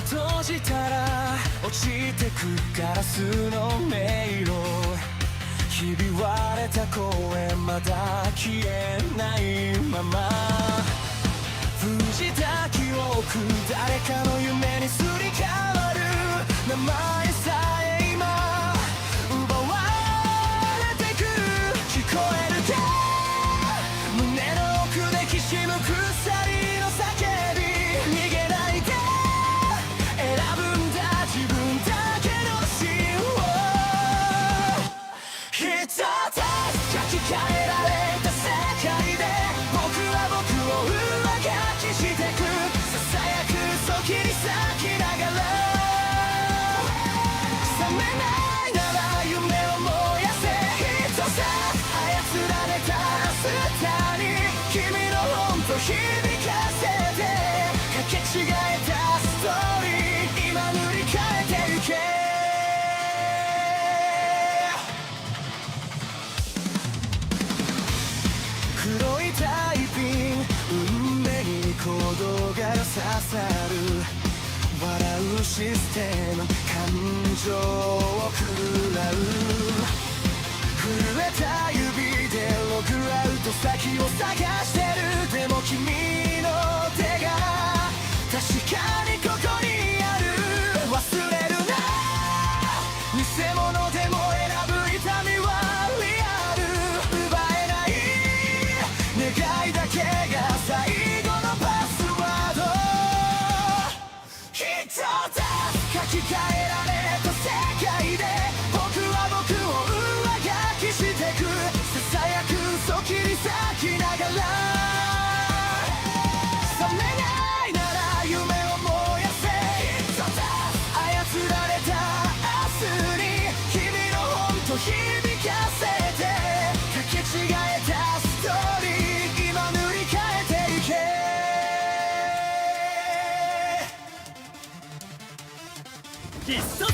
閉じたら落ちてくガラスの迷路、ひび割れた公園まだ消えないまま、藤滝を置く誰かの夢にすり替わる名前さえ今奪われてく、聞こえるか胸の奥できしむ鎖の叫び、逃げないで選ぶんだ自分だけの芯を、一つ書き換えられた世界で僕は僕を上書きしてく、ささやく嘘切り裂きながら覚めないなら夢を燃やせ、一つ操られたスターに君の本と響かせて、かけ違えたストーリー今塗り替えてゆけ、黒いタイピン運命にコードが刺さる、笑うシステム感情を食らう、震えた指でログアウト先を探してる、でも君の手が確かにここにある、忘れるな偽物でも選ぶ痛みはリアル、奪えない願いだけが最後のパスワード、一つ書き換えられた世界で僕は僕を上書きしてく、ささやく嘘切り裂きながら覚めないなら夢を燃やせ、一つ操られた明日に君の本と響かせて、かけ違えたストーリー今塗り替えてゆけ、必殺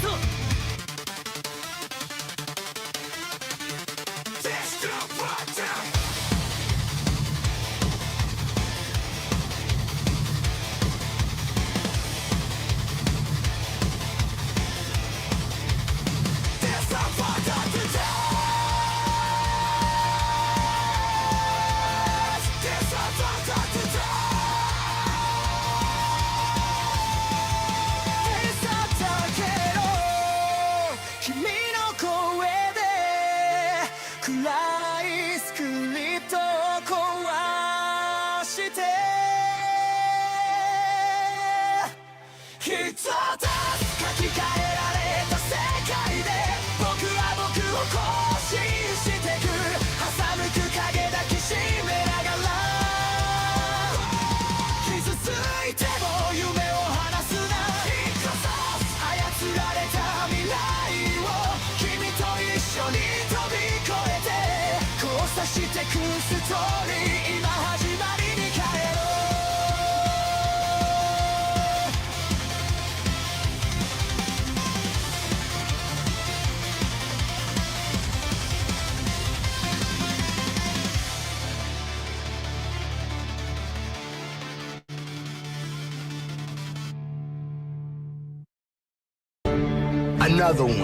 Another one.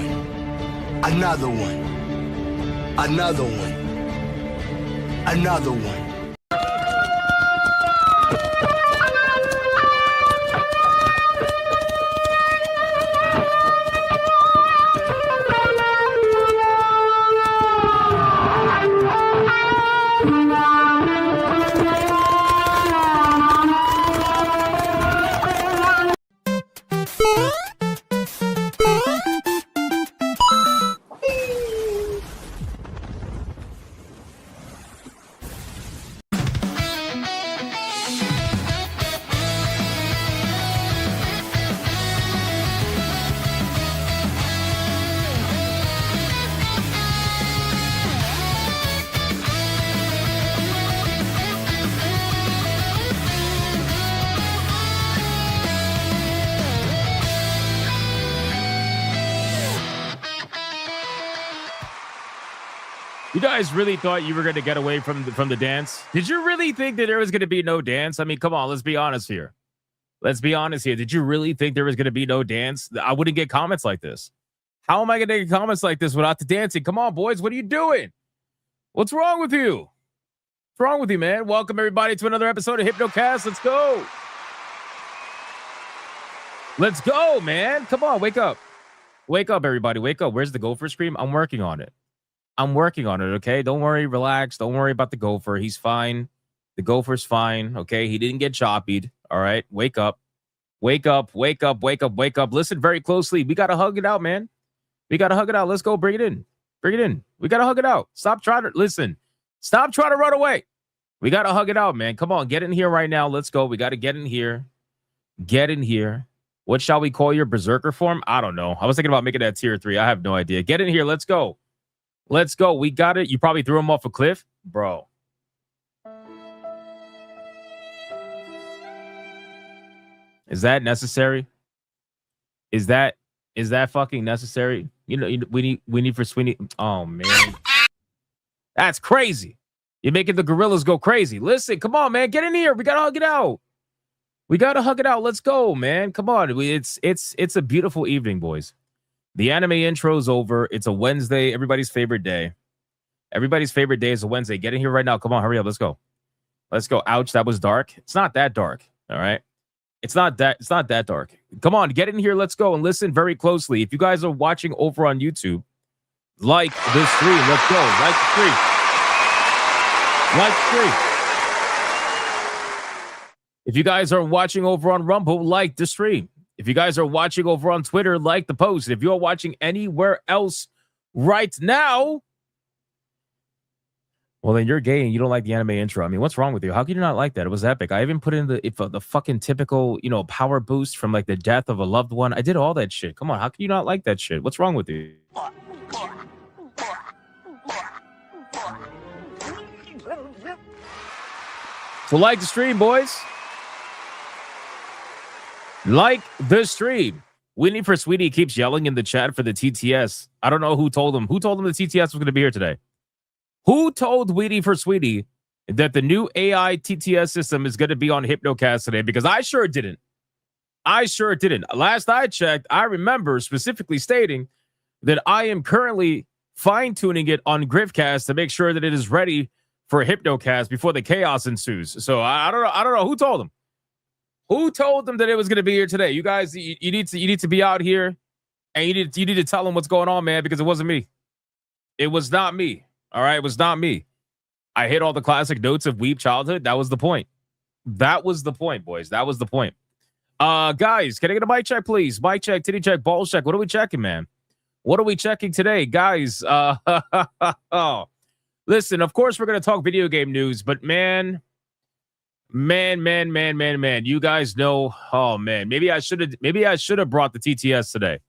Another one. Another one. Another one. You guys really thought you were going to get away from the dance? Did you really think that there was going to be no dance? I mean, come on, let's be honest here. Let's be honest here. Did you really think there was going to be no dance? I wouldn't get comments like this. How am I going to get comments like this without the dancing? Come on, boys. What are you doing? What's wrong with you? What's wrong with you, man? Welcome, everybody, to another episode of Hypnocast. Let's go. Let's go, man. Come on, wake up. Wake up, everybody. Wake up. Where's the gopher scream? I'm working on it. I'm working on it, okay? Don't worry, relax. Don't worry about the gopher. He's fine. The gopher's fine, okay? He didn't get choppied, all right? Wake up. Wake up, wake up, wake up, wake up. Listen very closely. We got to hug it out, man. We got to hug it out. Let's go. Bring it in. Bring it in. We got to hug it out. Stop trying to, listen. Stop trying to run away. We got to hug it out, man. Come on, get in here right now. Let's go. We got to get in here. Get in here. What shall we call your berserker form? I don't know. I was thinking about making that tier 3. I have no idea. Get in here. Let's go. Let's go. We got it. You probably threw him off a cliff. Bro. Is that necessary? Is that fucking necessary? You know, we need for Sweeney. Oh, man. That's crazy. You're making the gorillas go crazy. Listen, come on, man. Get in here. We got to hug it out. We got to hug it out. Let's go, man. Come on. It's a beautiful evening, boys. The anime intro's over. It's a Wednesday. Everybody's favorite day. Everybody's favorite day is a Wednesday. Get in here right now. Come on, hurry up. Let's go. Let's go. Ouch, that was dark. It's not that dark. All right. It's not that dark. Come on, get in here. Let's go and listen very closely. If you guys are watching over on YouTube, like this stream. Let's go. Like the stream. Like the stream. If you guys are watching over on Rumble, like the stream. If you guys are watching over on Twitter, like the post. If you're watching anywhere else right now, well, then you're gay and you don't like the anime intro. I mean, what's wrong with you? How can you not like that? It was epic. I even put in the fucking typical, power boost from like the death of a loved one. I did all that shit. Come on, how can you not like that shit? What's wrong with you? So like the stream, boys. Like the stream. Winnie for Sweetie keeps yelling in the chat for the TTS. I don't know who told him. Who told him the TTS was going to be here today? Who told Weedy for Sweetie that the new AI TTS system is going to be on Hypnocast today? Because I sure didn't. I sure didn't. Last I checked, I remember specifically stating that I am currently fine-tuning it on Griffcast to make sure that it is ready for Hypnocast before the chaos ensues. So I don't know. I don't know who told him. Who told them that it was going to be here today? You guys, you need to be out here, and you need to tell them what's going on, man, because it wasn't me. It was not me. All right, it was not me. I hit all the classic notes of weep childhood. That was the point. That was the point, boys. That was the point. Guys, can I get a mic check, please? Mic check, titty check, ball check. What are we checking, man? What are we checking today, guys? Listen, of course we're gonna talk video game news, but man. You guys know, oh man, maybe I should have brought the TTS today,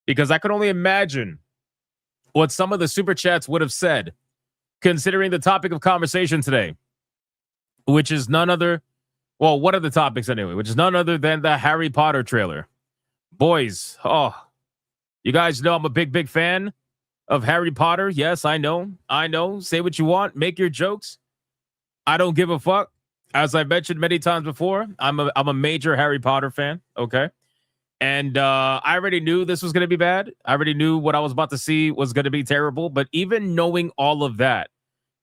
because I could only imagine what some of the super chats would have said, considering the topic of conversation today, which is none other, well, one of the topics anyway, which is none other than the Harry Potter trailer. Boys, you guys know I'm a big fan of Harry Potter. Yes, I know. Say what you want, make your jokes. I don't give a fuck. As I mentioned many times before, I'm a major Harry Potter fan, okay? And I already knew this was going to be bad. I already knew what I was about to see was going to be terrible. But even knowing all of that,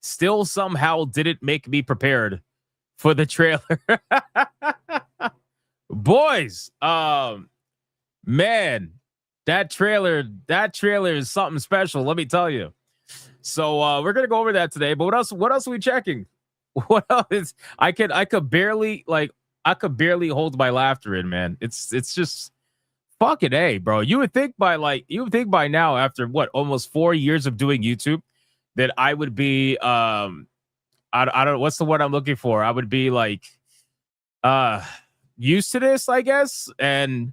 still somehow didn't make me prepared for the trailer. Boys, man, that trailer is something special, let me tell you. So we're gonna go over that today. But what else are we checking? What else is I could barely hold my laughter in, man. It's just fucking A, bro. You would think by now, after what, almost 4 years of doing YouTube, that I would be I don't know what's the word I'm looking for. I would be like used to this, I guess, and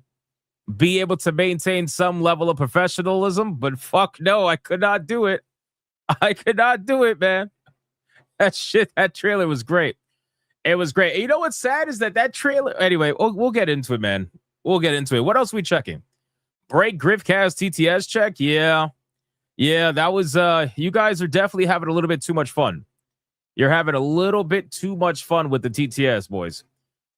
be able to maintain some level of professionalism. But fuck no, I could not do it. I could not do it, man. That trailer was great. It was great. And you know what's sad is that trailer. Anyway, we'll get into it, man. We'll get into it. What else are we checking? Break Griffcast TTS check. Yeah, that was. You guys are definitely having a little bit too much fun. You're having a little bit too much fun with the TTS, boys.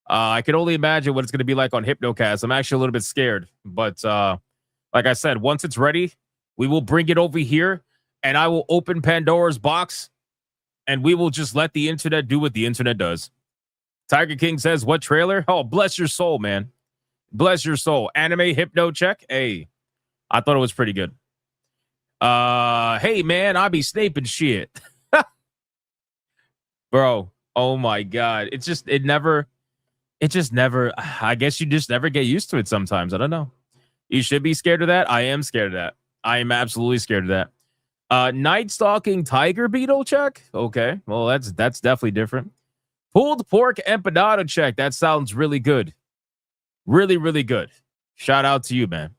I can only imagine what it's going to be like on Hypnocast. I'm actually a little bit scared. But like I said, once it's ready, we will bring it over here, and I will open Pandora's box, and we will just let the internet do what the internet does. Tiger King says, what trailer? Oh, bless your soul, man. Bless your soul. Anime Hypno check. Hey, I thought it was pretty good. Hey, man, I be snaping shit. Bro, oh my God. It just never, I guess you just never get used to it sometimes. I don't know. You should be scared of that. I am scared of that. I am absolutely scared of that. Night Stalking Tiger Beetle check. Okay. Well, that's definitely different. Pulled Pork Empanada check. That sounds really good. Really, really good. Shout out to you, man.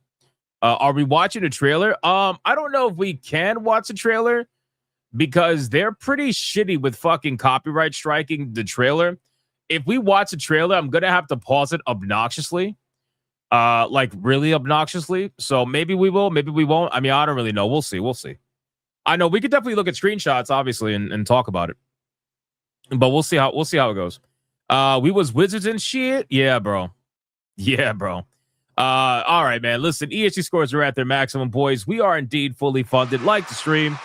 Are we watching a trailer? I don't know if we can watch a trailer because they're pretty shitty with fucking copyright striking the trailer. If we watch a trailer, I'm gonna have to pause it obnoxiously. Like really obnoxiously. So maybe we will, maybe we won't. I mean, I don't really know. We'll see. I know we could definitely look at screenshots, obviously, and talk about it. But we'll see how it goes. We was wizards and shit. Yeah, bro. All right, man. Listen, ESG scores are at their maximum, boys. We are indeed fully funded. Like the stream.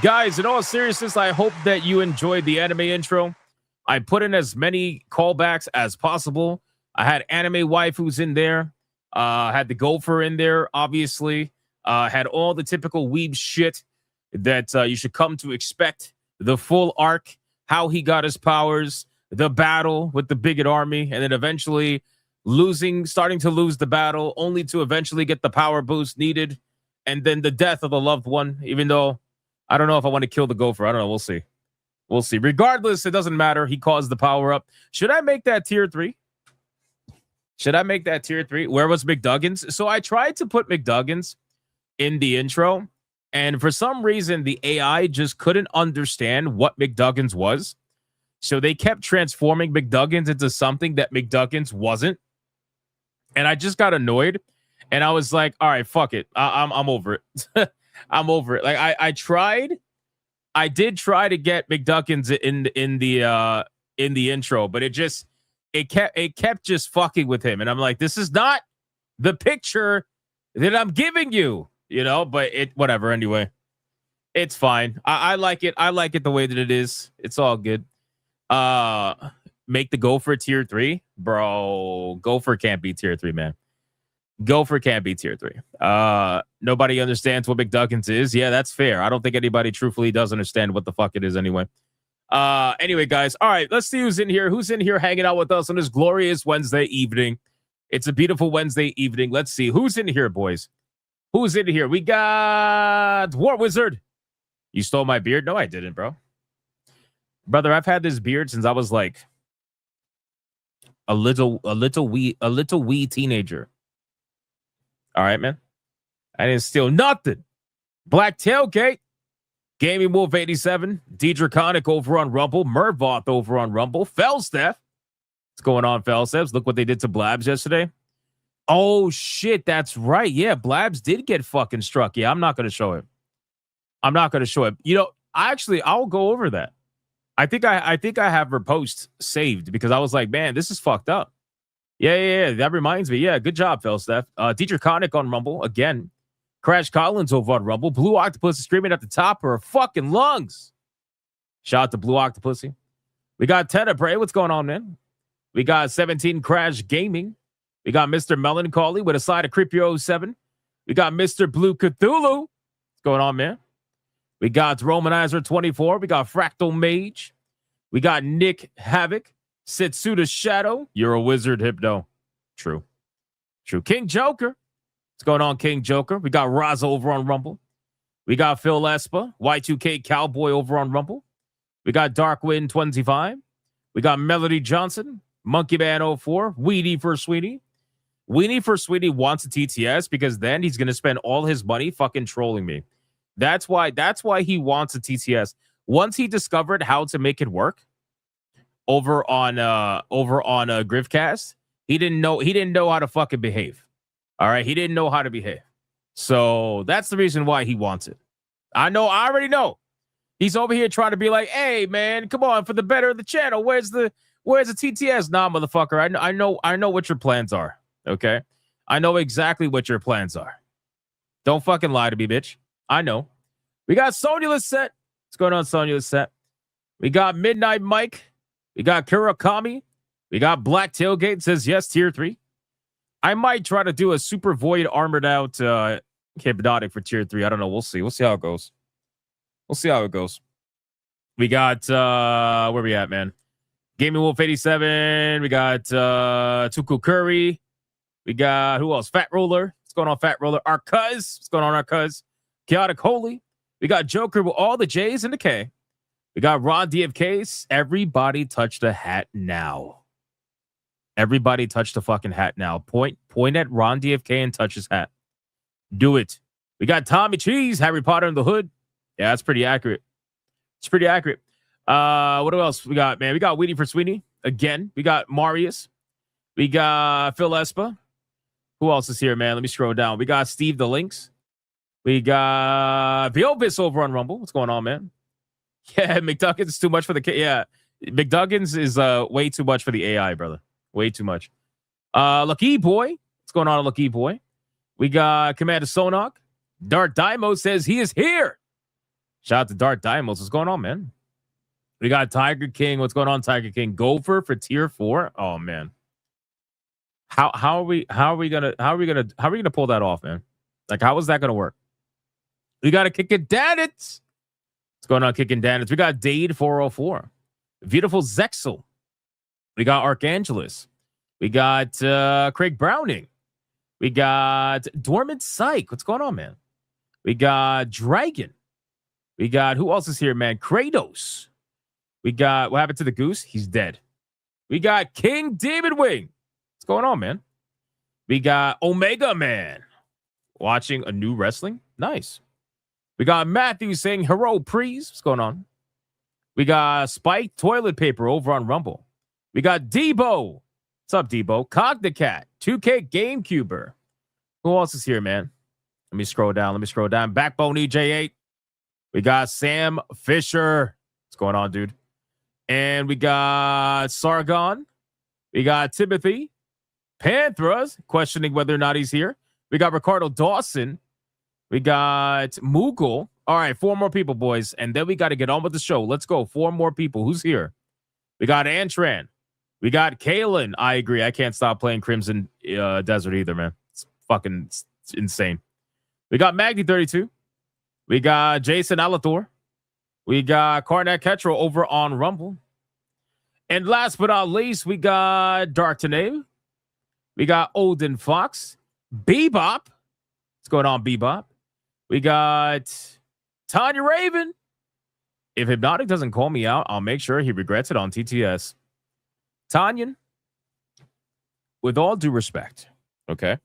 Guys, in all seriousness, I hope that you enjoyed the anime intro. I put in as many callbacks as possible. I had anime waifus in there. Had the gopher in there, obviously. Had all the typical weeb shit that you should come to expect. The full arc, how he got his powers, the battle with the bigot army, and then eventually starting to lose the battle, only to eventually get the power boost needed, and then the death of a loved one, even though I don't know if I want to kill the gopher. I don't know. We'll see. Regardless, it doesn't matter. He caused the power up. Should I make that tier 3? Where was McDuggins? So I tried to put McDuggins in the intro, and for some reason, the AI just couldn't understand what McDuggins was. So they kept transforming McDuggins into something that McDuggins wasn't. And I just got annoyed. And I was like, all right, fuck it. I'm over it. I'm over it. Like I did try to get McDuckins in the intro, but it kept just fucking with him. And I'm like, this is not the picture that I'm giving you, but whatever. Anyway, it's fine. I like it. I like it the way that it is. It's all good. Make the gopher tier 3, bro. Gopher can't be tier 3, man. Gopher can't be tier 3. Nobody understands what McDuggins is. Yeah, that's fair. I don't think anybody truthfully does understand what the fuck it is anyway. Anyway, guys. All right, let's see who's in here. Who's in here hanging out with us on this glorious Wednesday evening? It's a beautiful Wednesday evening. Let's see who's in here, boys. Who's in here? We got War Wizard. You stole my beard? No, I didn't, bro. Brother, I've had this beard since I was like a little wee teenager. All right, man. I didn't steal nothing. Black Tailgate. Gaming Wolf 87. D-Draconic over on Rumble. Mervoth over on Rumble. Felsteph. What's going on, Felsteph? Look what they did to Blabs yesterday. Oh, shit. That's right. Yeah, Blabs did get fucking struck. Yeah, I'm not going to show it. I'll go over that. I think I have her post saved because I was like, man, this is fucked up. Yeah. That reminds me. Yeah, good job, Phil Steph. Teacher Conic on Rumble again. Crash Collins over on Rumble. Blue Octopus is screaming at the top of her fucking lungs. Shout out to Blue Octopusy. We got Tenna Bray. What's going on, man? We got 17 Crash Gaming. We got Mr. Melancholy with a side of Creepy07. We got Mr. Blue Cthulhu. What's going on, man? We got Romanizer 24. We got Fractal Mage. We got Nick Havoc. Setsuda Shadow. You're a wizard, Hypno. True. King Joker. What's going on, King Joker? We got Raza over on Rumble. We got Phil Espa. Y2K Cowboy over on Rumble. We got Darkwind 25. We got Melody Johnson. Monkey Man 04. Weenie for Sweetie. Weenie for Sweetie wants a TTS because then he's going to spend all his money fucking trolling me. That's why he wants a TTS. Once he discovered how to make it work over on Grifcast, he didn't know how to fucking behave. All right, he didn't know how to behave. So that's the reason why he wants it. I already know. He's over here trying to be like, "Hey man, come on, for the better of the channel. Where's the TTS?" Nah, motherfucker. I know what your plans are. Okay? I know exactly what your plans are. Don't fucking lie to me, bitch. I know. We got Sonya Lisette. What's going on, Sonya Lisette? We got Midnight Mike. We got Kurakami. We got Black Tailgate says yes, tier 3. I might try to do a super void armored out Hypnotic for tier 3. I don't know. We'll see. We'll see how it goes. We got where we at, man? Gaming Wolf 87. We got Tuku Curry. We got who else? Fat Roller. What's going on, Fat Roller? Our cuz. What's going on, our cuz? Chaotic Holy. We got Joker with all the J's and the K. We got Ron DFKs. Everybody touch the hat now. Everybody touch the fucking hat now. Point at Ron DFK and touch his hat. Do it. We got Tommy Cheese, Harry Potter in the Hood. Yeah, that's pretty accurate. It's pretty accurate. What else we got, man? We got Weenie for Sweeney. Again, we got Marius. We got Phil Espa. Who else is here, man? Let me scroll down. We got Steve the Lynx. We got Viovis over on Rumble. What's going on, man? Yeah, McDuggins is too much for the... Yeah, McDuggins is way too much for the AI, brother. Way too much. Lucky Boy. What's going on, Lucky Boy? We got Commander Sonok. Dart Daimo says he is here. Shout out to Dart Daimos. What's going on, man? We got Tiger King. What's going on, Tiger King? Gopher for tier 4. Oh man. How are we gonna pull that off, man? Like, how is that gonna work? We got to kick it down it. What's going on, kicking down it? We got Dade 404. Beautiful Zexel. We got Archangelus. We got Craig Browning. We got Dormant Psych. What's going on, man? We got Dragon. We got, who else is here, man? Kratos. We got, what happened to the goose? He's dead. We got King Demon Wing. What's going on, man? We got Omega Man. Watching a new wrestling? Nice. We got Matthew saying, "Hero, please." What's going on? We got Spike Toilet Paper over on Rumble. We got Debo. What's up, Debo? Cognicat. 2K GameCuber. Who else is here, man? Let me scroll down. Backbone EJ8. We got Sam Fisher. What's going on, dude? And we got Sargon. We got Timothy. Panthras, questioning whether or not he's here. We got Ricardo Dawson. We got Moogle. All right, 4 more people, boys. And then we got to get on with the show. Let's go. 4 more people. Who's here? We got Antran. We got Kalen. I agree. I can't stop playing Crimson Desert either, man. It's fucking insane. We got Magdy32. We got Jason Alathor. We got Karnak Ketro over on Rumble. And last but not least, we got Dark Tanae. We got Odin Fox. Bebop. What's going on, Bebop? We got Tanya Raven. If Hypnotic doesn't call me out, I'll make sure he regrets it on TTS. Tanyan, with all due respect, okay?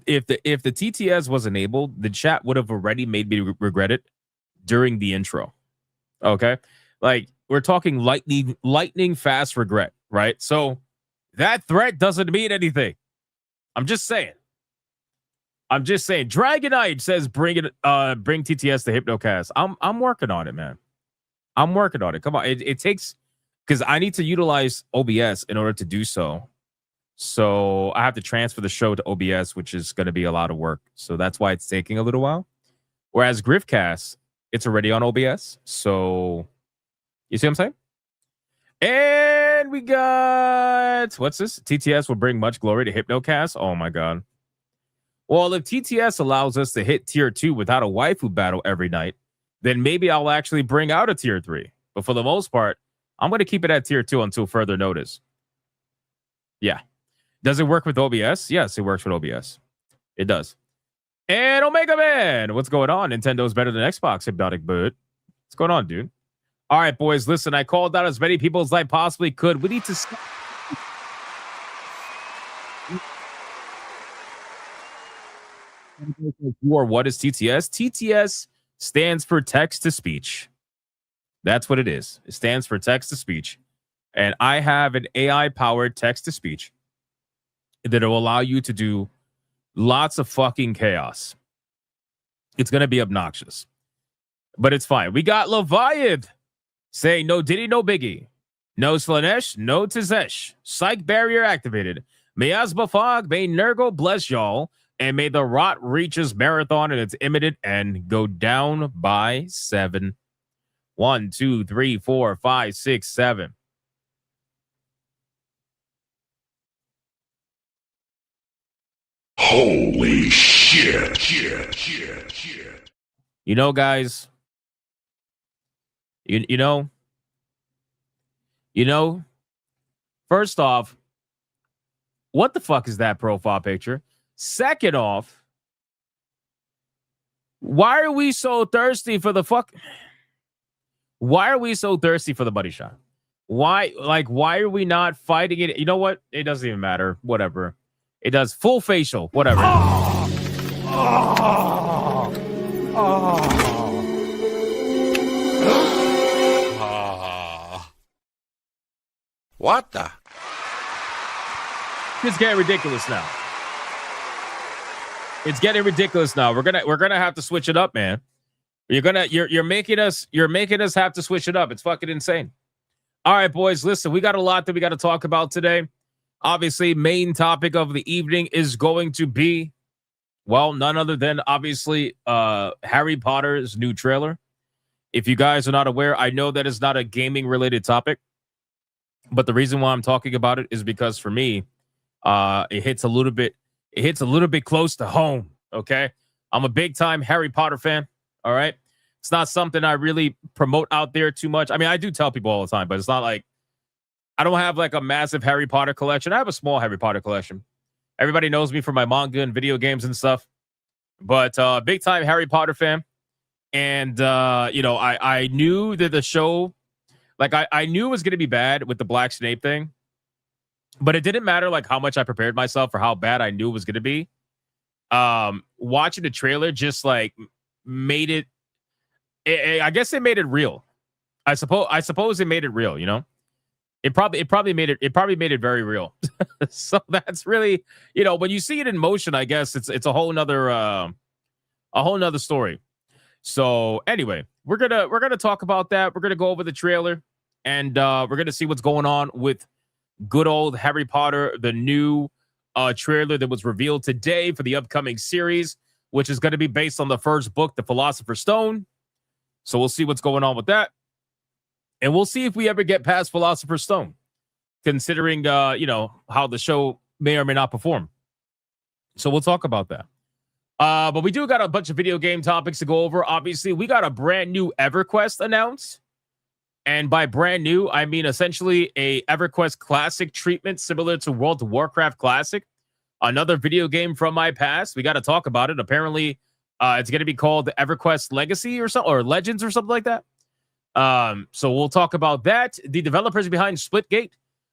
If the TTS was enabled, the chat would have already made me regret it during the intro. Okay? Like, we're talking lightning fast regret, right? So that threat doesn't mean anything. I'm just saying. Dragonite says bring TTS to Hypnocast. I'm working on it, man. I'm working on it. Come on. It takes because I need to utilize OBS in order to do so. So I have to transfer the show to OBS, which is going to be a lot of work. So that's why it's taking a little while. Whereas Griffcast, it's already on OBS. So you see what I'm saying? And we got, what's this? TTS will bring much glory to Hypnocast. Oh my God. Well, if TTS allows us to hit tier 2 without a waifu battle every night, then maybe I'll actually bring out a tier 3. But for the most part, I'm going to keep it at tier 2 until further notice. Yeah. Does it work with OBS? Yes, it works with OBS. It does. And Omega Man, what's going on? Nintendo's better than Xbox, Hypnotic Bird. What's going on, dude? All right, boys, listen, I called out as many people as I possibly could. We need to stop. What is TTS? TTS stands for text to speech. That's what it is. It stands for text to speech. And I have an AI-powered text to speech that will allow you to do lots of fucking chaos. It's going to be obnoxious. But it's fine. We got Leviathan saying no Diddy, no Biggie. No Slanesh, no Tizesh. Psych barrier activated. May Asbafog, may Nurgle bless y'all. And may the rot reach its marathon and its imminent end go down by 7. 1, 2, 3, 4, 5, 6, 7. Holy shit. You know, guys, you know, first off, what the fuck is that profile picture? Second off, why are we so thirsty for the fuck? Why are we so thirsty for the buddy shot? Why are we not fighting it? You know what? It doesn't even matter. Whatever. It does full facial. Whatever. What the? It's getting ridiculous now. It's getting ridiculous now. We're gonna have to switch it up, man. You're making us have to switch it up. It's fucking insane. All right, boys, listen, we got a lot that we got to talk about today. Obviously, main topic of the evening is going to be, well, none other than obviously Harry Potter's new trailer. If you guys are not aware, I know that it's not a gaming related topic, but the reason why I'm talking about it is because for me, it hits a little bit close to home. Okay, I'm a big time Harry Potter fan. All right, it's not something I really promote out there too much. I mean, I do tell people all the time, but it's not like I don't have like a massive Harry Potter collection. I have a small Harry Potter collection. Everybody knows me for my manga and video games and stuff, but big time Harry Potter fan. And I knew that the show, like I knew it was going to be bad with the Black Snape thing, but it didn't matter like how much I prepared myself for how bad I knew it was going to be. Watching the trailer just like made it. I guess it made it real. I suppose it made it real. You know, it probably made it very real. So that's really, when you see it in motion, I guess it's a whole nother story. So anyway, we're gonna talk about that. We're gonna go over the trailer, and we're gonna see what's going on with good old Harry Potter, the new trailer that was revealed today for the upcoming series, which is going to be based on the first book, The Philosopher's Stone. So we'll see what's going on with that, and we'll see if we ever get past Philosopher's Stone, considering how the show may or may not perform. So we'll talk about that. But we do got a bunch of video game topics to go over. Obviously, we got a brand new EverQuest announced. And by brand new, I mean essentially a EverQuest Classic treatment similar to World of Warcraft Classic. Another video game from my past. We got to talk about it. Apparently, it's going to be called the EverQuest Legacy or something, or Legends or something like that. So we'll talk about that. The developers behind Splitgate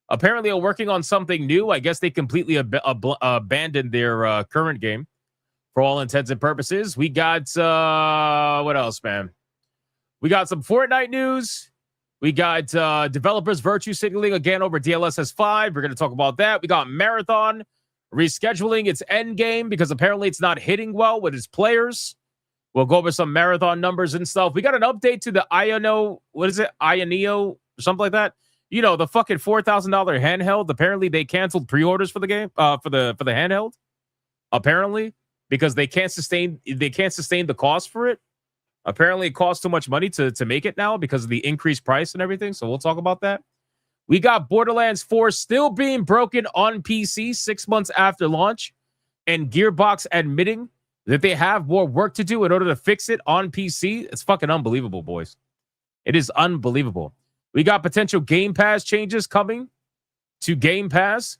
apparently are working on something new. I guess they completely abandoned their current game. For all intents and purposes, we got what else, man? We got some Fortnite news. We got developers virtue signaling again over DLSS 5. We're going to talk about that. We got Marathon rescheduling its end game because apparently it's not hitting well with its players. We'll go over some Marathon numbers and stuff. We got an update to the Ionio, what is it? Ionio, something like that. You know, the fucking $4,000 handheld. Apparently, they canceled pre-orders for the game, for the handheld. Apparently, because they can't sustain the cost for it. Apparently, it costs too much money to make it now because of the increased price and everything. So we'll talk about that. We got Borderlands 4 still being broken on PC 6 months after launch, and Gearbox admitting that they have more work to do in order to fix it on PC. It's fucking unbelievable, boys. It is unbelievable. We got potential Game Pass changes coming to Game Pass.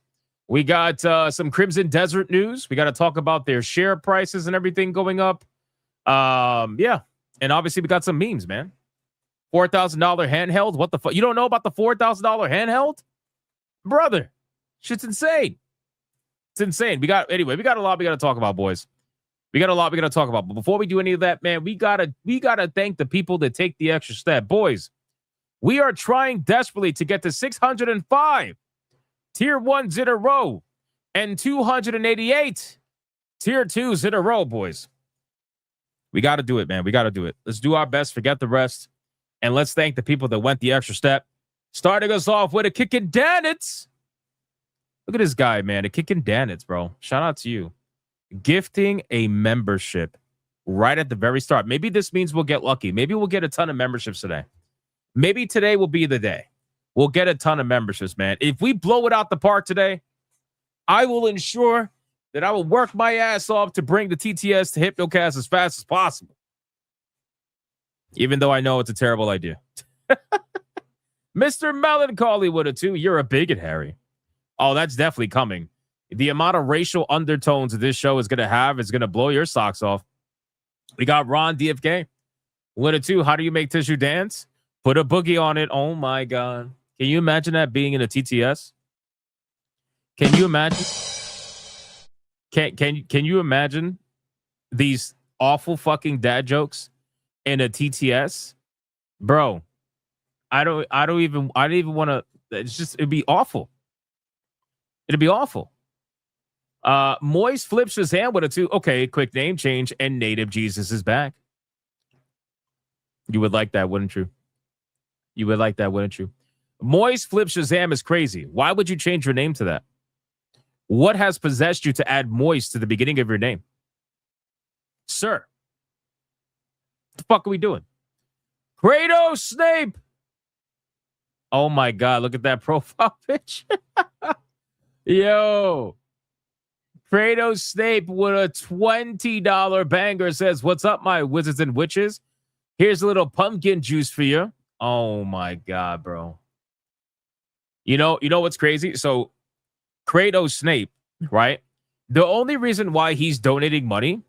We got some Crimson Desert news. We got to talk about their share prices and everything going up. Yeah. And obviously, we got some memes, man. $4,000 handheld. What the fuck? You don't know about the $4,000 handheld? Brother, shit's insane. It's insane. We got a lot we got to talk about, boys. We got a lot we got to talk about. But before we do any of that, man, we gotta thank the people that take the extra step. Boys, we are trying desperately to get to 605 tier 1s in a row and 288 tier 2s in a row, boys. We got to do it, man. We got to do it. Let's do our best. Forget the rest. And let's thank the people that went the extra step. Starting us off with a kicking Danitz. Look at this guy, man. A kicking Danitz, bro. Shout out to you. Gifting a membership right at the very start. Maybe this means we'll get lucky. Maybe we'll get a ton of memberships today. Maybe today will be the day. We'll get a ton of memberships, man. If we blow it out the park today, I will ensure that I will work my ass off to bring the TTS to Hypnocast as fast as possible. Even though I know it's a terrible idea. Mr. Melancholy would have too. You're a bigot, Harry. Oh, that's definitely coming. The amount of racial undertones this show is going to have is going to blow your socks off. We got Ron DFK. Would have too. How do you make tissue dance? Put a boogie on it. Oh, my God. Can you imagine that being in a TTS? Can you imagine? Can you imagine these awful fucking dad jokes in a TTS? Bro, I don't even want to. It'd be awful. It'd be awful. Moist flips his hand with a two. Okay, quick name change, and Native Jesus is back. You would like that, wouldn't you? You would like that, wouldn't you? Moist flips Shazam is crazy. Why would you change your name to that? What has possessed you to add Moist to the beginning of your name? Sir. What the fuck are we doing? Kratos Snape. Oh my God, look at that profile picture. Yo. Kratos Snape with a $20 banger says, "What's up, my wizards and witches? Here's a little pumpkin juice for you." Oh my God, bro. You know what's crazy? So Kratos Snape, right? The only reason why he's donating money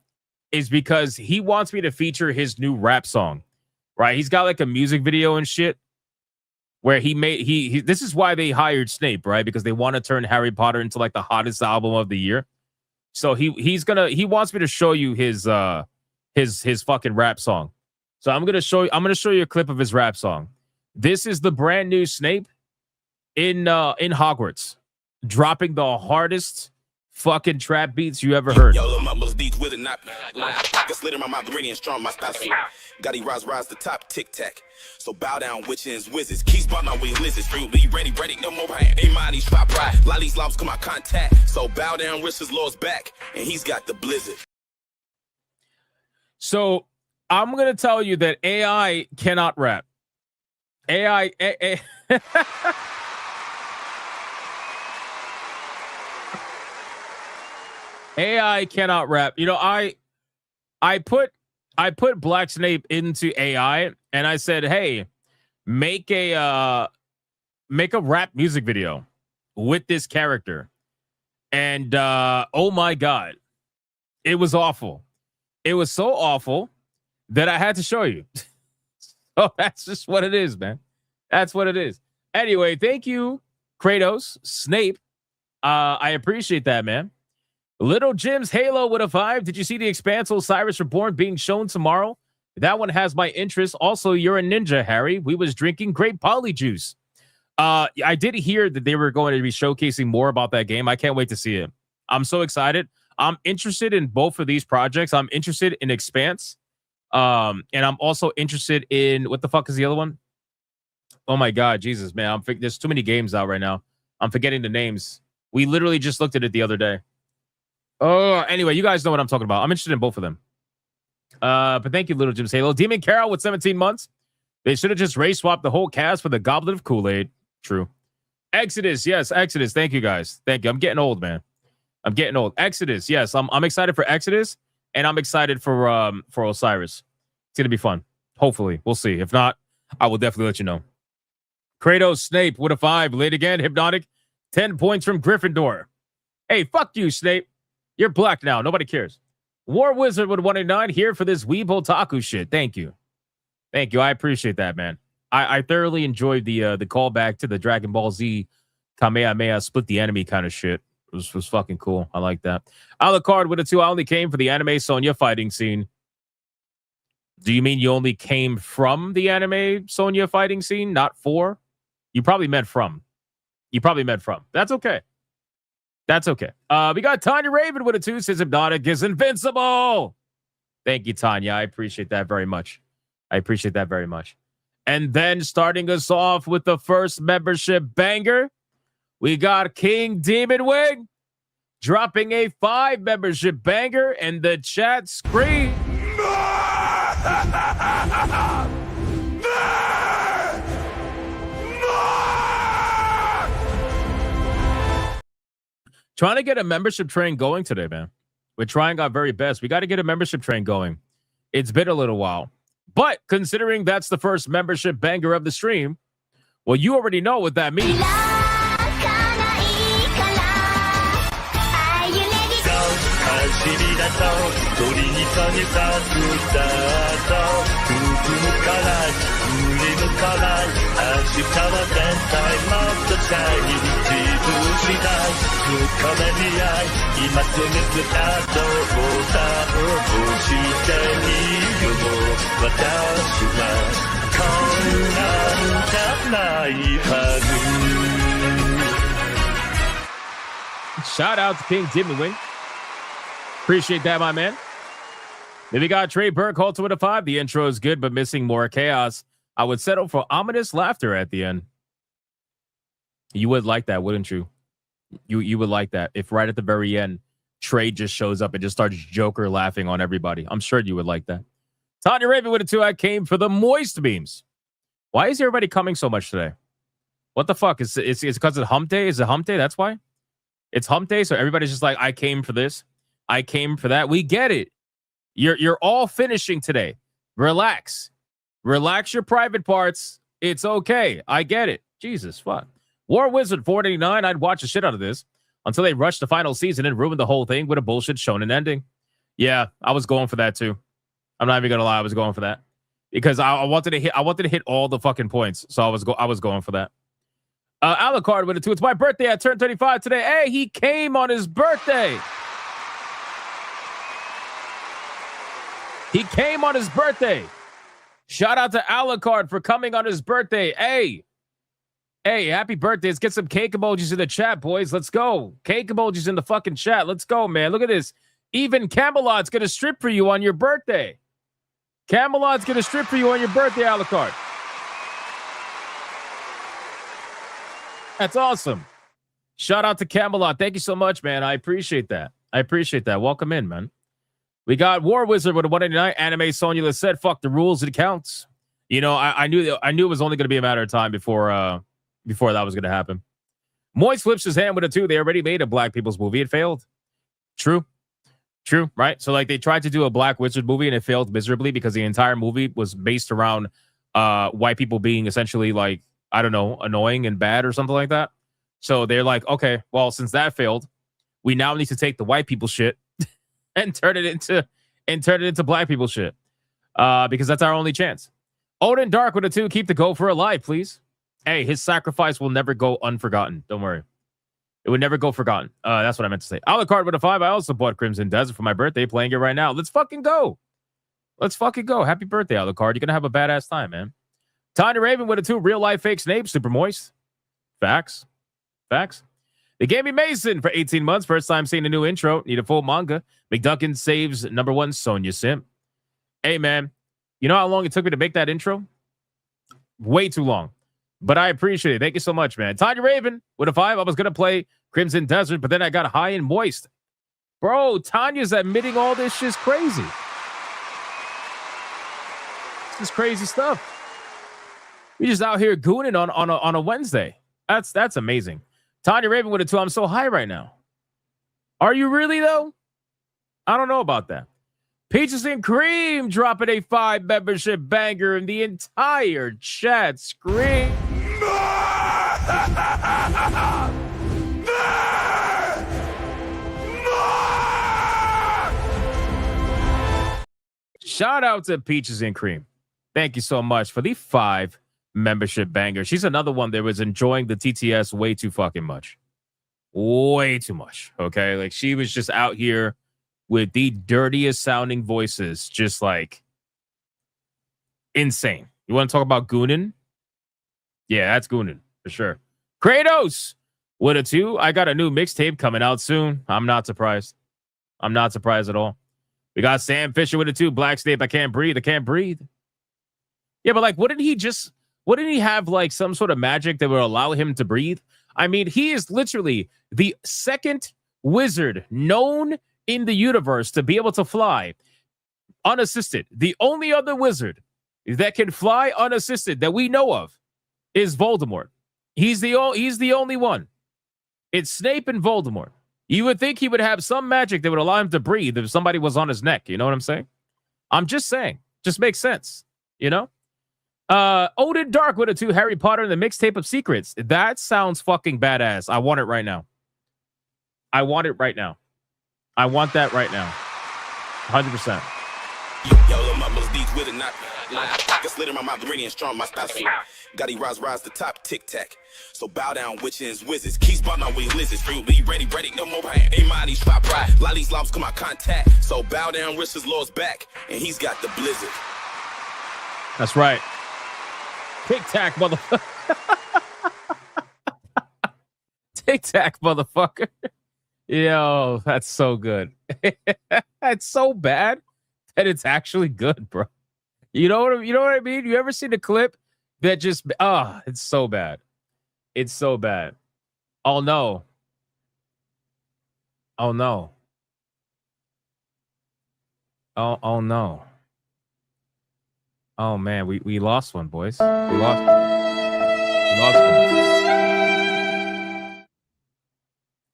is because he wants me to feature his new rap song, right? He's got like a music video and shit where this is why they hired Snape, right? Because they want to turn Harry Potter into like the hottest album of the year. So he wants me to show you his fucking rap song. So I'm gonna show you a clip of his rap song. This is the brand new Snape in Hogwarts, dropping the hardest fucking trap beats you ever heard. Yo, my most deeds with it, not get slid in my mouth, ready and strong, my style. Got he rise the top, tic tac. So bow down, witches, wizards. Keys by my way, lizards. Stream be ready, no more hand. Ain't mind these drop right. Lollies, lobs come out contact. So bow down, wrists Lord's back, and he's got the blizzard. So I'm gonna tell you that AI cannot rap. AI cannot rap. You know, I put Black Snape into AI and I said, "Hey, make a rap music video with this character." And oh my God, it was awful. It was so awful that I had to show you. So that's just what it is, man. That's what it is. Anyway, thank you, Kratos Snape. I appreciate that, man. Little Jim's Halo with a 5. Did you see the Expanse Osiris Reborn being shown tomorrow? That one has my interest. Also, you're a ninja, Harry. We was drinking grape polyjuice. I did hear that they were going to be showcasing more about that game. I can't wait to see it. I'm so excited. I'm interested in both of these projects. I'm interested in Expanse. And I'm also interested in, what the fuck is the other one? Oh my God, Jesus, man. There's too many games out right now. I'm forgetting the names. We literally just looked at it the other day. Oh, anyway, you guys know what I'm talking about. I'm interested in both of them. But thank you, Little Jim Halo. Demon Carol with 17 months. They should have just race swapped the whole cast for the Goblet of Kool-Aid. True. Exodus, yes, Exodus. Thank you, guys. Thank you. I'm getting old, man. I'm getting old. Exodus, yes. I'm excited for Exodus, and I'm excited for Osiris. It's gonna be fun. Hopefully, we'll see. If not, I will definitely let you know. Kratos Snape with a 5. Late again. Hypnotic. 10 points from Gryffindor. Hey, fuck you, Snape. You're black now. Nobody cares. War Wizard with 189 here for this Weeb Otaku shit. Thank you. Thank you. I appreciate that, man. I thoroughly enjoyed the callback to the Dragon Ball Z Kamehameha split the enemy kind of shit. It was fucking cool. I like that. Alucard with a 2. I only came for the anime Sonya fighting scene. Do you mean you only came from the anime Sonya fighting scene, not for? You probably meant from. You probably meant from. That's okay. That's okay. We got Tanya Raven with a 2. Says Hypnotic is invincible. Thank you, Tanya. I appreciate that very much. I appreciate that very much. And then starting us off with the first membership banger, we got King Demon Wing dropping a 5 membership banger, and the chat scream. Trying to get a membership train going today, man. We're trying our very best. We got to get a membership train going. It's been a little while. But considering that's the first membership banger of the stream, well, you already know what that means. Shout out to King Demon Wing. Appreciate that, my man. Then we got Trey Burke, also with a 5. The intro is good, but missing more chaos. I would settle for ominous laughter at the end. You would like that, wouldn't you? You would like that if right at the very end, Trey just shows up and just starts Joker laughing on everybody. I'm sure you would like that. Tanya Raven with a 2. I came for the moist beams. Why is everybody coming so much today? What the fuck? It's because it's hump day? Is it hump day? That's why? It's hump day, so everybody's just like, I came for this. I came for that. We get it. You're all finishing today. Relax. Relax your private parts. It's okay. I get it. Jesus, fuck. War Wizard 489. I'd watch the shit out of this until they rushed the final season and ruined the whole thing with a bullshit shonen ending. Yeah, I was going for that too. I'm not even gonna lie. I was going for that because I wanted to hit all the fucking points. So I was going for that. Alucard with a 2. It's my birthday. I turned 35 today. Hey, he came on his birthday. He came on his birthday. Shout out to Alucard for coming on his birthday. Hey, happy birthday. Let's get some cake emojis in the chat, boys. Let's go. Cake emojis in the fucking chat. Let's go, man. Look at this. Even Camelot's going to strip for you on your birthday. Camelot's going to strip for you on your birthday, Alucard. That's awesome. Shout out to Camelot. Thank you so much, man. I appreciate that. Welcome in, man. We got War Wizard with a 189. Anime Sonya said, fuck the rules. It counts. You know, I knew it was only going to be a matter of time before that was going to happen. Moist flips his hand with a 2. They already made a Black People's movie. It failed. True, right? So, like, they tried to do a Black Wizard movie, and it failed miserably because the entire movie was based around white people being essentially, like, I don't know, annoying and bad or something like that. So they're like, okay, well, since that failed, we now need to take the white people shit and turn it into Black people shit because that's our only chance. Odin Dark with a 2. Keep the gopher alive, please. Hey, his sacrifice will never go unforgotten. Don't worry. It would never go forgotten. That's what I meant to say. Alucard with a 5. I also bought Crimson Desert for my birthday, playing it right now. Let's fucking go. Happy birthday, Alucard. You're going to have a badass time, man. Tanya Raven with a 2. Real life fake Snape. Super moist. Facts. They gave me Mason for 18 months. First time seeing a new intro. Need a full manga. McDuckin saves #1 Sonya Simp. Hey, man. You know how long it took me to make that intro? Way too long. But I appreciate it. Thank you so much, man. Tanya Raven with a 5. I was going to play Crimson Desert, but then I got high and moist. Bro, Tanya's admitting all this shit's crazy. This is crazy stuff. We just out here gooning on a Wednesday. That's amazing. Tanya Raven with a 2. I'm so high right now. Are you really, though? I don't know about that. Peaches and Cream dropping a 5 membership banger, and the entire chat scream. Shout out to Peaches and Cream. Thank you so much for the 5 membership banger. She's another one that was enjoying the TTS way too fucking much. Way too much. Okay. Like she was just out here with the dirtiest sounding voices, just like insane. You want to talk about goonin? Yeah, that's goonin for sure. Kratos with a 2. I got a new mixtape coming out soon. I'm not surprised. I'm not surprised at all. We got Sam Fisher with a 2. Black Snape, I can't breathe. I can't breathe. Yeah, but like, wouldn't he have like some sort of magic that would allow him to breathe? I mean, he is literally the second wizard known in the universe to be able to fly unassisted. The only other wizard that can fly unassisted that we know of is Voldemort. He's the only one. It's Snape and Voldemort. You would think he would have some magic that would allow him to breathe if somebody was on his neck. You know what I'm saying? I'm just saying. Just makes sense. You know? Odin Dark with a 2. Harry Potter and the Mixtape of Secrets. That sounds fucking badass. I want it right now. I want it right now. I want that right now. 100%. Yo, my most deeds with it, not I slid in my mouth, ready and strong, my style. Gotti rise the top, tic tac. So bow down, witches, wizards. Keys by my way, lizards. Stream be ready, no more hand. Ain't mind these fly pride. Lot these lobs come out contact. So bow down, wish his lord's back, and he's got the blizzard. That's right. Tic tac, motherfucker. Tic tac, motherfucker. Yo, that's so good. That's so bad that it's actually good, bro. You know what I mean? You ever seen a clip that just it's so bad. It's so bad. Oh no. Oh no. Oh no. Oh man, we lost one, boys. We lost one.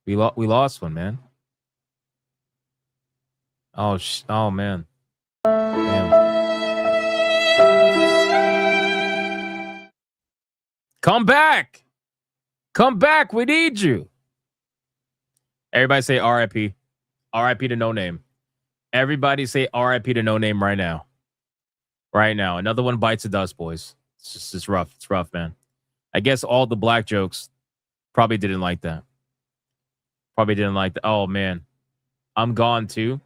We lost one, man. Oh man. Damn. Come back. Come back. We need you. Everybody say RIP. RIP to No Name. Everybody say RIP to No Name right now. Right now. Another one bites the dust, boys. It's rough. It's rough, man. I guess all the black jokes probably didn't like that. Probably didn't like that. Oh, man. I'm gone, too.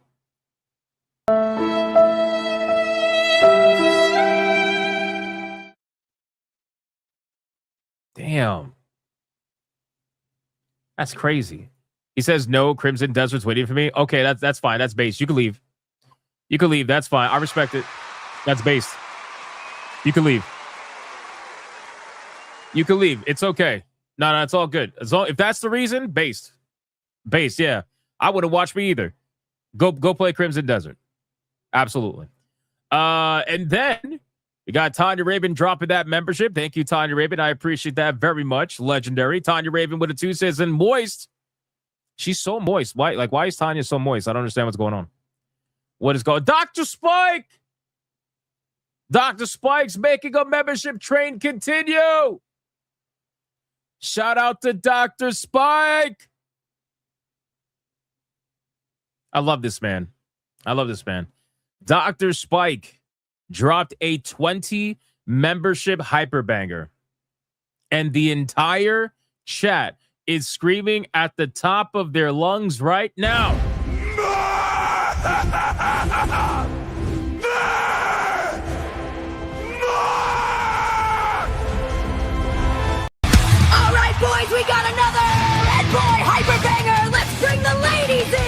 Damn. That's crazy. He says, no, Crimson Desert's waiting for me. Okay, that's fine. That's base. You can leave. You can leave. That's fine. I respect it. That's base. You can leave. You can leave. It's okay. No, it's all good. As long if that's the reason, based. Based, yeah. I wouldn't watch me either. Go play Crimson Desert. Absolutely. And then we got Tanya Raven dropping that membership. Thank you, Tanya Raven. I appreciate that very much. Legendary. Tanya Raven with a 2 says, and moist. She's so moist. Why is Tanya so moist? I don't understand what's going on. What is going on? Dr. Spike! Dr. Spike's making a membership train continue. Shout out to Dr. Spike. I love this man. I love this man. Dr. Spike dropped a 20 membership hyper banger. And the entire chat is screaming at the top of their lungs right now. All right, boys, we got another Red Boy hyper banger. Let's bring the ladies in.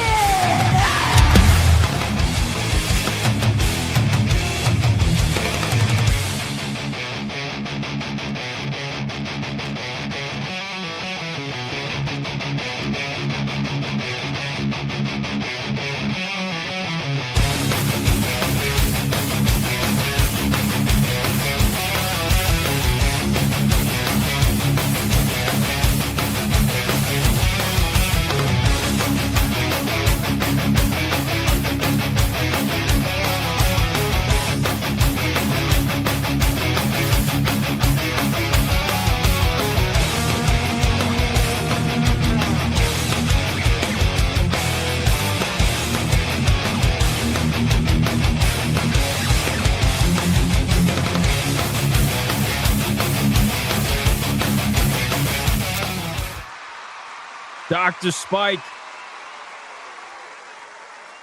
Dr. Spike.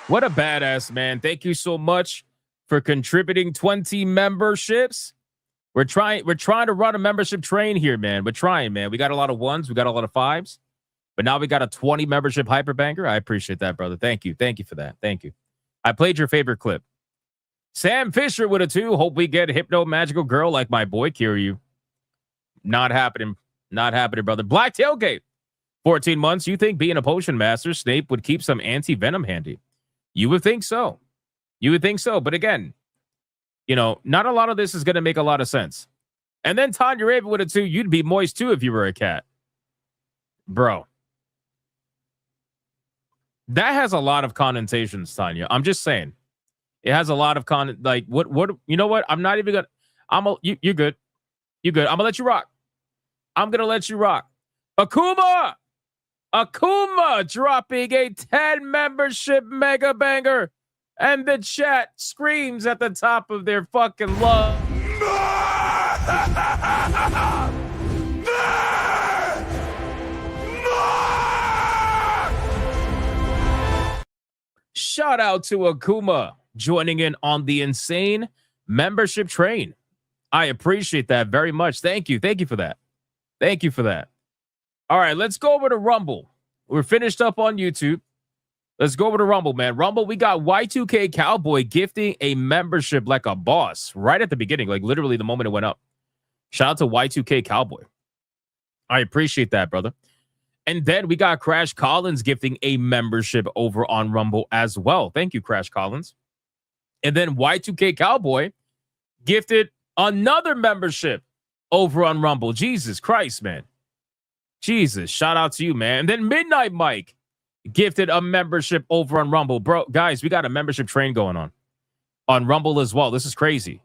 What a badass, man. Thank you so much for contributing 20 memberships. We're trying to run a membership train here, man. We're trying, man. We got a lot of ones, we got a lot of fives, but now we got a 20 membership hyperbanger. I appreciate that, brother. Thank you. Thank you for that. Thank you. I played your favorite clip. Sam Fisher with a 2. Hope we get Hypno Magical Girl like my boy Kiryu. Not happening. Not happening, brother. Black Tailgate. 14 months. You think being a potion master, Snape would keep some anti-venom handy? You would think so. You would think so. But again, you know, not a lot of this is going to make a lot of sense. And then Tanya Raven with a 2. You'd be moist too if you were a cat. Bro. That has a lot of connotations, Tanya. I'm just saying. It has a lot of what you know what? I'm not even gonna you're good. You're good. I'm gonna let you rock. I'm gonna let you rock. Akuma dropping a 10 membership mega banger, and the chat screams at the top of their fucking love. Shout out to Akuma joining in on the insane membership train. I appreciate that very much. Thank you. Thank you for that. Thank you for that. All right, let's go over to Rumble. We're finished up on YouTube. Let's go over to Rumble, man. Rumble, we got Y2K Cowboy gifting a membership like a boss right at the beginning, like literally the moment it went up. Shout out to Y2K Cowboy. I appreciate that, brother. And then we got Crash Collins gifting a membership over on Rumble as well. Thank you, Crash Collins. And then Y2K Cowboy gifted another membership over on Rumble. Jesus Christ, man. Jesus, shout out to you, man. And then Midnight Mike gifted a membership over on Rumble. Bro, guys, we got a membership train going on Rumble as well. This is crazy.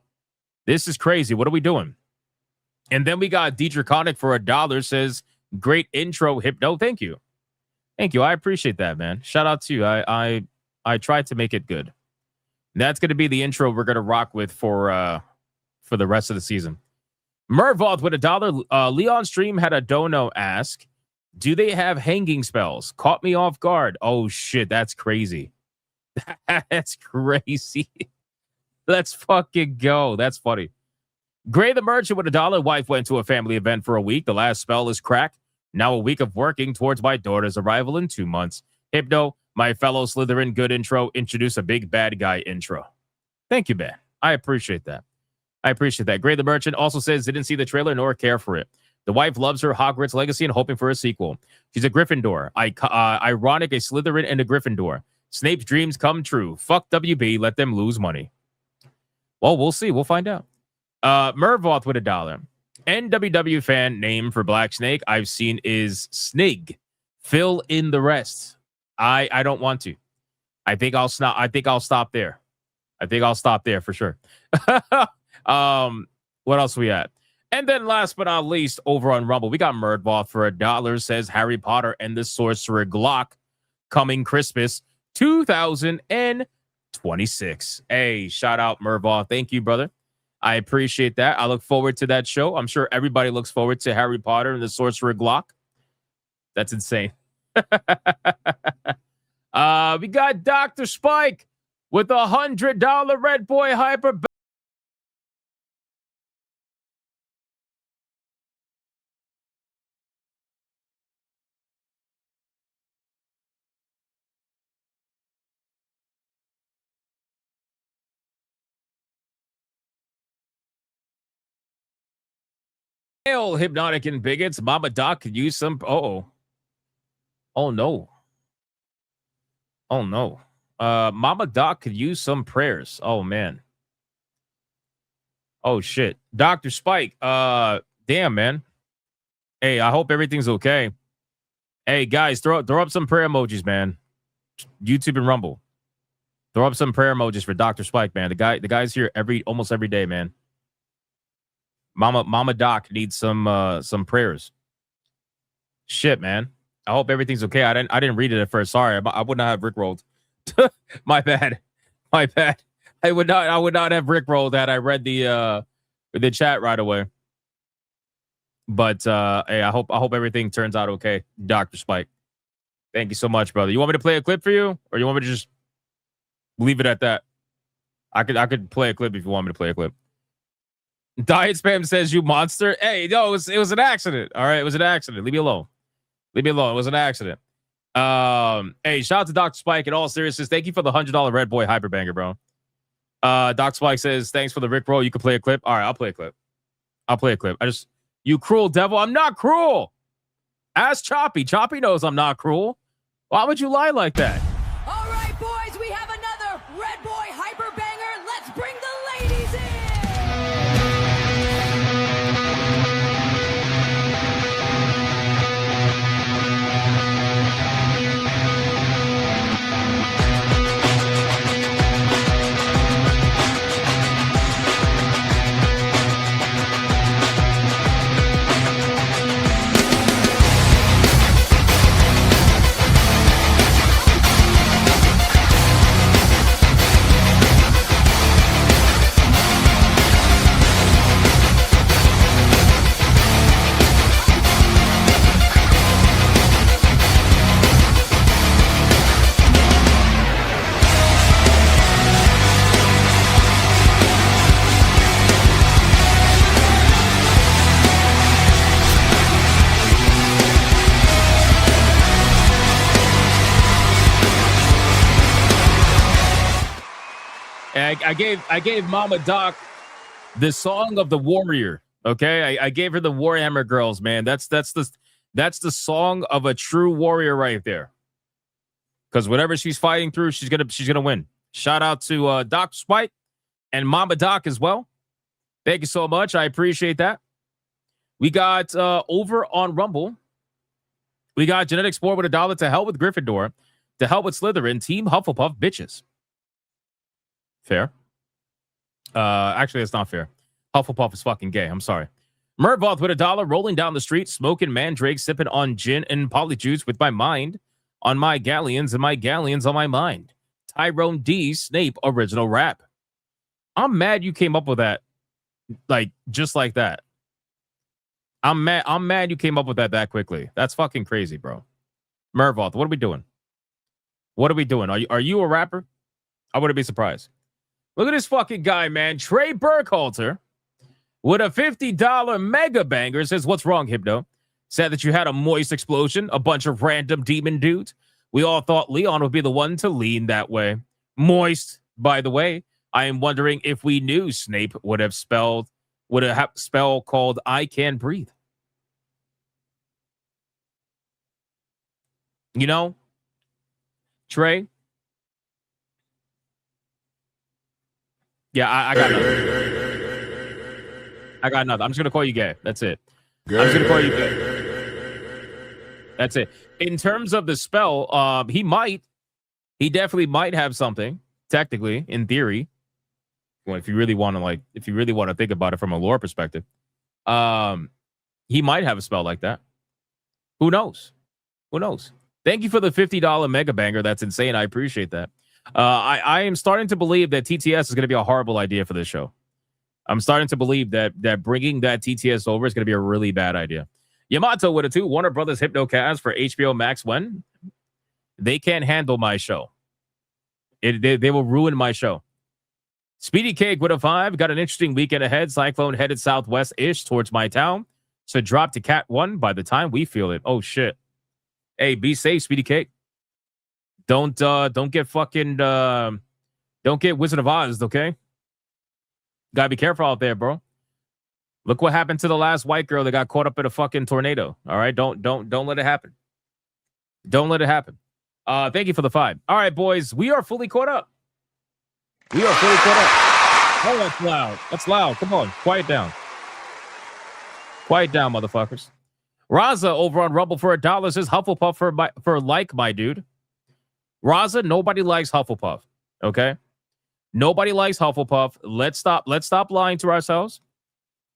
This is crazy. What are we doing? And then we got Draconic for $1 says, great intro, Hypno. Thank you. Thank you. I appreciate that, man. Shout out to you. I tried to make it good. And that's going to be the intro we're going to rock with for the rest of the season. Mervoth with $1. Leon Stream had a dono ask, do they have hanging spells? Caught me off guard. Oh, shit. That's crazy. That's crazy. Let's fucking go. That's funny. Gray the Merchant with $1. Wife went to a family event for a week. The last spell is crack. Now a week of working towards my daughter's arrival in 2 months. Hypno, my fellow Slytherin good intro. Introduce a big bad guy intro. Thank you, man. I appreciate that. I appreciate that. Gray the Merchant also says didn't see the trailer nor care for it. The wife loves her Hogwarts legacy and hoping for a sequel. She's a Gryffindor. Ironic, a Slytherin and a Gryffindor. Snape's dreams come true. Fuck WB. Let them lose money. Well, we'll see. We'll find out. Mervoth with $1. NWW fan name for Black Snake I've seen is Snig. Fill in the rest. I don't want to. I think I'll stop there. I think I'll stop there for sure. What else we at? And then last but not least, over on Rumble, we got Murdvoth for $1 says Harry Potter and the Sorcerer Glock coming Christmas 2026. Hey, shout out Murdvoth. Thank you, brother. I appreciate that. I look forward to that show. I'm sure everybody looks forward to Harry Potter and the Sorcerer Glock. That's insane. We got Dr. Spike with $100 Red Boy Hyper. Hail, Hypnotic and bigots. Mama Doc could use some. Oh no. Oh no. Mama Doc could use some prayers. Oh man. Oh shit. Dr. Spike. Damn, man. Hey, I hope everything's okay. Hey guys, throw up some prayer emojis, man. YouTube and Rumble. Throw up some prayer emojis for Dr. Spike, man. The guy's here almost every day, man. Mama Doc needs some prayers. Shit, man. I hope everything's okay. I didn't read it at first. Sorry, I would not have rickrolled. My bad. I would not have rickrolled had I read the chat right away. But hey, I hope everything turns out okay, Dr. Spike. Thank you so much, brother. You want me to play a clip for you, or you want me to just leave it at that? I could play a clip if you want me to play a clip. Diet Spam says, you monster. Hey, no, it was an accident. All right, it was an accident. Leave me alone. It was an accident. Hey, shout out to Dr. Spike. In all seriousness, thank you for the $100 Red Boy Hyperbanger, bro. Dr. Spike says, thanks for the Rickroll. You can play a clip. All right, I'll play a clip. You cruel devil. I'm not cruel. Ask Choppy. Choppy knows I'm not cruel. Why would you lie like that? All right, boys, we have another Red Boy Hyper Banger. Let's bring the ladies in. I gave Mama Doc the song of the warrior. Okay, I gave her the Warhammer Girls, man. That's the song of a true warrior right there. Because whatever she's fighting through, she's gonna win. Shout out to Doc Spike and Mama Doc as well. Thank you so much. I appreciate that. We got over on Rumble. We got Genetic Sport with $1 to hell with Gryffindor, to hell with Slytherin, Team Hufflepuff bitches. Fair. Actually, it's not fair. Hufflepuff is fucking gay. I'm sorry. Mervoth with $1, rolling down the street, smoking mandrake, sipping on gin and polyjuice with my mind on my galleons and my galleons on my mind. Tyrone D. Snape original rap. I'm mad you came up with that, like, just like that. I'm mad you came up with that quickly. That's fucking crazy, bro. Mervoth, what are we doing? What are we doing? Are you a rapper? I wouldn't be surprised. Look at this fucking guy, man. Trey Burkhalter with a $50 mega banger says, what's wrong, Hypno? Said that you had a moist explosion, a bunch of random demon dudes. We all thought Leon would be the one to lean that way. Moist, by the way. I am wondering if we knew Snape would have spell called I Can Breathe. You know, Trey. Yeah, I got nothing. I got nothing. I'm just gonna call you gay. That's it. I'm just gonna call you gay. That's it. In terms of the spell, he definitely might have something. Technically, in theory, well, if you really want to think about it from a lore perspective, he might have a spell like that. Who knows? Who knows? Thank you for the $50 mega banger. That's insane. I appreciate that. I am starting to believe that TTS is going to be a horrible idea for this show. I'm starting to believe that bringing that TTS over is going to be a really bad idea. Yamato with a 2. Warner Brothers Hypnocast for HBO Max when? They can't handle my show. They will ruin my show. Speedy Cake with a 5. Got an interesting weekend ahead. Cyclone headed southwest-ish towards my town. So drop to Cat 1 by the time we feel it. Oh, shit. Hey, be safe, Speedy Cake. Don't get fucking don't get Wizard of Oz, okay? Gotta be careful out there, bro. Look what happened to the last white girl that got caught up in a fucking tornado. All right, don't let it happen. Don't let it happen. Thank you for the 5. All right, boys, we are fully caught up. We are fully caught up. Oh, that's loud. That's loud. Come on, quiet down. Quiet down, motherfuckers. Raza over on Rumble for $1 says Hufflepuff for my dude. Raza, nobody likes Hufflepuff. Okay, nobody likes Hufflepuff. Let's stop lying to ourselves.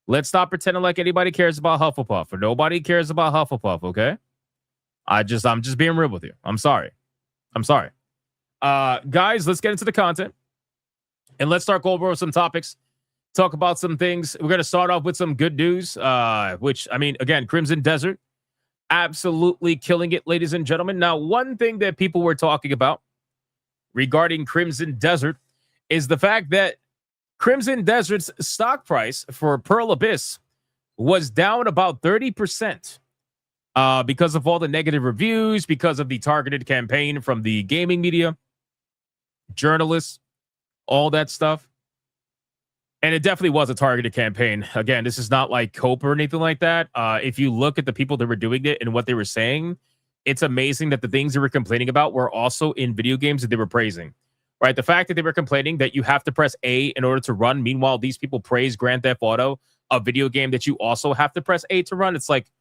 Let's stop pretending like anybody cares about Hufflepuff, or nobody cares about Hufflepuff. Okay, I'm just being real with you. I'm sorry. Guys, let's get into the content and let's start going over some topics. Talk about some things. We're going to start off with some good news, which, I mean, again, Crimson Desert, absolutely killing it, ladies and gentlemen. Now, one thing that people were talking about regarding Crimson Desert is the fact that Crimson Desert's stock price for Pearl Abyss was down about 30% because of all the negative reviews, because of the targeted campaign from the gaming media, journalists, all that stuff. And it definitely was a targeted campaign. Again, this is not like Cope or anything like that. If you look at the people that were doing it and what they were saying, it's amazing that the things they were complaining about were also in video games that they were praising. Right? The fact that they were complaining that you have to press A in order to run. Meanwhile, these people praise Grand Theft Auto, a video game that you also have to press A to run. It's like,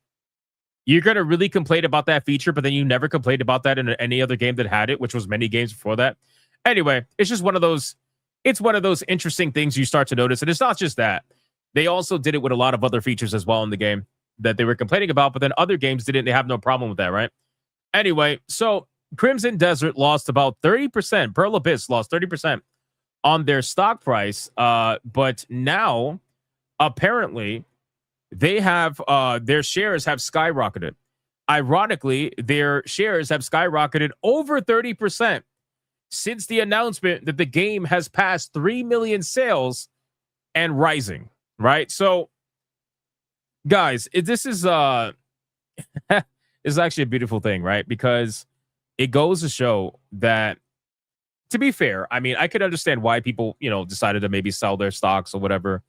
you're going to really complain about that feature, but then you never complained about that in any other game that had it, which was many games before that. Anyway, it's just one of those interesting things you start to notice. And it's not just that. They also did it with a lot of other features as well in the game that they were complaining about, but then other games didn't. They have no problem with that, right? Anyway, so Crimson Desert lost about 30%. Pearl Abyss lost 30% on their stock price. But now, apparently, they have their shares have skyrocketed. Ironically, their shares have skyrocketed over 30% since the announcement that the game has passed 3 million sales and rising, right? So, guys, this is is actually a beautiful thing, right? Because it goes to show that, to be fair, I mean, I could understand why people, decided to maybe sell their stocks or whatever.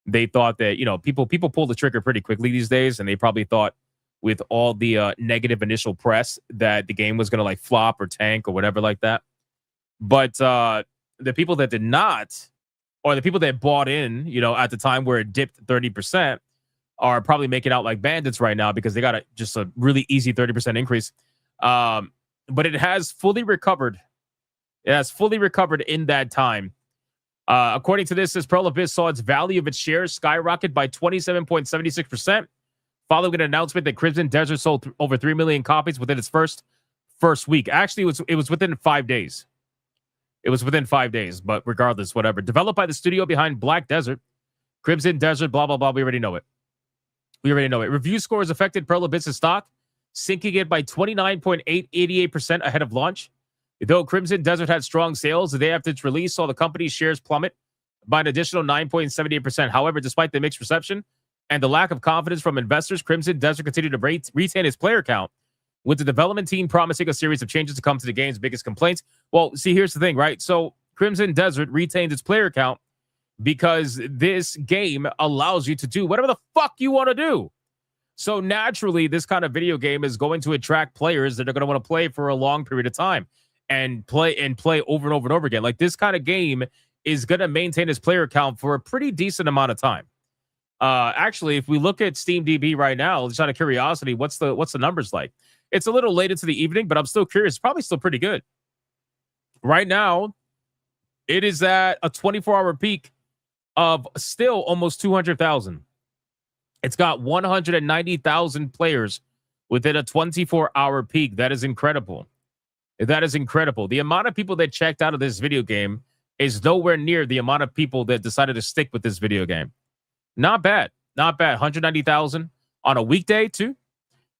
They thought that, people pull the trigger pretty quickly these days, and they probably thought with all the negative initial press that the game was going to like flop or tank or whatever like that. But the people that did not, or the people that bought in, at the time where it dipped 30%, are probably making out like bandits right now because they got just a really easy 30% increase. But it has fully recovered. It has fully recovered in that time. According to this, Pearl Abyss saw its value of its shares skyrocket by 27.76%, following an announcement that Crimson Desert sold over 3 million copies within its first week. Actually, it was within 5 days. It was within 5 days, but regardless, whatever. Developed by the studio behind Black Desert, Crimson Desert, blah, blah, blah. We already know it. Review scores affected Pearl Abyss's stock, sinking it by 29.88% ahead of launch. Though Crimson Desert had strong sales, the day after its release saw the company's shares plummet by an additional 9.78%. However, despite the mixed reception and the lack of confidence from investors, Crimson Desert continued to retain its player count, with the development team promising a series of changes to come to the game's biggest complaints. Well, see, here's the thing, right? So Crimson Desert retained its player count because this game allows you to do whatever the fuck you want to do. So naturally, this kind of video game is going to attract players that are going to want to play for a long period of time and play over and over and over again. Like, this kind of game is going to maintain its player count for a pretty decent amount of time. Actually, if we look at SteamDB right now, just out of curiosity, what's the numbers like? It's a little late into the evening, but I'm still curious. It's probably still pretty good. Right now, it is at a 24-hour peak of still almost 200,000. It's got 190,000 players within a 24-hour peak. That is incredible. That is incredible. The amount of people that checked out of this video game is nowhere near the amount of people that decided to stick with this video game. Not bad. Not bad. 190,000 on a weekday, too.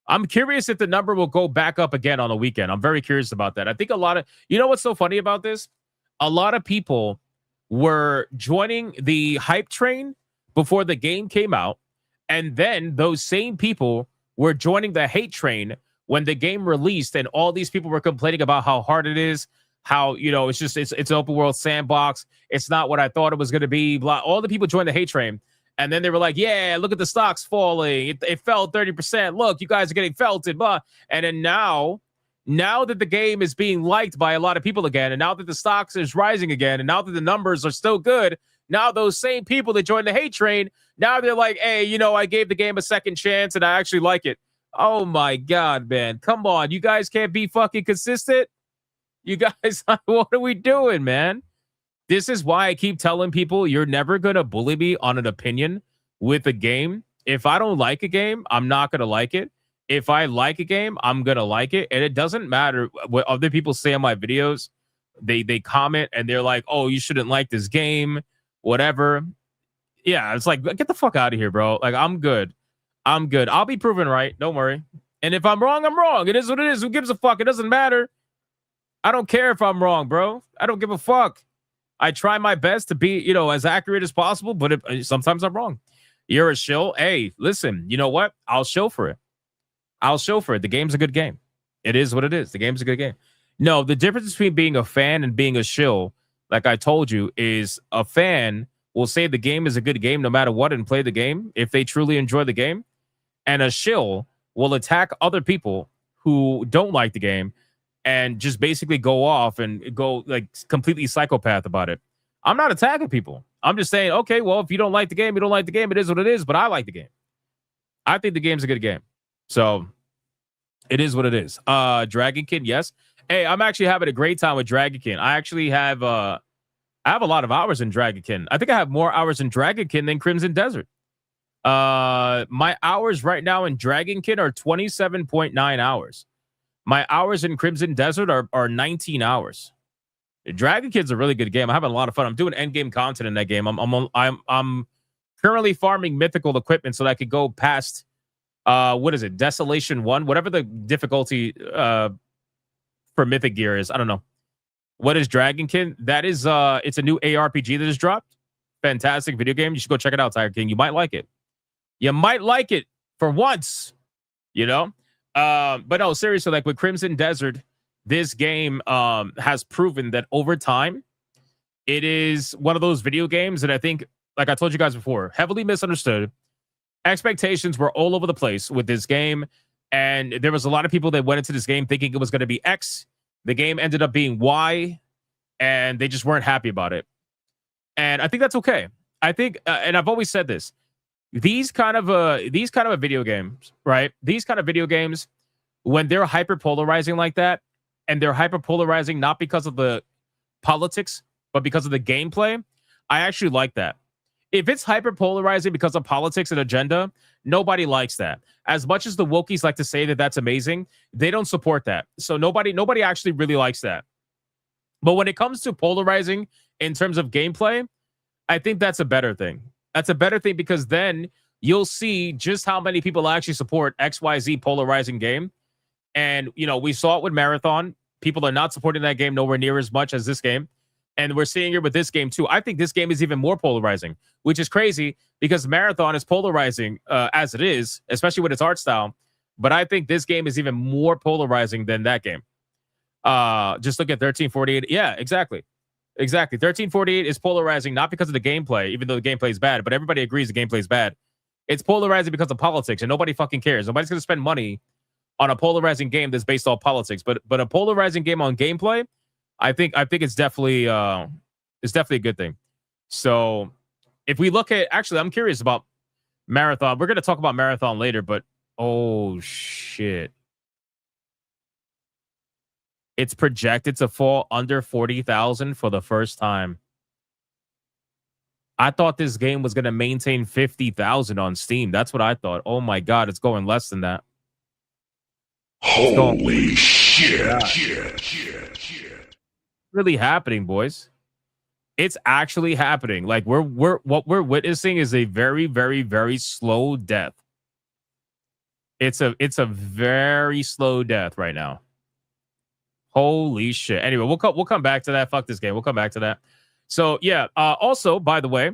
I'm curious if the number will go back up again on the weekend. I'm very curious about that. I think a lot of, what's so funny about this? A lot of people were joining the hype train before the game came out. And then those same people were joining the hate train when the game released, and all these people were complaining about how hard it is, how, it's an open world sandbox. It's not what I thought it was going to be. Blah. All the people joined the hate train. And then they were like, yeah, look at the stocks falling. It fell 30%. Look, you guys are getting felted. Blah. And then now Now that the game is being liked by a lot of people again, and now that the stocks is rising again, and now that the numbers are still good, now those same people that joined the hate train, now they're like, hey, you know, I gave the game a second chance and I actually like it. Oh my God, man. Come on. You guys can't be fucking consistent. You guys, what are we doing, man? This is why I keep telling people you're never going to bully me on an opinion with a game. If I don't like a game, I'm not going to like it. If I like a game, I'm going to like it. And it doesn't matter what other people say on my videos. They comment and they're like, oh, you shouldn't like this game, whatever. Yeah, it's like, get the fuck out of here, bro. Like, I'm good. I'm good. I'll be proven right. Don't worry. And if I'm wrong, I'm wrong. It is what it is. Who gives a fuck? It doesn't matter. I don't care if I'm wrong, bro. I don't give a fuck. I try my best to be, you know, as accurate as possible, but sometimes I'm wrong. You're a shill. Hey, listen, you know what? I'll show for it. I'll show for it. The game's a good game. It is what it is. The game's a good game. No, the difference between being a fan and being a shill, like I told you, is a fan will say the game is a good game no matter what and play the game if they truly enjoy the game. And a shill will attack other people who don't like the game and just basically go off and go like completely psychopath about it. I'm not attacking people. I'm just saying, okay, well, if you don't like the game, you don't like the game. It is what it is, but I like the game. I think the game's a good game. So it is what it is. Dragonkin, yes. Hey, I'm actually having a great time with Dragonkin. I actually have I have a lot of hours in Dragonkin. I think I have more hours in Dragonkin than Crimson Desert. My hours right now in Dragonkin are 27.9 hours. My hours in Crimson Desert are 19 hours. Dragonkin's a really good game. I'm having a lot of fun. I'm doing endgame content in that game. I'm currently farming mythical equipment so that I could go past what is it? Desolation 1, whatever the difficulty for mythic gear is. I don't know. What is Dragonkin? That is it's a new ARPG that has dropped. Fantastic video game. You should go check it out, Tiger King. You might like it. You might like it for once, you know? But no, seriously, like with Crimson Desert, this game has proven that over time, it is one of those video games that I think, like I told you guys before, heavily misunderstood. Expectations were all over the place with this game, and there was a lot of people that went into this game thinking it was going to be X. The game ended up being Y, and they just weren't happy about it. And I think that's okay. I think, and I've always said this, these kind of video games, right? These kind of video games, when they're hyper polarizing like that, and they're hyper polarizing not because of the politics, but because of the gameplay, I actually like that. If it's hyper polarizing because of politics and agenda, nobody likes that. As much as the wokies like to say that that's amazing, they don't support that. So nobody actually really likes that. But when it comes to polarizing in terms of gameplay, I think that's a better thing. That's a better thing because then you'll see just how many people actually support XYZ polarizing game. And, you know, we saw it with Marathon. People are not supporting that game nowhere near as much as this game. And we're seeing it with this game, too. I think this game is even more polarizing, which is crazy because Marathon is polarizing as it is, especially with its art style. But I think this game is even more polarizing than that game. Just look at 1348. Yeah, exactly. Exactly. 1348 is polarizing, not because of the gameplay, even though the gameplay is bad, but everybody agrees the gameplay is bad. It's polarizing because of politics, and nobody fucking cares. Nobody's going to spend money on a polarizing game that's based off politics. But a polarizing game on gameplay, I think it's definitely a good thing. So if we look at, actually, I'm curious about Marathon. We're going to talk about Marathon later, but oh shit. It's projected to fall under 40,000 for the first time. I thought this game was going to maintain 50,000 on Steam. That's what I thought. Oh my God, it's going less than that. Holy shit. Really happening, boys. It's actually happening. Like what we're witnessing is a very, very, very slow death. It's a very slow death right now. Holy shit. Anyway, we'll come back to that. Fuck this game. We'll come back to that. So yeah. Also, by the way,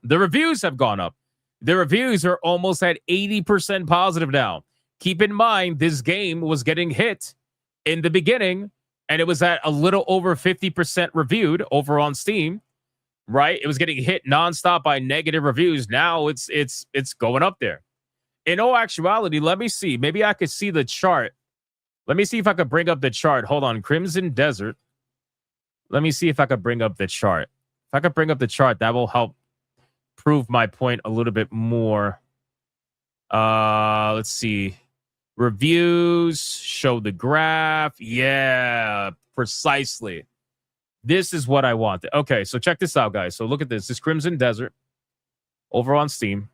the reviews have gone up. The reviews are almost at 80% positive now. Keep in mind, this game was getting hit in the beginning, and it was at a little over 50% reviewed over on Steam. Right? It was getting hit nonstop by negative reviews. Now it's going up there. In all actuality, let me see. Maybe I could see the chart. Let me see if I could bring up the chart. Hold on. Crimson Desert. Let me see if I could bring up the chart. If I could bring up the chart, that will help prove my point a little bit more. Let's see. Reviews, show the graph. Yeah, precisely. This is what I want. Okay, so check this out, guys. So look at this. This Crimson Desert over on Steam.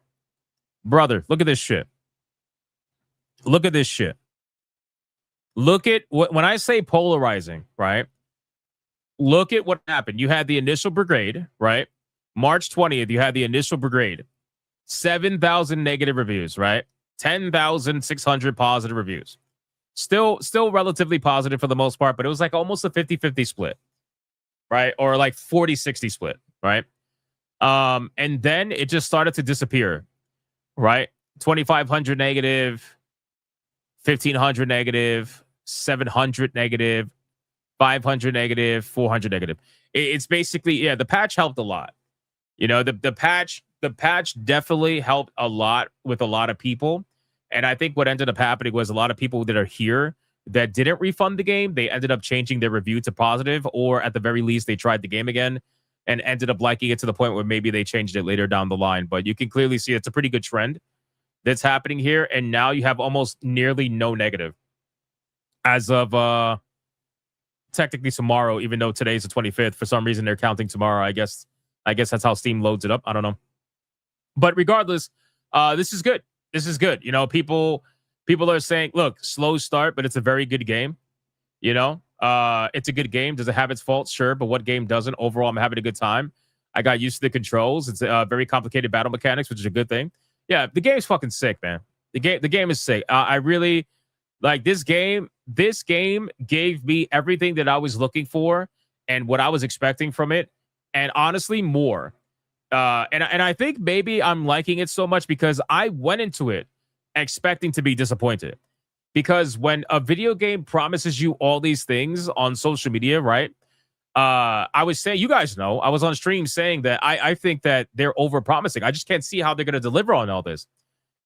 Brother, look at this shit. Look at this shit. Look at what, when I say polarizing, right? Look at what happened. You had the initial brigade, right? March 20th, you had the initial brigade. 7,000 negative reviews, right? 10,600 positive reviews. Still relatively positive for the most part, but it was like almost a 50-50 split, right? Or like 40-60 split, right? And then it just started to disappear, right? 2,500 negative, 1,500 negative, 700 negative, 500 negative, 400 negative. It's basically, yeah, the patch helped a lot. You know, the patch definitely helped a lot with a lot of people. And I think what ended up happening was a lot of people that are here that didn't refund the game, they ended up changing their review to positive, or at the very least, they tried the game again and ended up liking it to the point where maybe they changed it later down the line. But you can clearly see it's a pretty good trend that's happening here. And now you have almost nearly no negative as of technically tomorrow, even though today's the 25th. For some reason, they're counting tomorrow. I guess that's how Steam loads it up. I don't know. But regardless, this is good. This is good. You know, people are saying, look, slow start, but it's a very good game. You know, it's a good game. Does it have its faults? Sure. But what game doesn't? Overall, I'm having a good time. I got used to the controls. It's very complicated battle mechanics, which is a good thing. Yeah, the game's fucking sick, man. The game is sick. I really like this game. This game gave me everything that I was looking for and what I was expecting from it. And honestly, more. And I think maybe I'm liking it so much because I went into it expecting to be disappointed. Because when a video game promises you all these things on social media, right? I was saying, you guys know, I was on stream saying that I think that they're over-promising. I just can't see how they're going to deliver on all this.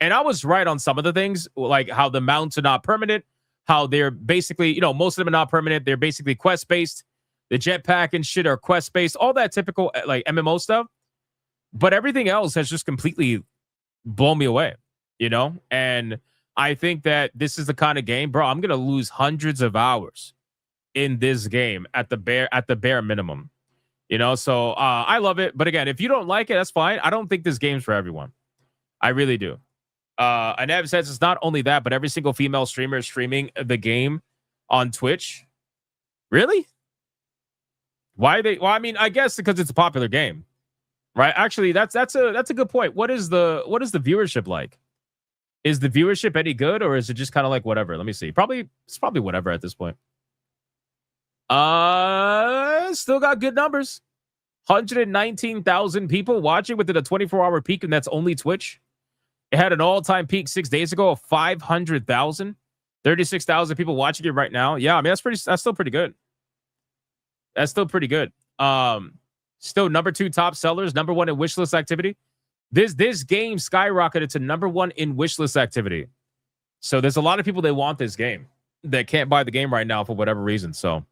And I was right on some of the things, like how the mounts are not permanent, how they're basically, you know, most of them are not permanent. They're basically quest-based. The jetpack and shit are quest-based, all that typical like MMO stuff. But everything else has just completely blown me away, you know? And I think that this is the kind of game, bro, I'm going to lose hundreds of hours in this game at the bare minimum, you know? So I love it. But again, if you don't like it, that's fine. I don't think this game's for everyone. I really do. And Ev says it's not only that, but every single female streamer is streaming the game on Twitch. Really? Why are they? Well, I mean, I guess because it's a popular game. Right. Actually, that's a good point. What is the viewership like? Is the viewership any good, or is it just kind of like whatever? Let me see. It's probably whatever at this point. Still got good numbers. 119,000 people watching within a 24-hour peak, and that's only Twitch. It had an all-time peak 6 days ago of 500,000. 36,000 people watching it right now. Yeah, I mean that's still pretty good. That's still pretty good. Still number 2 top sellers, number 1 in wishlist activity. This game skyrocketed to number 1 in wishlist activity. So there's a lot of people that want this game that can't buy the game right now for whatever reason. So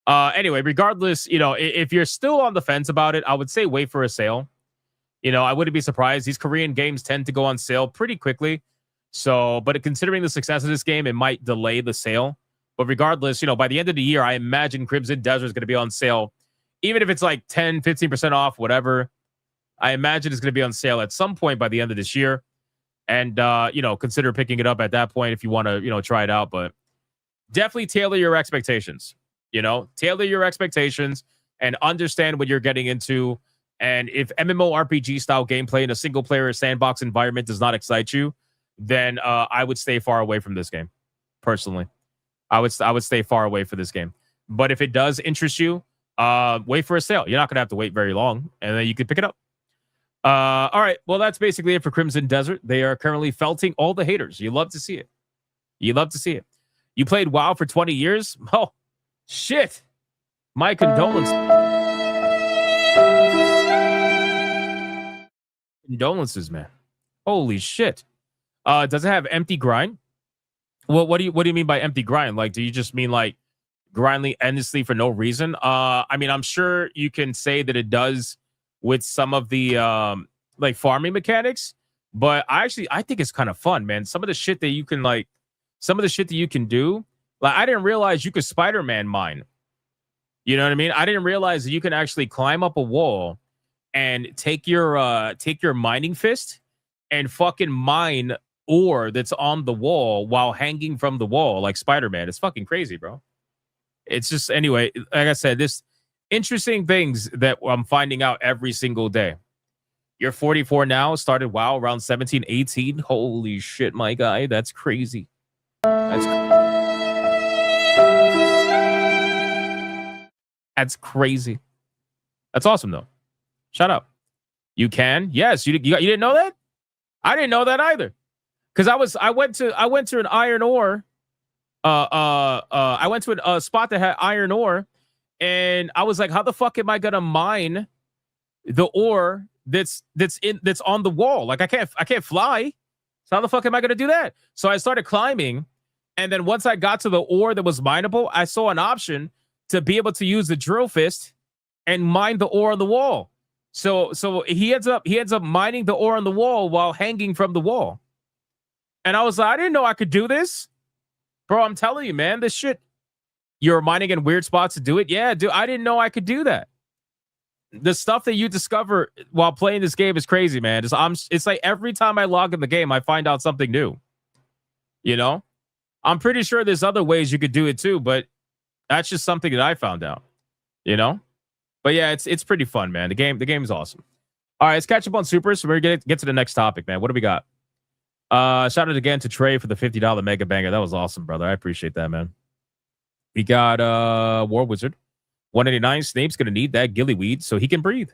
anyway, regardless, you know, if you're still on the fence about it, I would say wait for a sale. You know, I wouldn't be surprised. These Korean games tend to go on sale pretty quickly. So, but considering the success of this game, it might delay the sale. But regardless, you know, by the end of the year, I imagine Crimson Desert is going to be on sale. Even if it's like 10, 15% off, whatever, I imagine it's going to be on sale at some point by the end of this year. And, you know, consider picking it up at that point if you want to, you know, try it out. But definitely tailor your expectations, you know, tailor your expectations and understand what you're getting into. And if MMORPG style gameplay in a single player sandbox environment does not excite you, then I would stay far away from this game. Personally, I would stay far away from this game. But if it does interest you, wait for a sale. You're not going to have to wait very long, and then you can pick it up. All right. Well, that's basically it for Crimson Desert. They are currently felting all the haters. You love to see it. You love to see it. You played WoW for 20 years? Oh, shit. My condolences. Condolences, man. Holy shit. Does it have empty grind? Well, what do you mean by empty grind? Like, do you just mean like grinding endlessly for no reason? I mean, I'm sure you can say that it does with some of the like farming mechanics, but I think it's kind of fun, man. Some of the shit that you can do. Like, I didn't realize you could Spider-Man mine. You know what I mean? I didn't realize that you can actually climb up a wall and take your mining fist and fucking mine ore that's on the wall while hanging from the wall like Spider-Man. It's fucking crazy, bro. It's just, anyway, like I said, this interesting things that I'm finding out every single day. You're 44 now, started WoW around 17, 18. Holy shit, my guy. That's crazy. That's crazy. That's awesome, though. Shut up. You can? Yes. You didn't know that? I didn't know that either. Because I went to an iron ore. I went to a spot that had iron ore, and I was like, how the fuck am I gonna mine the ore that's on the wall? Like, I can't fly. So how the fuck am I gonna do that? So I started climbing, and then once I got to the ore that was mineable, I saw an option to be able to use the drill fist and mine the ore on the wall. So he ends up mining the ore on the wall while hanging from the wall. And I was like, I didn't know I could do this. Bro, I'm telling you, man, this shit, you're mining in weird spots to do it. Yeah, dude, I didn't know I could do that. The stuff that you discover while playing this game is crazy, man. It's like every time I log in the game, I find out something new. You know? I'm pretty sure there's other ways you could do it too, but that's just something that I found out. You know? But yeah, it's pretty fun, man. The game is awesome. All right, let's catch up on Super. So we're gonna get to the next topic, man. What do we got? Shout out again to Trey for the $50 mega banger. That was awesome, brother. I appreciate that, man. We got War Wizard 189. Snape's gonna need that gillyweed so he can breathe.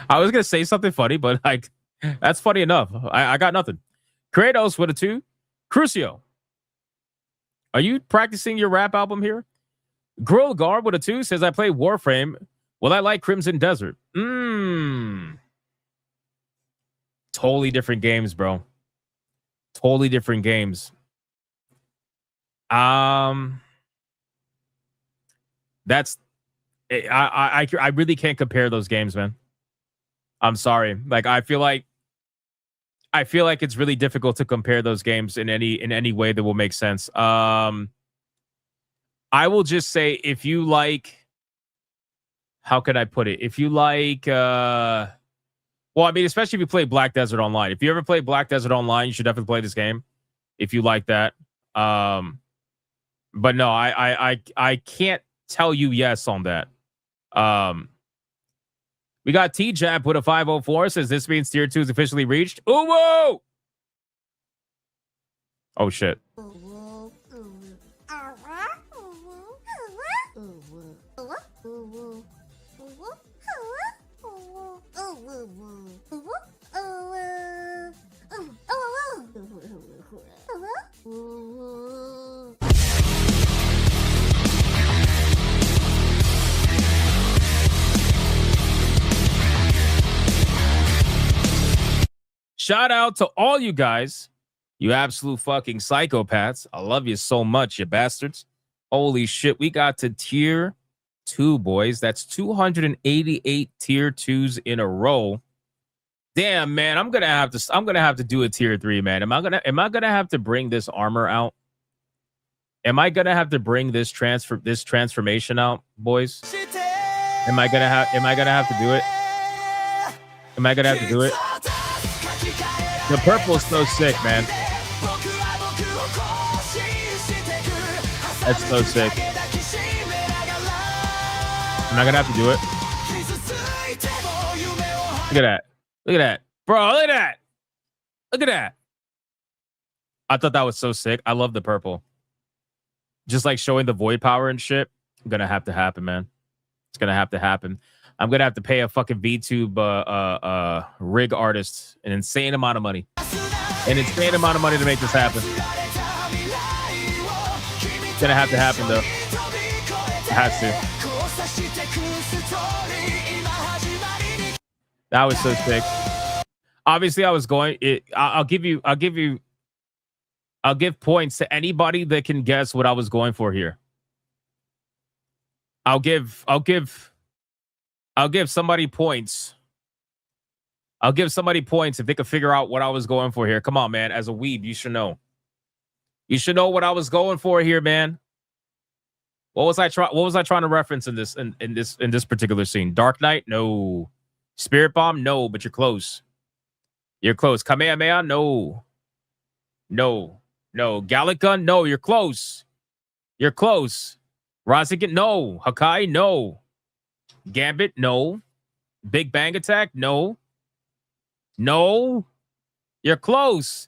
I was gonna say something funny, but like that's funny enough. I got nothing. Kratos with a 2. Crucio. Are you practicing your rap album here? Grill Guard with a 2 says, I play Warframe. Well, I like Crimson Desert. Totally different games, bro. Totally different games. That's I really can't compare those games, man. I'm sorry. Like, I feel like it's really difficult to compare those games in any way that will make sense. I will just say, if you like, how can I put it? If you like, well, I mean, especially if you play Black Desert Online. If you ever play Black Desert Online, you should definitely play this game if you like that. But no, I can't tell you yes on that. We got T-Jap with a 504. Says this means tier 2 is officially reached. Ooh, whoa! Oh, shit. Shout out to all you guys, you absolute fucking psychopaths. I love you so much, you bastards. Holy shit, we got to tier 2, boys. That's 288 tier 2s in a row. Damn, man, I'm gonna have to do a tier 3, man. Am I gonna have to bring this armor out? Am I gonna have to bring this transformation out, boys? Am I gonna have to do it? Am I gonna have to do it? The purple is so sick, man. That's so sick. Am I gonna have to do it? Look at that. Look at that. Bro, look at that. Look at that. I thought that was so sick. I love the purple. Just like showing the void power and shit. Gonna have to happen, man. It's gonna have to happen. I'm gonna have to pay a fucking VTube rig artist an insane amount of money. An insane amount of money to make this happen. It's gonna have to happen though. It has to. That was so sick. Obviously, I was going. I'll give points to anybody that can guess what I was going for here. I'll give somebody points. I'll give somebody points if they can figure out what I was going for here. Come on, man. As a weeb, you should know. You should know what I was going for here, man. What was I trying to reference in this particular scene? Dark Knight? No. Spirit Bomb? No, but you're close. You're close. Kamehameha? No. No. Gallic Gun? No, you're close. You're close. Rasengan? No. Hakai? No. Gambit? No. Big Bang Attack? No. You're close.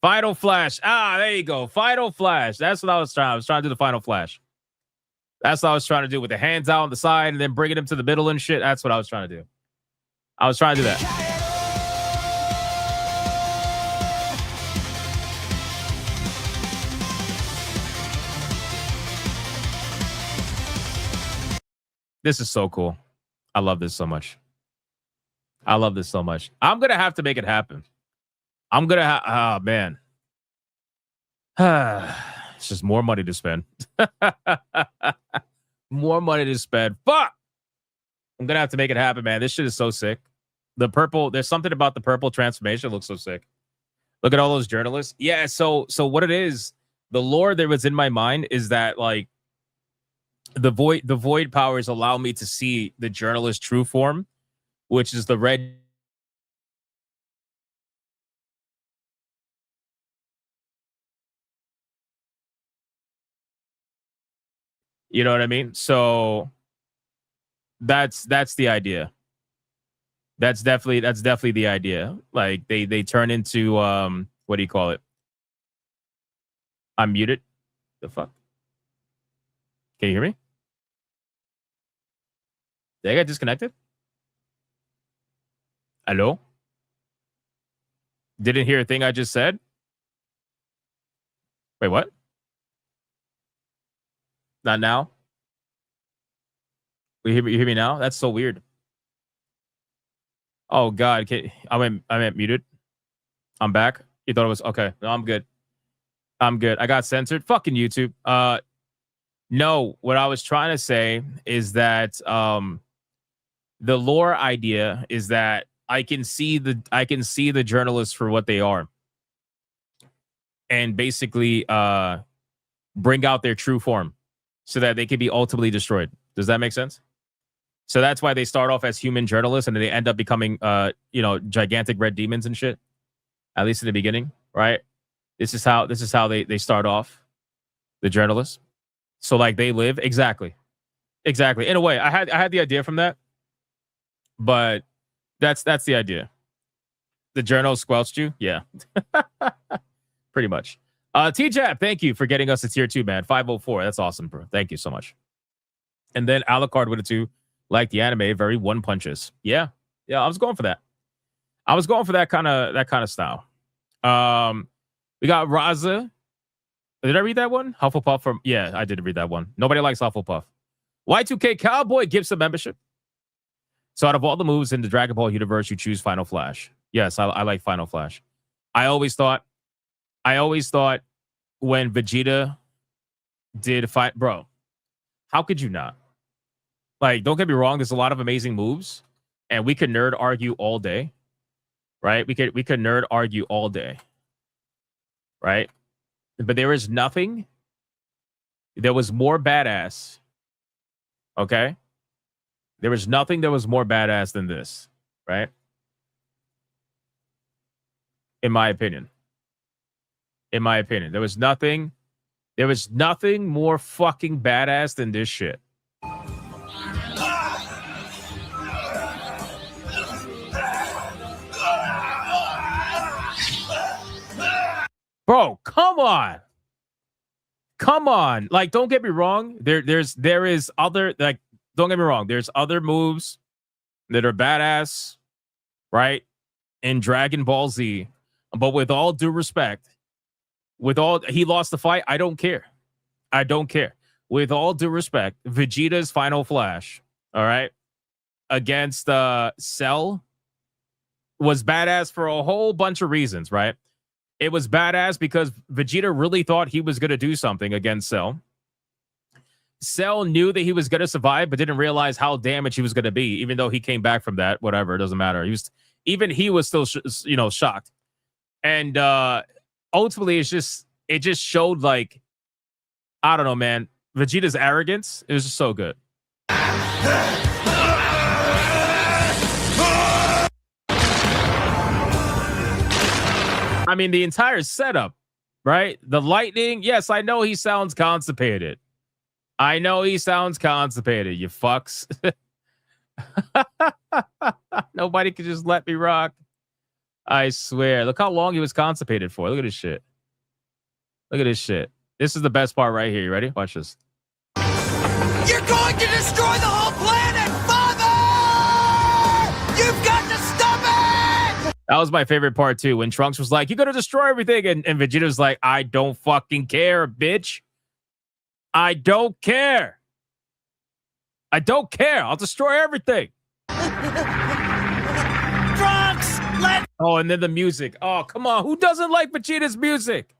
Final Flash. There you go. Final Flash. That's what I was trying to do, the Final Flash. That's what I was trying to do, with the hands out on the side and then bringing them to the middle and shit. That's what I was trying to do. I was trying to do that. This is so cool. I love this so much. I'm going to have to make it happen. Oh, man. It's just more money to spend. More money to spend. Fuck! I'm going to have to make it happen, man. This shit is so sick. The purple, there's something about the purple transformation. It looks so sick. Look at all those journalists. Yeah, so what it is, the lore that was in my mind is that, like, the void powers allow me to see the journalist's true form, which is the red. You know what I mean? So that's the idea. That's definitely the idea. Like they turn into what do you call it? I'm muted. The fuck? Can you hear me? Did I get disconnected? Hello? Didn't hear a thing I just said? Wait, what? Not now? You hear me now? That's so weird. Oh God, I went muted. I'm back. You thought it was okay. No, I'm good. I got censored. Fucking YouTube. No, what I was trying to say is that the lore idea is that I can see the journalists for what they are, and basically bring out their true form so that they can be ultimately destroyed. Does that make sense? So that's why they start off as human journalists and then they end up becoming gigantic red demons and shit. At least in the beginning, right? This is how they start off, the journalists. So like they live exactly. In a way, I had the idea from that, but that's the idea. The journal squelched you, yeah, pretty much. T-Jab, thank you for getting us to tier 2, man. 504, that's awesome, bro. Thank you so much. And then Alucard with a 2, like the anime, very one punches. Yeah, I was going for that. I was going for that kind of style. We got Raza. Did I read that one? Hufflepuff from... Yeah, I did read that one. Nobody likes Hufflepuff. Y2K Cowboy gives a membership. So out of all the moves in the Dragon Ball universe, you choose Final Flash. Yes, I like Final Flash. I always thought when Vegeta did fight... Bro, how could you not? Like, don't get me wrong. There's a lot of amazing moves. And we could nerd argue all day. Right? We could nerd argue all day. Right? But there is nothing that was more badass. Okay? There was nothing that was more badass than this. Right? In my opinion. There was nothing more fucking badass than this shit. Bro, come on. Like, don't get me wrong. There is other, like, don't get me wrong. There's other moves that are badass, right? In Dragon Ball Z. But with all due respect, he lost the fight. I don't care. With all due respect, Vegeta's Final Flash, all right, against Cell was badass for a whole bunch of reasons, right? It was badass because Vegeta really thought he was going to do something against Cell. Cell knew that he was going to survive, but didn't realize how damaged he was going to be, even though he came back from that. Whatever, it doesn't matter. He was still, shocked. And ultimately, it just showed, like, I don't know, man, Vegeta's arrogance. It was just so good. I mean, the entire setup, right? The lightning. Yes, I know he sounds constipated. You fucks. Nobody could just let me rock. I swear. Look how long he was constipated for. Look at this shit. This is the best part right here. You ready? Watch this. You're going to destroy the whole planet, Father! You've got to stop it! That was my favorite part too. When Trunks was like, "You're gonna destroy everything," and Vegeta was like, "I don't fucking care, bitch. I don't care. I'll destroy everything." Trunks, Oh, and then the music. Oh, come on. Who doesn't like Vegeta's music?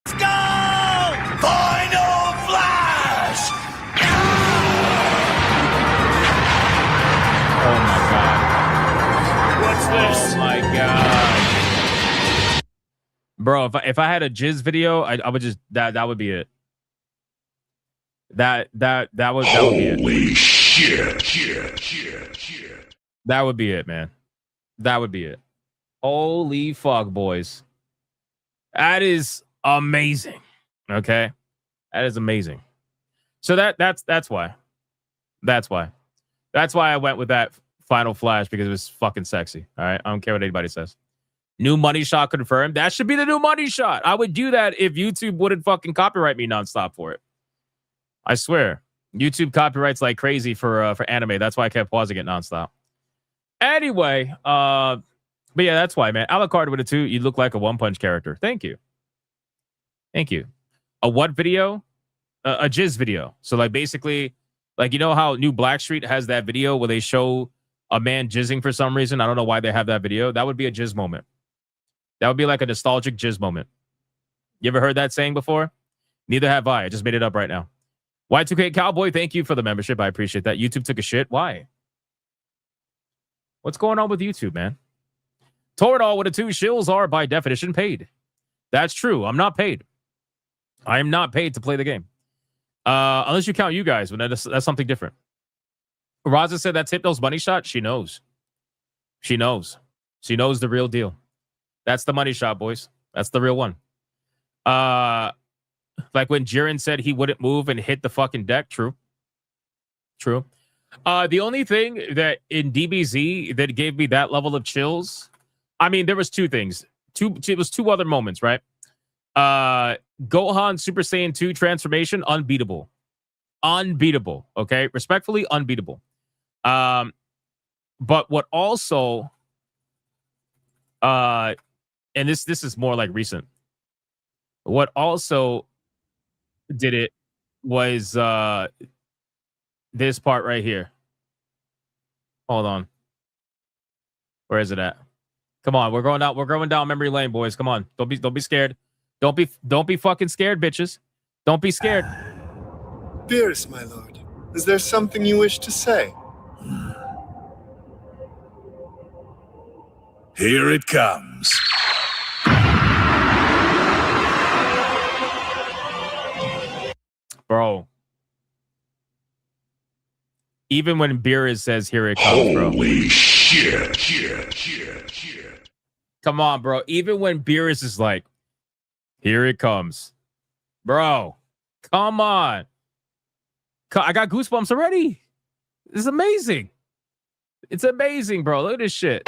let's go! Final Flash! Oh my god. What's this? Oh my god. Bro, if I had a jizz video, I would just that would be it. That would be it. Holy shit. That would be it, man. That would be it. Holy fuck, boys. That is amazing. Okay? That is amazing. So that's why. That's why I went with that Final Flash, because it was fucking sexy. All right? I don't care what anybody says. New money shot confirmed. That should be the new money shot. I would do that if YouTube wouldn't fucking copyright me nonstop for it. I swear. YouTube copyrights like crazy for anime. That's why I kept pausing it nonstop. Anyway, but yeah, that's why, man. Alucard with a 2, you look like a One Punch character. Thank you. A what video? A jizz video. So like basically, like, you know how New Blackstreet has that video where they show a man jizzing for some reason? I don't know why they have that video. That would be a jizz moment. That would be like a nostalgic jizz moment. You ever heard that saying before? Neither have I. I just made it up right now. Y2K Cowboy, thank you for the membership. I appreciate that. YouTube took a shit. Why? What's going on with YouTube, man? Toradol with a 2, shills are by definition paid. That's true. I'm not paid. I am not paid to play the game. Unless you count you guys, but that's something different. Raza said that's Hypno's money shot. She knows. She knows the real deal. That's the money shot, boys. That's the real one. Like when Jiren said he wouldn't move and hit the fucking deck. True. The only thing that in DBZ that gave me that level of chills, I mean, there was two things. It was two other moments, right? Gohan Super Saiyan 2 transformation, unbeatable. Okay, respectfully, unbeatable. But what also, and this is more like recent. What also did it was this part right here. Hold on. Where is it at? Come on, we're going down memory lane, boys. Come on. Don't be scared. Don't be fucking scared, bitches. Don't be scared. Beerus, my lord, is there something you wish to say? Here it comes. Bro. Even when Beerus says here it comes, bro. Holy shit. Come on, bro. Even when Beerus is like, here it comes. Bro, come on. I got goosebumps already. It's amazing. It's amazing, bro. Look at this shit.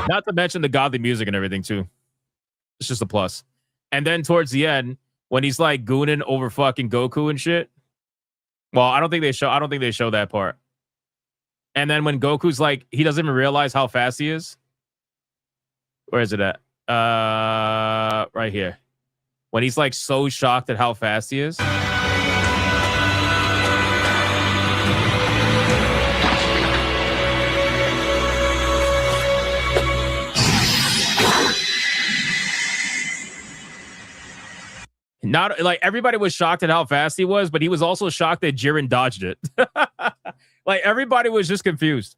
Not to mention the godly music and everything, too. It's just a plus. And then towards the end, when he's like gooning over fucking Goku and shit. Well, I don't think they show that part. And then when Goku's like, he doesn't even realize how fast he is. Where is it at? Right here. When he's like so shocked at how fast he is. Not like everybody was shocked at how fast he was, but he was also shocked that Jiren dodged it. Like everybody was just confused.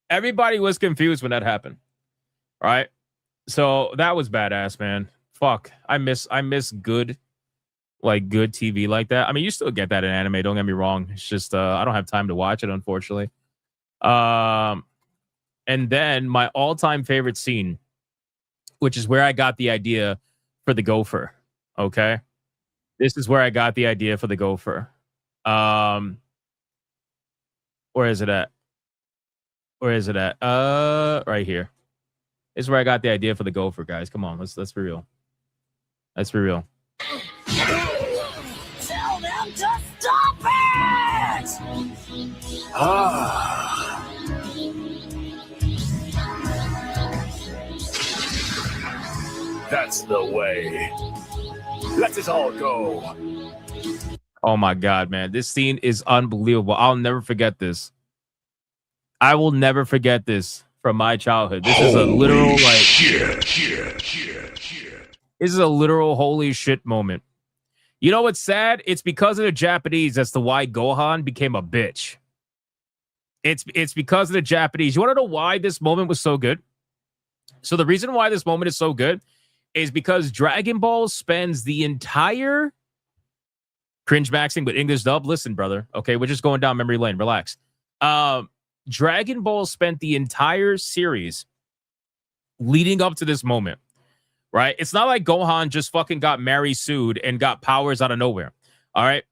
Everybody was confused when that happened. All right. So that was badass, man. Fuck. I miss good TV like that. I mean, you still get that in anime, don't get me wrong. It's just I don't have time to watch it, unfortunately. And then my all-time favorite scene, which is where I got the idea for the gopher. Okay. This is where I got the idea for the gopher. Where is it at? Right here. This is where I got the idea for the gopher, guys. Come on, let's be real. Let's be real. Tell them to stop it! Ah. That's the way. Let it all go. Oh my God, man. This scene is unbelievable. I'll never forget this. I will never forget this from my childhood. This is a literal This is a literal holy shit moment. You know what's sad? It's because of the Japanese as to why Gohan became a bitch. It's because of the Japanese. You want to know why this moment was so good? So the reason why this moment is so good is because Dragon Ball spends the entire cringe maxing with English dub. Listen, brother. Okay, we're just going down memory lane. Relax. Dragon Ball spent the entire series leading up to this moment, right? It's not like Gohan just fucking got Mary sued and got powers out of nowhere. All right.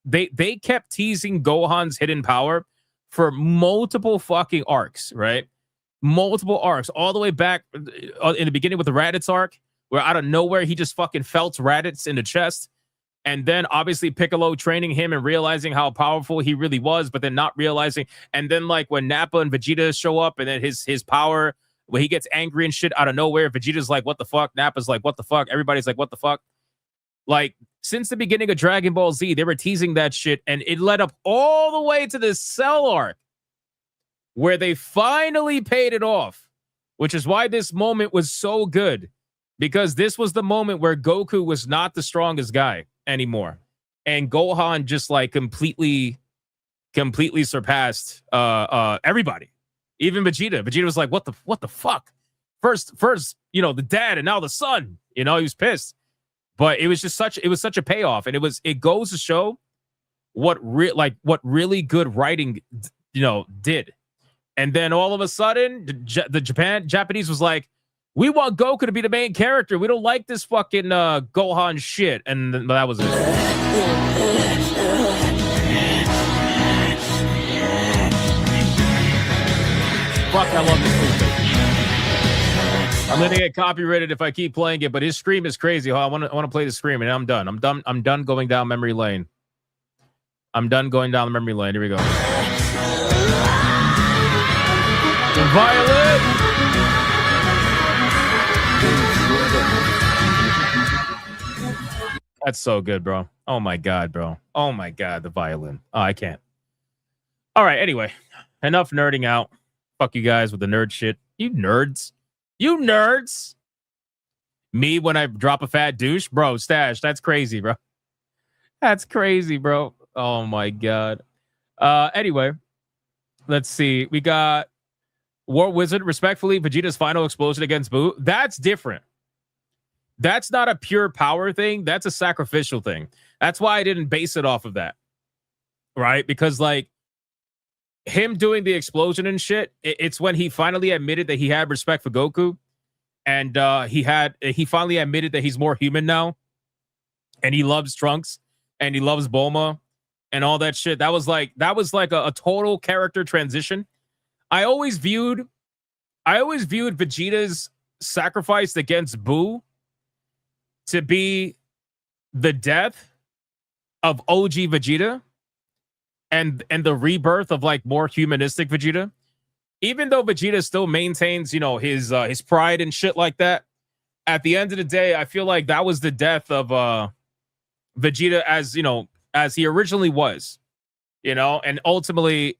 They kept teasing Gohan's hidden power for multiple fucking arcs, right? Multiple arcs, all the way back in the beginning with the Raditz arc, where out of nowhere he just fucking felt Raditz in the chest. And then obviously Piccolo training him and realizing how powerful he really was, but then not realizing. And then like when Nappa and Vegeta show up and then his power, when he gets angry and shit out of nowhere, Vegeta's like, what the fuck? Nappa's like, what the fuck? Everybody's like, what the fuck? Like since the beginning of Dragon Ball Z, they were teasing that shit. And it led up all the way to this Cell arc where they finally paid it off, which is why this moment was so good. Because this was the moment where Goku was not the strongest guy anymore. And Gohan just like completely surpassed everybody. Even Vegeta. Vegeta was like, what the fuck? First, the dad and now the son. He was pissed. But it was such a payoff. And it goes to show what really good writing did. And then all of a sudden, the Japanese was like, we want Goku to be the main character. We don't like this fucking Gohan shit. And that was it. Fuck, I love this movie. I'm gonna get copyrighted if I keep playing it, but his scream is crazy. I want to play the scream, and I'm done. I'm done going down memory lane. I'm done going down the memory lane. Here we go. The violin. That's so good, bro. Oh my God, bro. Oh my God, the violin. Oh, I can't. All right, anyway. Enough nerding out. Fuck you guys with the nerd shit. You nerds. You nerds. Me when I drop a fat douche? Bro, Stash, that's crazy, bro. That's crazy, bro. Oh my God. Anyway, let's see. We got War Wizard, respectfully, Vegeta's final explosion against Boo. That's different. That's not a pure power thing. That's a sacrificial thing. That's why I didn't base it off of that. Right? Because like him doing the explosion and shit, it's when he finally admitted that he had respect for Goku. And he finally admitted that he's more human now. And he loves Trunks and he loves Bulma and all that shit. That was like a total character transition. I always viewed Vegeta's sacrifice against Boo to be the death of OG Vegeta and the rebirth of like more humanistic Vegeta. even though Vegeta still maintains, you know, his pride and shit like that, at the end of the day, I feel like that was the death of Vegeta as, you know, as he originally was, you know, and ultimately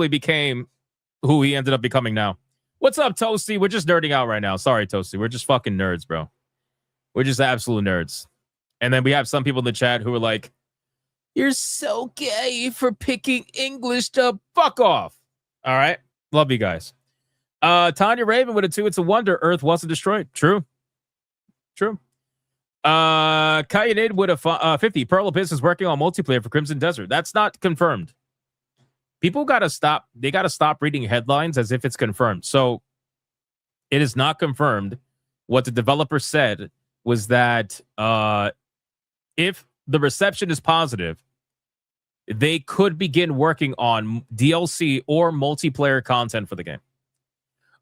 became who he ended up becoming now. What's up, Toasty? We're just nerding out right now. Sorry, Toasty. We're just fucking nerds, bro. We're just absolute nerds. And then we have some people in the chat who are like, you're so gay for picking English to fuck off. All right. Love you guys. Tanya Raven with a 2. It's a wonder Earth wasn't destroyed. True. Kyanid with a 50. Pearl Abyss is working on multiplayer for Crimson Desert. That's not confirmed. People gotta stop. They gotta stop reading headlines as if it's confirmed. So it is not confirmed. What the developer said was that if the reception is positive, they could begin working on DLC or multiplayer content for the game.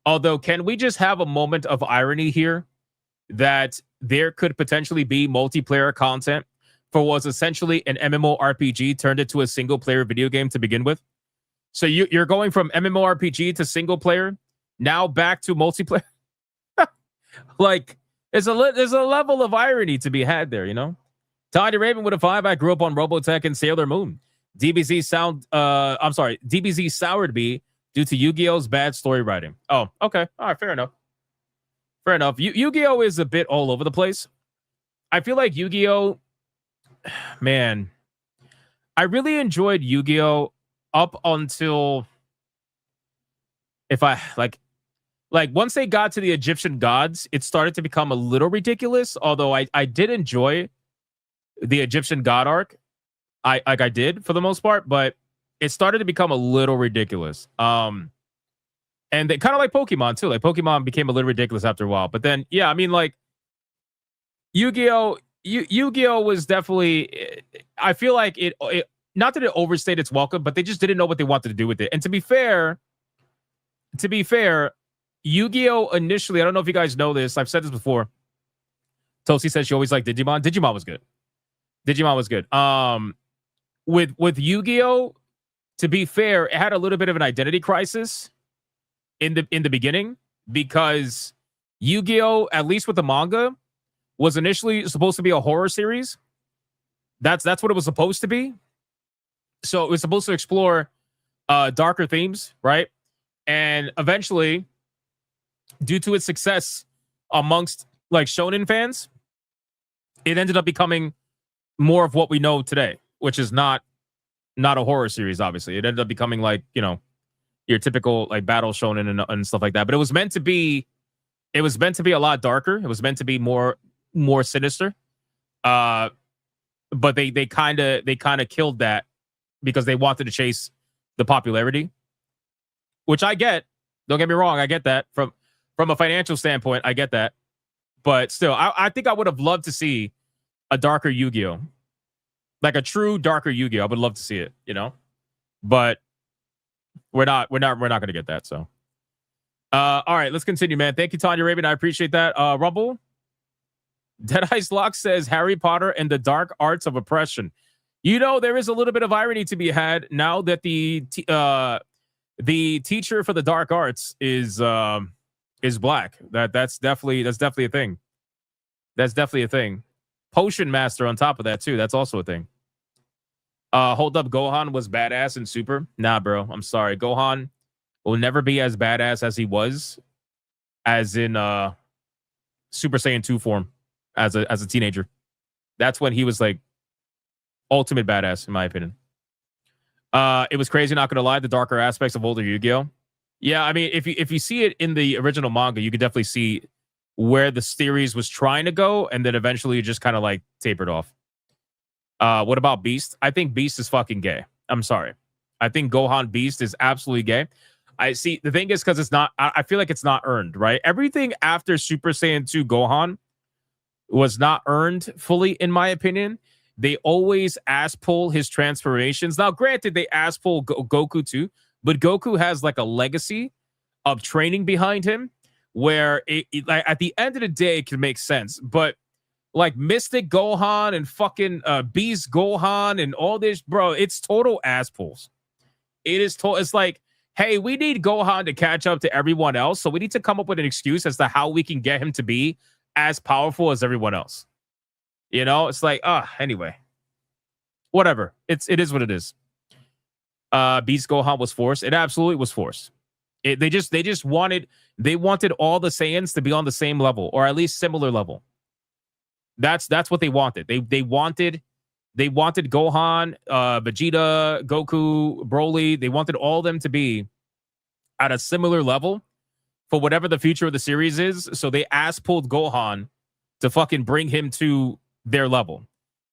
Although, can we just have a moment of irony here that there could potentially be multiplayer content for what's essentially an MMORPG turned into a single-player video game to begin with? So you're going from MMORPG to single-player, now back to multiplayer? Like, there's a level of irony to be had there, you know? Tanya Raven with a 5. I grew up on Robotech and Sailor Moon. DBZ soured me due to Yu-Gi-Oh's bad story writing. Oh, okay. All right, fair enough. Yu-Gi-Oh is a bit all over the place. I feel like Yu-Gi-Oh, man, I really enjoyed Yu-Gi-Oh up until once they got to the Egyptian gods, it started to become a little ridiculous. Although I did enjoy the Egyptian god arc. I did for the most part, but it started to become a little ridiculous. And they kind of like Pokemon too. Like Pokemon became a little ridiculous after a while. But then, yeah, I mean, like Yu-Gi-Oh was definitely. I feel like it not that it overstayed its welcome, but they just didn't know what they wanted to do with it. And to be fair, Yu-Gi-Oh initially, I don't know if you guys know this. I've said this before. Toasty says she always liked Digimon. Digimon was good. With Yu-Gi-Oh, to be fair, it had a little bit of an identity crisis in the beginning, because Yu-Gi-Oh, at least with the manga, was initially supposed to be a horror series. That's what it was supposed to be. So it was supposed to explore darker themes, right? And eventually, due to its success amongst like shonen fans, it ended up becoming more of what we know today, which is not a horror series. Obviously, it ended up becoming like, you know, your typical like battle shonen and stuff like that. But it was meant to be a lot darker. It was meant to be more sinister. But they kind of killed that because they wanted to chase the popularity, which I get. Don't get me wrong, I get that from a financial standpoint. I get that, but still, I think I would have loved to see a darker Yu-Gi-Oh, like a true darker Yu-Gi-Oh. I would love to see it, you know, but we're not going to get that. So, all right, let's continue, man. Thank you, Tanya Raven. I appreciate that. Rumble. Deadice Lock says Harry Potter and the Dark Arts of Oppression. You know, there is a little bit of irony to be had now that the teacher for the dark arts is black. That's definitely a thing. That's definitely a thing. Potion Master on top of that too. That's also a thing. Hold up, Gohan was badass in Super. Nah, bro. I'm sorry. Gohan will never be as badass as he was as in Super Saiyan 2 form as a teenager. That's when he was like ultimate badass, in my opinion. It was crazy, not gonna lie, the darker aspects of older Yu-Gi-Oh. Yeah, I mean, if you see it in the original manga, you could definitely see where the series was trying to go, and then eventually it just kind of like tapered off. What about Beast? I think Beast is fucking gay. I'm sorry. I think Gohan Beast is absolutely gay. I see. The thing is, because it's not, I feel like it's not earned, right? Everything after Super Saiyan 2 Gohan was not earned fully, in my opinion. They always ass pull his transformations. Now, granted, they ass pull Goku too, but Goku has like a legacy of training behind him where like, at the end of the day, it can make sense. But like Mystic Gohan and fucking Beast Gohan and all this, bro, it's total ass pulls. It is total. It's like hey, we need Gohan to catch up to everyone else. So we need to come up with an excuse as to how we can get him to be as powerful as everyone else. You know, it's like, anyway, whatever. It is what it is. Beast Gohan was forced. It absolutely was forced. They just wanted all the Saiyans to be on the same level or at least similar level. That's what they wanted. They wanted Gohan, Vegeta, Goku, Broly. They wanted all of them to be at a similar level for whatever the future of the series is. So they ass-pulled Gohan to fucking bring him to their level.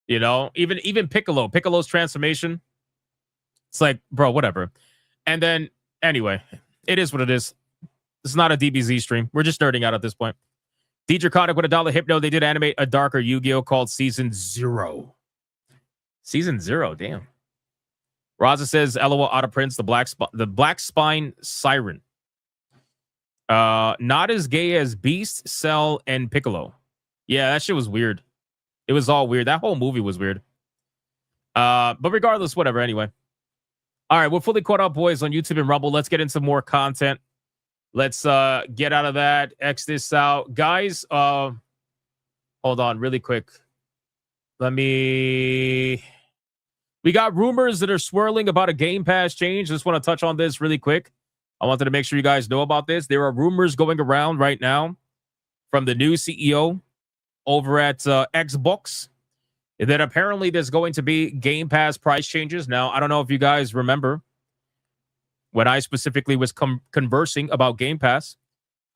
You know, even Piccolo's transformation. It's like, bro, whatever. And then, anyway, it is what it is. It's not a DBZ stream. We're just nerding out at this point. Draconic with $1 Hypno. They did animate a darker Yu-Gi-Oh! Called Season 0. Season 0, damn. Raza says, LOL out of Prince, the Black Spine Siren. Not as gay as Beast, Cell, and Piccolo. Yeah, that shit was weird. It was all weird. That whole movie was weird. But regardless, whatever, anyway. All right, we're fully caught up, boys, on YouTube and Rumble. Let's get into more content. Let's get out of that. X this out. Guys, hold on really quick. We got rumors that are swirling about a Game Pass change. Just want to touch on this really quick. I wanted to make sure you guys know about this. There are rumors going around right now from the new CEO over at Xbox that apparently there's going to be Game Pass price changes. Now, I don't know if you guys remember when I specifically was conversing about Game Pass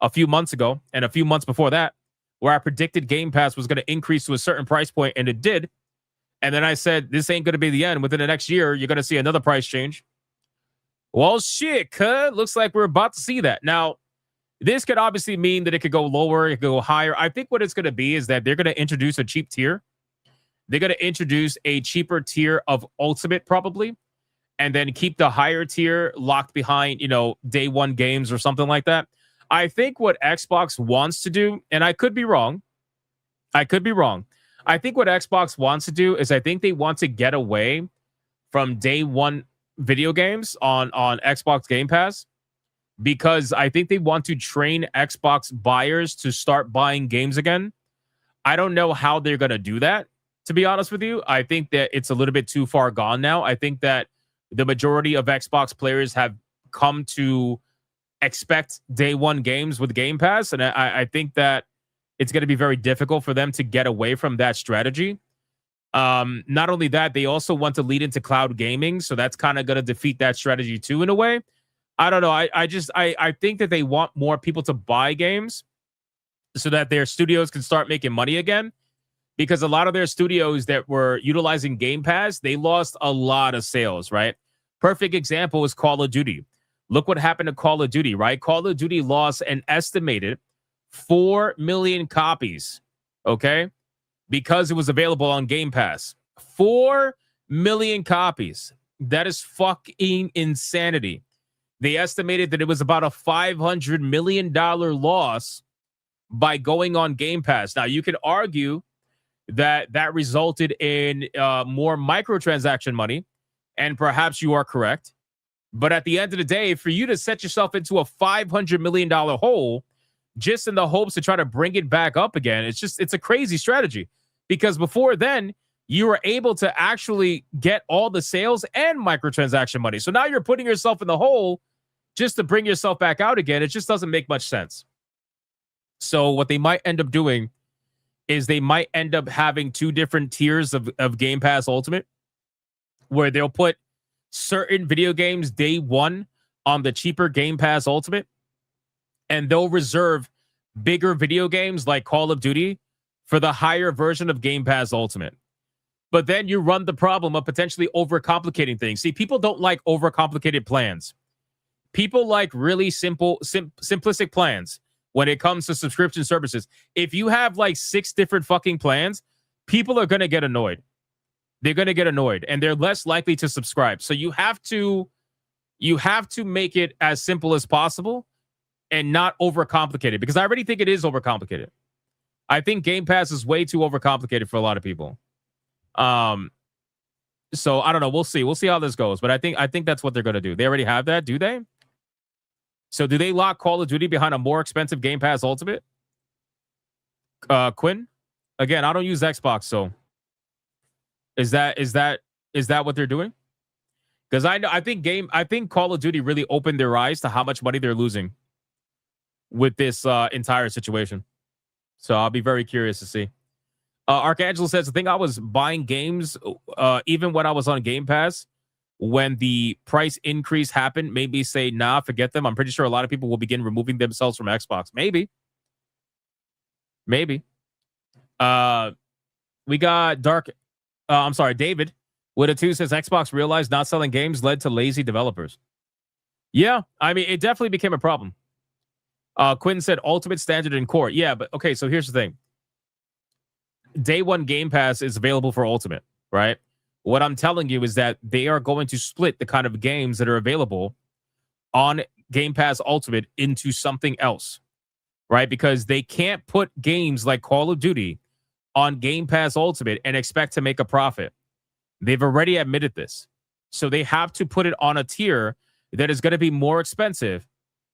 a few months ago and a few months before that, where I predicted Game Pass was going to increase to a certain price point, and it did. And then I said, this ain't going to be the end. Within the next year, you're going to see another price change. Well, shit, looks like we're about to see that. Now, this could obviously mean that it could go lower, it could go higher. I think what it's going to be is that they're going to introduce a cheap tier. They're going to introduce a cheaper tier of Ultimate, probably, and then keep the higher tier locked behind, day one games or something like that. I think what Xbox wants to do, and I could be wrong. I think what Xbox wants to do is I think they want to get away from day one video games on Xbox Game Pass, because I think they want to train Xbox buyers to start buying games again. I don't know how they're going to do that, to be honest with you. I think that it's a little bit too far gone now. I think that the majority of Xbox players have come to expect day one games with Game Pass, and I think that it's going to be very difficult for them to get away from that strategy. Not only that, they also want to lead into cloud gaming, so that's kind of going to defeat that strategy too, in a way. I don't know. I think that they want more people to buy games so that their studios can start making money again, because a lot of their studios that were utilizing Game Pass, they lost a lot of sales, right? Perfect example is Call of Duty. Look what happened to Call of Duty, right? Call of Duty lost an estimated 4 million copies, okay? Because it was available on Game Pass. 4 million copies. That is fucking insanity. They estimated that it was about a $500 million loss by going on Game Pass. Now, you can argue that resulted in more microtransaction money, and perhaps you are correct. But at the end of the day, for you to set yourself into a $500 million hole just in the hopes to try to bring it back up again, it's a crazy strategy. Because before then, you were able to actually get all the sales and microtransaction money. So now you're putting yourself in the hole just to bring yourself back out again. It just doesn't make much sense. So what they might end up doing is they might end up having two different tiers of Game Pass Ultimate, where they'll put certain video games day one on the cheaper Game Pass Ultimate, and they'll reserve bigger video games like Call of Duty for the higher version of Game Pass Ultimate. But then you run the problem of potentially overcomplicating things. See, people don't like overcomplicated plans. People like really simplistic plans when it comes to subscription services. If you have like 6 different fucking plans, people are going to get annoyed. They're going to get annoyed, and they're less likely to subscribe. So you have to make it as simple as possible and not overcomplicate it, because I already think it is overcomplicated. I think Game Pass is way too overcomplicated for a lot of people. So I don't know. We'll see. We'll see how this goes. But I think that's what they're going to do. They already have that, do they? So do they lock Call of Duty behind a more expensive Game Pass Ultimate? Quinn? Again, I don't use Xbox, so is that what they're doing? Because I think Call of Duty really opened their eyes to how much money they're losing with this entire situation. So I'll be very curious to see. Archangelo says, I think I was buying games even when I was on Game Pass. When the price increase happened, made me say, nah, forget them. I'm pretty sure a lot of people will begin removing themselves from Xbox. Maybe. We got David with a 2 says Xbox realized not selling games led to lazy developers. Yeah, I mean, it definitely became a problem. Quinn said Ultimate, Standard, and Core. Yeah, but okay, so here's the thing. Day one Game Pass is available for Ultimate, right? What I'm telling you is that they are going to split the kind of games that are available on Game Pass Ultimate into something else, right? Because they can't put games like Call of Duty on Game Pass Ultimate and expect to make a profit. They've already admitted this. So they have to put it on a tier that is going to be more expensive.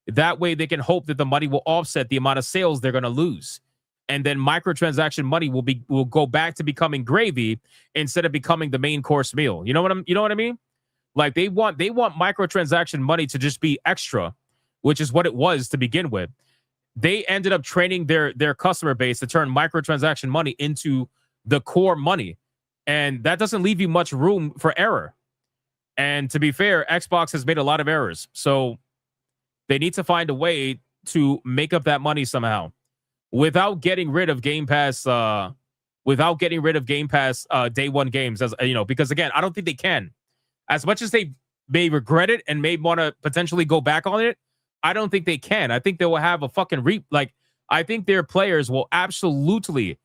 That way they can hope that the money will offset the amount of sales they're going to lose. And then microtransaction money will go back to becoming gravy instead of becoming the main course meal. You know what I mean? Like they want microtransaction money to just be extra, which is what it was to begin with. They ended up training their customer base to turn microtransaction money into the core money. And that doesn't leave you much room for error. And to be fair, Xbox has made a lot of errors. So they need to find a way to make up that money somehow without getting rid of Game Pass. Day one games, as you know, because again, I don't think they can. As much as they may regret it and may want to potentially go back on it, I don't think they can. I think they will have a fucking I think their players will absolutely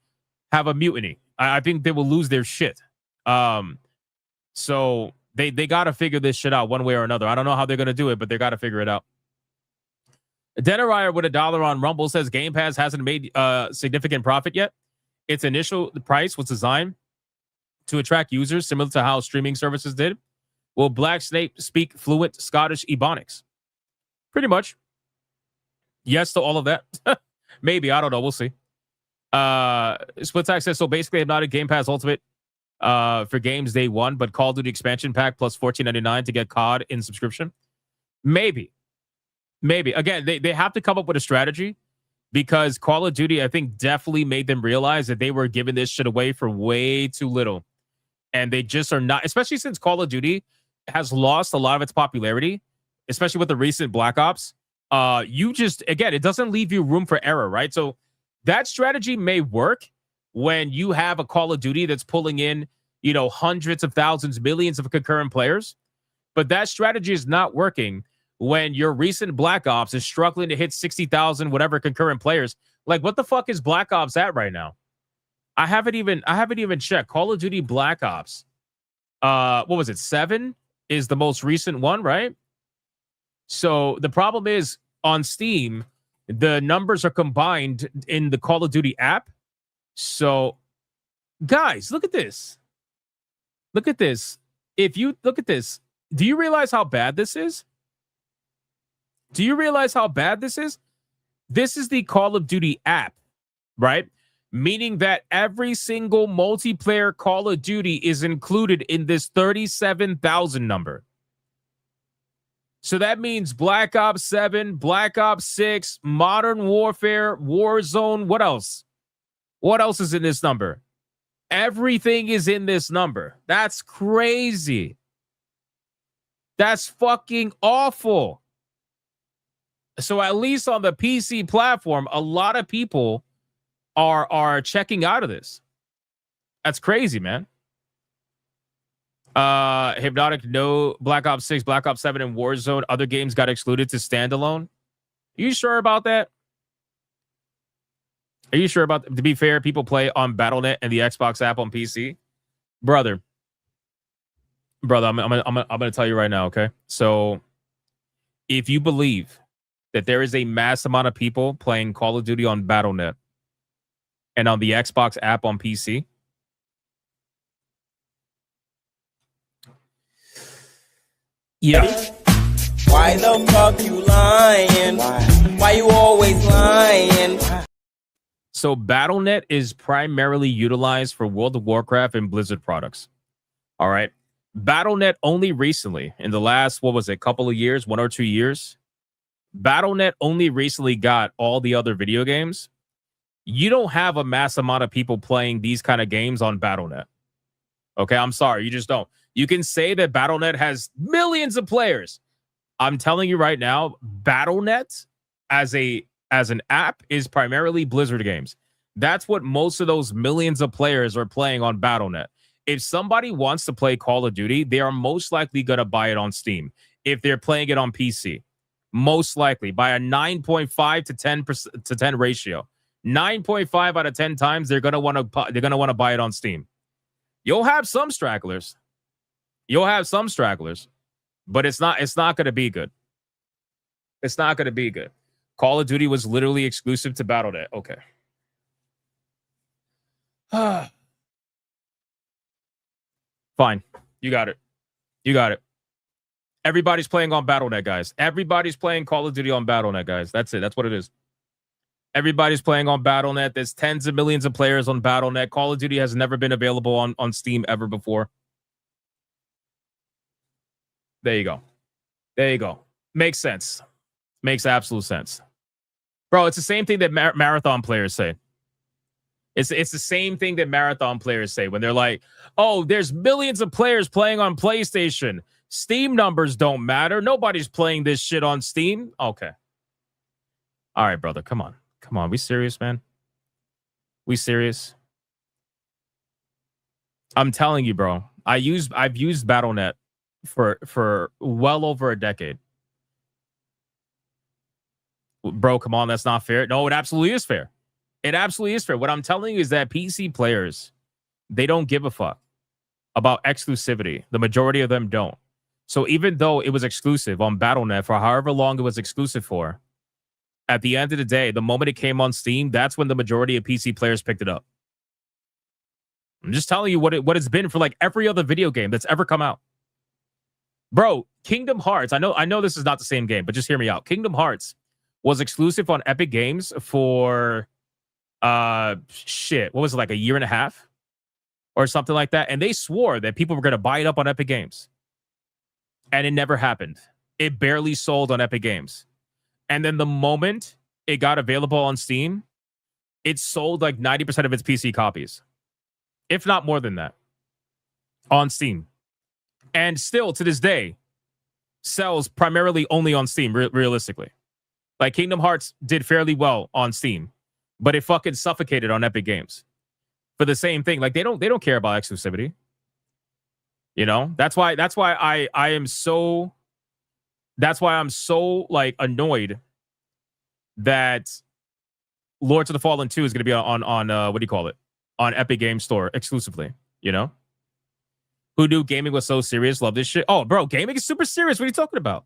have a mutiny. I think they will lose their shit. So they got to figure this shit out one way or another. I don't know how they're going to do it, but they got to figure it out. Denarier with $1 on Rumble says Game Pass hasn't made significant profit yet. Its initial price was designed to attract users similar to how streaming services did. Will Black Snake speak fluent Scottish Ebonics? Pretty much. Yes to all of that. Maybe. I don't know. We'll see. Splitack says, so basically Hypnotic Game Pass Ultimate for games day one, but Call of Duty expansion pack plus $14.99 to get COD in subscription. Maybe. Again, they have to come up with a strategy because Call of Duty, I think, definitely made them realize that they were giving this shit away for way too little. And they just are not, especially since Call of Duty has lost a lot of its popularity, especially with the recent Black Ops. It doesn't leave you room for error, right? So that strategy may work when you have a Call of Duty that's pulling in, hundreds of thousands, millions of concurrent players. But that strategy is not working when your recent Black Ops is struggling to hit 60,000 whatever concurrent players. Like, what the fuck is Black Ops at right now? I haven't even checked. Call of Duty Black Ops. What was it? 7 is the most recent one, right? So the problem is on Steam, the numbers are combined in the Call of Duty app. So, guys, look at this. Look at this. If you look at this, do you realize how bad this is? Do you realize how bad this is? This is the Call of Duty app, right? Meaning that every single multiplayer Call of Duty is included in this 37,000 number. So that means Black Ops 7, Black Ops 6, Modern Warfare, Warzone. What else? What else is in this number? Everything is in this number. That's crazy. That's fucking awful. So at least on the PC platform, a lot of people are checking out of this. That's crazy, man. Hypnotic, no. Black Ops 6, Black Ops 7, and Warzone. Other games got excluded to standalone. Are you sure about that? Are you sure about that? To be fair, people play on Battle.net and the Xbox app on PC. Brother, I'm gonna tell you right now, okay? So if you believe that there is a mass amount of people playing Call of Duty on Battle.net and on the Xbox app on PC, yeah. Why the fuck you lying? Why you always lying? So Battle.net is primarily utilized for World of Warcraft and Blizzard products. All right. Battle.net only recently, in the last, couple of years, 1 or 2 years, Battle.net only recently got all the other video games. You don't have a mass amount of people playing these kind of games on Battle.net. Okay, I'm sorry, you just don't. You can say that Battle.net has millions of players. I'm telling you right now, Battle.net as an app is primarily Blizzard games. That's what most of those millions of players are playing on Battle.net. If somebody wants to play Call of Duty, they are most likely going to buy it on Steam. If they're playing it on PC, most likely by a 9.5 to 10 ratio. 9.5 out of 10 times they're going to want to buy it on Steam. You'll have some stragglers. But it's not going to be good. It's not going to be good. Call of Duty was literally exclusive to Battle.net. Okay. Fine. You got it. Everybody's playing on Battle.net, guys. Everybody's playing Call of Duty on Battle.net, guys. That's it. That's what it is. Everybody's playing on Battle.net. There's tens of millions of players on Battle.net. Call of Duty has never been available on Steam ever before. There you go. Makes sense. Makes absolute sense. Bro, it's the same thing that marathon players say. It's the same thing that marathon players say when they're like, oh, there's millions of players playing on PlayStation. Steam numbers don't matter. Nobody's playing this shit on Steam. Okay. All right, brother. Come on. We serious, man? We serious? I'm telling you, bro. I've used Battle.net for well over a decade. Bro, come on, that's not fair. No, it absolutely is fair. It absolutely is fair. What I'm telling you is that PC players, they don't give a fuck about exclusivity. The majority of them don't. So even though it was exclusive on Battle.net for however long it was exclusive for, at the end of the day, the moment it came on Steam, that's when the majority of PC players picked it up. I'm just telling you what it's been for like every other video game that's ever come out. Bro, Kingdom Hearts, I know this is not the same game, but just hear me out. Kingdom Hearts was exclusive on Epic Games for what was it, like a year and a half or something like that? And they swore that people were going to buy it up on Epic Games. And it never happened. It barely sold on Epic Games. And then the moment it got available on Steam, it sold like 90% of its PC copies, if not more than that, on Steam. And still, to this day, sells primarily only on Steam, realistically. Like, Kingdom Hearts did fairly well on Steam, but it fucking suffocated on Epic Games for the same thing. Like, they don't care about exclusivity. You know, that's why I'm so like annoyed that Lords of the Fallen 2 is going to be on what do you call it? On Epic Games Store exclusively, you know? Who knew gaming was so serious? Love this shit. Oh, bro, gaming is super serious. What are you talking about?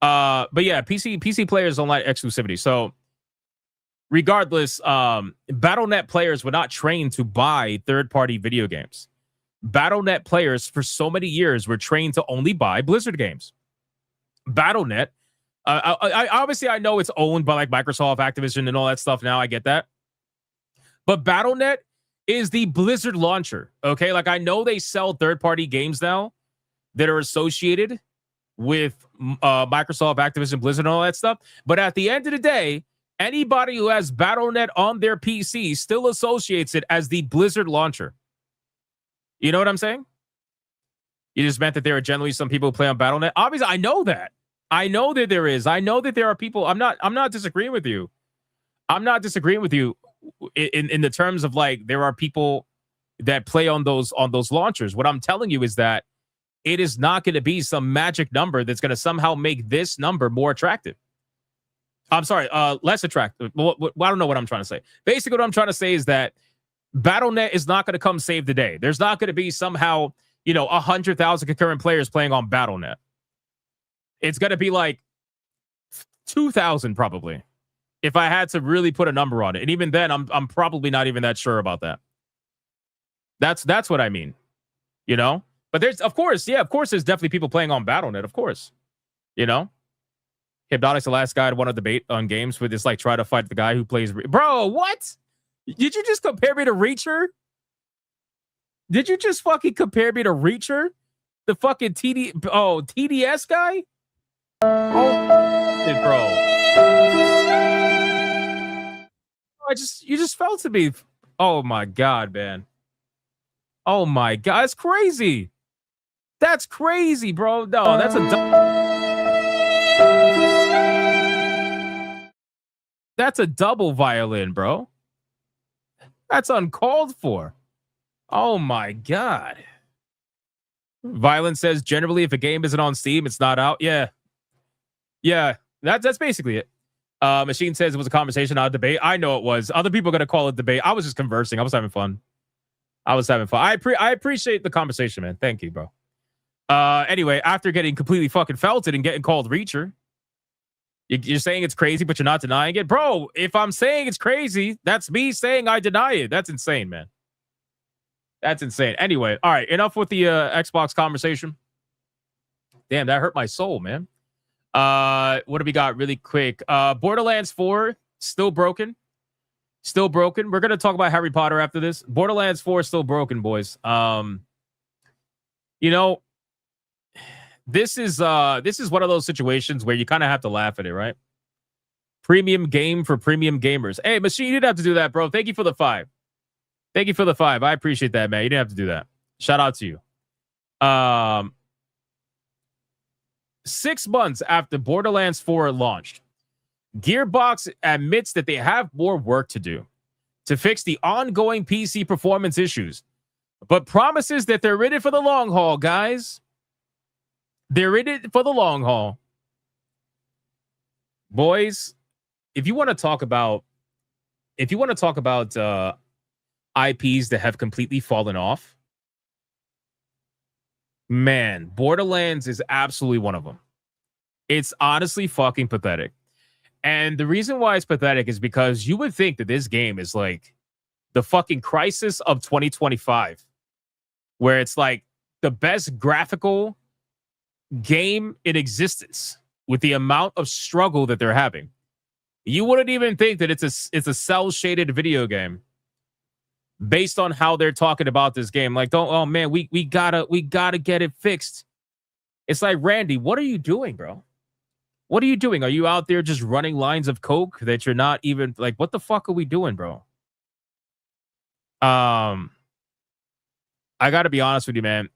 But yeah, PC players don't like exclusivity. So regardless, Battle.net players were not trained to buy third-party video games. Battle.net players for so many years were trained to only buy Blizzard games. Battle.net, I obviously I know it's owned by like Microsoft, Activision, and all that stuff now. I get that. But Battle.net is the Blizzard launcher. Okay, like I know they sell third-party games now that are associated with Microsoft, Activision, Blizzard, and all that stuff. But at the end of the day, anybody who has Battle.net on their PC still associates it as the Blizzard launcher. You know what I'm saying? You just meant that there are generally some people who play on Battle.net. Obviously, I know that. I know that there is. I know that there are people. I'm not disagreeing with you. I'm not disagreeing with you in the terms of like there are people that play on those launchers. What I'm telling you is that it is not going to be some magic number that's going to somehow make this number more attractive. I'm sorry, less attractive. Well, I don't know what I'm trying to say. Basically, what I'm trying to say is that Battle.net is not going to come save the day. There's not going to be somehow, 100,000 concurrent players playing on Battle.net. It's going to be like 2,000 probably, if I had to really put a number on it. And even then, I'm probably not even that sure about that. That's what I mean. But there's, of course, there's definitely people playing on BattleNet, of course. You know? Hypnotic's the last guy to want to debate on games with this, like, try to fight the guy who plays... Bro, what? Did you just compare me to Reacher? Did you just fucking compare me to Reacher? The fucking TDS guy? Oh, shit, bro. You just fell to me. Oh my God, man. Oh my God, it's crazy. That's crazy, bro. No, that's a double violin, bro. That's uncalled for. Oh my God. Violent says generally if a game isn't on Steam, it's not out. Yeah. That's basically it. Machine says it was a conversation, not a debate. I know it was. Other people are gonna call it debate. I was just conversing. I was having fun. I appreciate the conversation, man. Thank you, bro. Anyway, after getting completely fucking felted and getting called Reacher, you're saying it's crazy, but you're not denying it, bro. If I'm saying it's crazy, that's me saying I deny it. That's insane, man. That's insane. Anyway, all right. Enough with the Xbox conversation. Damn, that hurt my soul, man. What do we got really quick? Borderlands 4, still broken. Still broken. We're going to talk about Harry Potter after this. Borderlands 4 is still broken, boys. You know, this is one of those situations where you kind of have to laugh at it, right? Premium game for premium gamers. Hey, Machine, you didn't have to do that, bro. Thank you for the 5. Thank you for the 5. I appreciate that, man. You didn't have to do that. Shout out to you. 6 months after Borderlands 4 launched, Gearbox admits that they have more work to do to fix the ongoing PC performance issues, but promises that they're in it for the long haul, guys. They're in it for the long haul. Boys, if you want to talk about IPs that have completely fallen off, man, Borderlands is absolutely one of them. It's honestly fucking pathetic. And the reason why it's pathetic is because you would think that this game is like the fucking crisis of 2025, where it's like the best graphical game in existence with the amount of struggle that they're having. You wouldn't even think that it's a cel-shaded video game based on how they're talking about this game. Like, oh man, we gotta get it fixed. It's like, Randy, what are you doing, bro? What are you doing? Are you out there just running lines of coke that you're not even like, what the fuck are we doing, bro? I gotta be honest with you, man.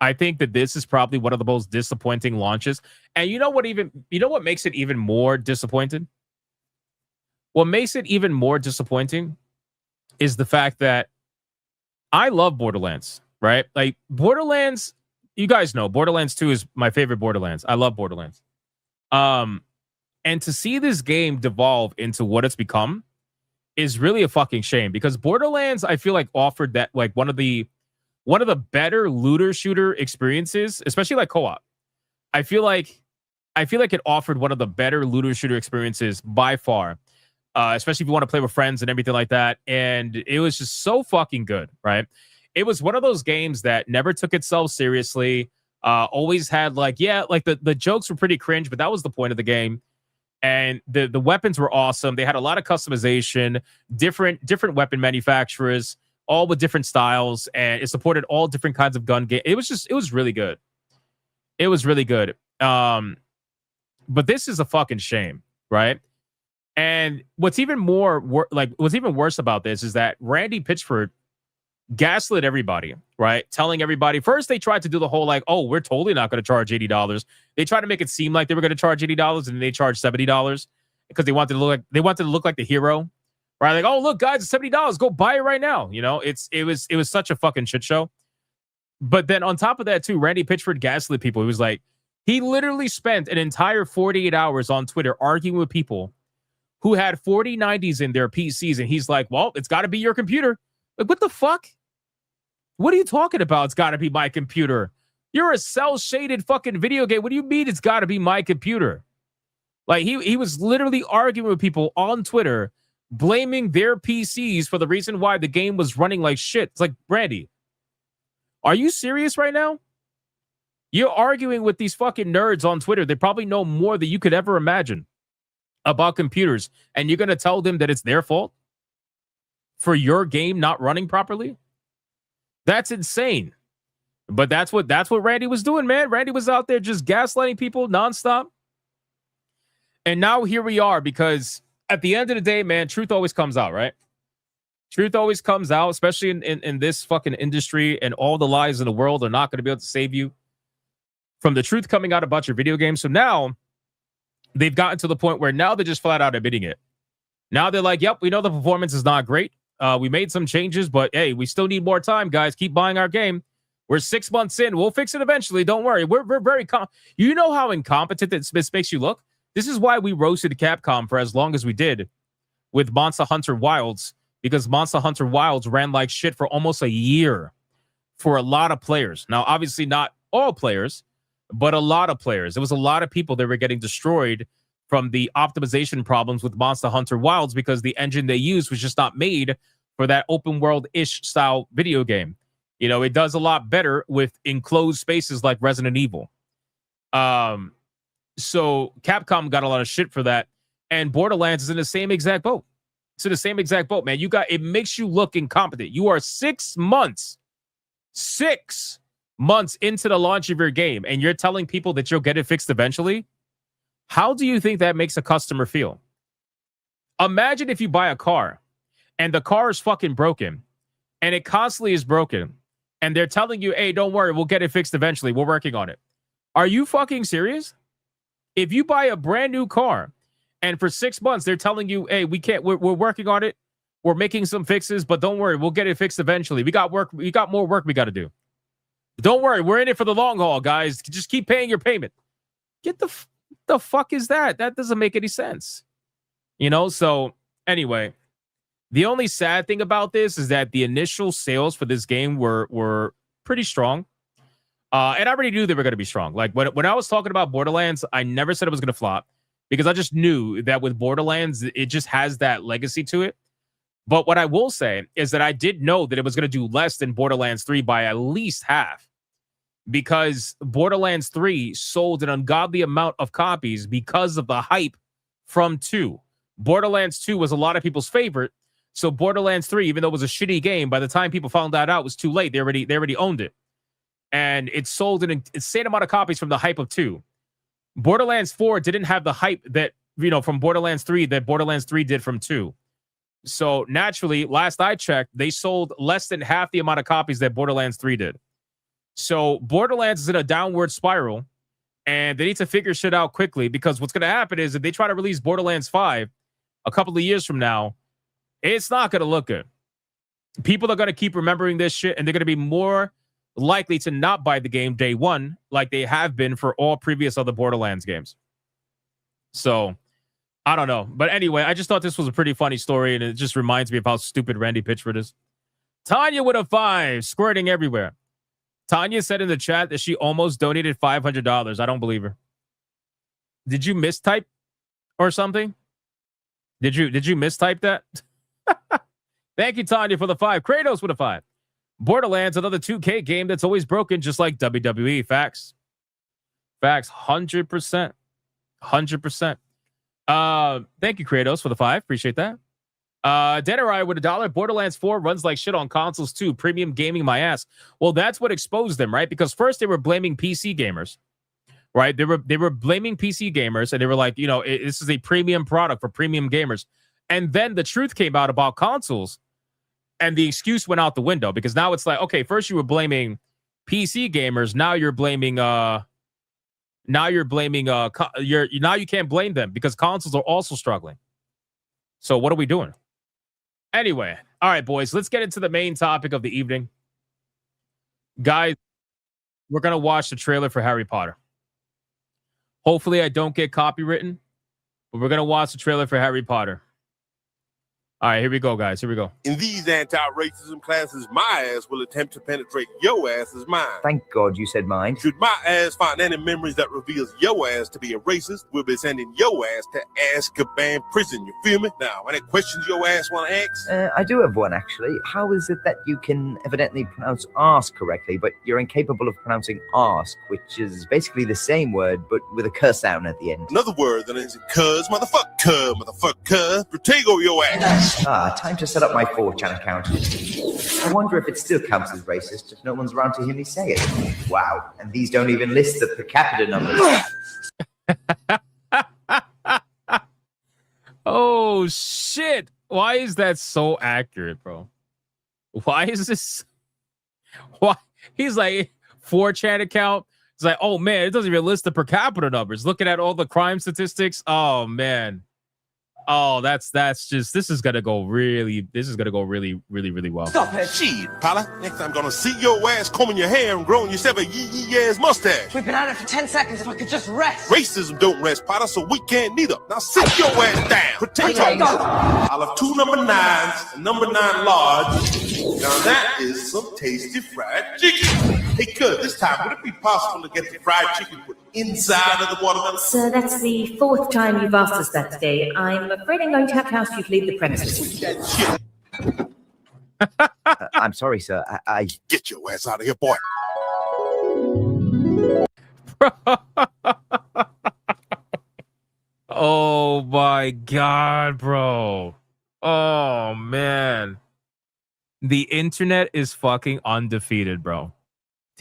I think that this is probably one of the most disappointing launches. And you know what makes it even more disappointing? What makes it even more disappointing is the fact that I love Borderlands, right? Like Borderlands, you guys know Borderlands 2 is my favorite Borderlands. I love Borderlands. And to see this game devolve into what it's become is really a fucking shame, because Borderlands, I feel like, offered that like one of the better looter shooter experiences, especially like co-op. I feel like it offered one of the better looter shooter experiences by far. Especially if you want to play with friends and everything like that. And it was just so fucking good, right? It was one of those games that never took itself seriously. Always had like the jokes were pretty cringe, but that was the point of the game. And the weapons were awesome. They had a lot of customization, different weapon manufacturers, all with different styles, and it supported all different kinds of gun game. It was really good. It was really good. But this is a fucking shame, right? And what's even worse about this is that Randy Pitchford gaslit everybody, right? Telling everybody, first they tried to do the whole like, oh, we're totally not going to charge $80. They tried to make it seem like they were going to charge $80, and they charged $70 because they wanted to look like the hero, right? Like, oh, look, guys, it's $70. Go buy it right now. You know, it was such a fucking shit show. But then on top of that too, Randy Pitchford gaslit people. He was like, he literally spent an entire 48 hours on Twitter arguing with people who had 4090s in their PCs. And he's like, well, it's got to be your computer. Like, what the fuck? What are you talking about? It's got to be my computer. You're a cel-shaded fucking video game. What do you mean it's got to be my computer? Like, he was literally arguing with people on Twitter, blaming their PCs for the reason why the game was running like shit. It's like, Randy, Are you serious right now? You're arguing with these fucking nerds on Twitter. They probably know more than you could ever imagine about computers, and you're going to tell them that it's their fault for your game not running properly? That's insane. But that's what Randy was doing, man. Randy was out there just gaslighting people nonstop. And now here we are, because at the end of the day, man, truth always comes out, right? Truth always comes out, especially in this fucking industry, and all the lies in the world are not going to be able to save you from the truth coming out about your video game. So now they've gotten to the point where now they're just flat out admitting it. Now they're like, yep, we know the performance is not great. We made some changes, but hey, we still need more time, guys. Keep buying our game. We're 6 months in. We'll fix it eventually. Don't worry. We're very you know how incompetent this makes you look? This is why we roasted Capcom for as long as we did with Monster Hunter Wilds, because Monster Hunter Wilds ran like shit for almost a year for a lot of players. Now, obviously not all players, but a lot of players. There was a lot of people that were getting destroyed from the optimization problems with Monster Hunter Wilds because the engine they used was just not made for that open world-ish style video game. You know, it does a lot better with enclosed spaces like Resident Evil. So Capcom got a lot of shit for that, and Borderlands is in the same exact boat. It's in the same exact boat, man. It makes you look incompetent. You are 6 months into the launch of your game, and you're telling people that you'll get it fixed eventually. How do you think that makes a customer feel? Imagine if you buy a car and the car is fucking broken, and it constantly is broken, and they're telling you, hey, don't worry, we'll get it fixed eventually. We're working on it. Are you fucking serious? If you buy a brand new car and for 6 months they're telling you, hey, we're working on it. We're making some fixes, but don't worry, we'll get it fixed eventually. We got more work we got to do. Don't worry, we're in it for the long haul, guys. Just keep paying your payment. Get the fuck is that? That doesn't make any sense. You know, so anyway, the only sad thing about this is that the initial sales for this game were pretty strong. And I already knew they were going to be strong. Like when I was talking about Borderlands, I never said it was going to flop because I just knew that with Borderlands, it just has that legacy to it. But what I will say is that I did know that it was going to do less than Borderlands 3 by at least half, because Borderlands 3 sold an ungodly amount of copies because of the hype from 2. Borderlands 2 was a lot of people's favorite. So Borderlands 3, even though it was a shitty game, by the time people found that out, it was too late. They already owned it. And it sold an insane amount of copies from the hype of 2. Borderlands 4 didn't have the hype that, from Borderlands 3 that Borderlands 3 did from 2. So naturally, last I checked, they sold less than half the amount of copies that Borderlands 3 did. So Borderlands is in a downward spiral, and they need to figure shit out quickly, because what's going to happen is if they try to release Borderlands 5 a couple of years from now, it's not going to look good. People are going to keep remembering this shit, and they're going to be more likely to not buy the game day one like they have been for all previous other Borderlands games. So, I don't know. But anyway, I just thought this was a pretty funny story, and it just reminds me of how stupid Randy Pitchford is. Tanya with a 5, squirting everywhere. Tanya said in the chat that she almost donated $500. I don't believe her. Did you mistype or something? Did you mistype that? Thank you, Tanya, for the 5. Kratos with a 5. Borderlands, another 2K game that's always broken, just like WWE. Facts. 100%. 100%. Thank you, Kratos, for the 5. Appreciate that. Denerai with $1. Borderlands 4 runs like shit on consoles too. Premium gaming my ass. Well, that's what exposed them, right? Because first they were blaming PC gamers, right? They were blaming PC gamers, and they were like, this is a premium product for premium gamers. And then the truth came out about consoles, and the excuse went out the window, because now it's like, okay, first you were blaming PC gamers, now you're blaming now you can't blame them because consoles are also struggling. So what are we doing? Anyway, all right, boys, let's get into the main topic of the evening. Guys, we're going to watch the trailer for Harry Potter. Hopefully I don't get copywritten, but we're going to watch the trailer for Harry Potter. All right, here we go, guys. Here we go. In these anti-racism classes, my ass will attempt to penetrate your ass's mind. Thank God you said mine. Should my ass find any memories that reveals your ass to be a racist, we'll be sending your ass to Azkaban prison. You feel me? Now, any questions your ass want to ask? I do have one, actually. How is it that you can evidently pronounce arse correctly, but you're incapable of pronouncing ask, which is basically the same word, but with a curse sound at the end? Another word that is cuz, motherfucker, Protego your ass. Time to set up my 4chan account. I wonder if it still counts as racist if no one's around to hear me say it. Wow, and these don't even list the per capita numbers. Oh, shit. Why is that so accurate, bro? Why is this? Why? He's like, 4chan account. It's like, oh, man, it doesn't even list the per capita numbers. Looking at all the crime statistics. Oh, man. Oh, that's just, this is gonna go really well. Stop that shit, Pala. Next time I'm gonna see your ass combing your hair and growing yourself a yee ass mustache. We've been at it for 10 seconds. If I could just rest. Racism don't rest, Pala, so we can't neither. Now sit your ass down. Potato. I'll have 2 number 9s, a number 9 large. Now that is some tasty fried chicken. Hey, cuz, this time, would it be possible to get the fried chicken put inside of the watermelon? Sir, that's the 4th time you've asked us that today. I'm afraid I'm going to have to ask you to leave the premises. That shit. I'm sorry, sir. I Get your ass out of here, boy. Oh my God, bro. Oh man. The internet is fucking undefeated, bro.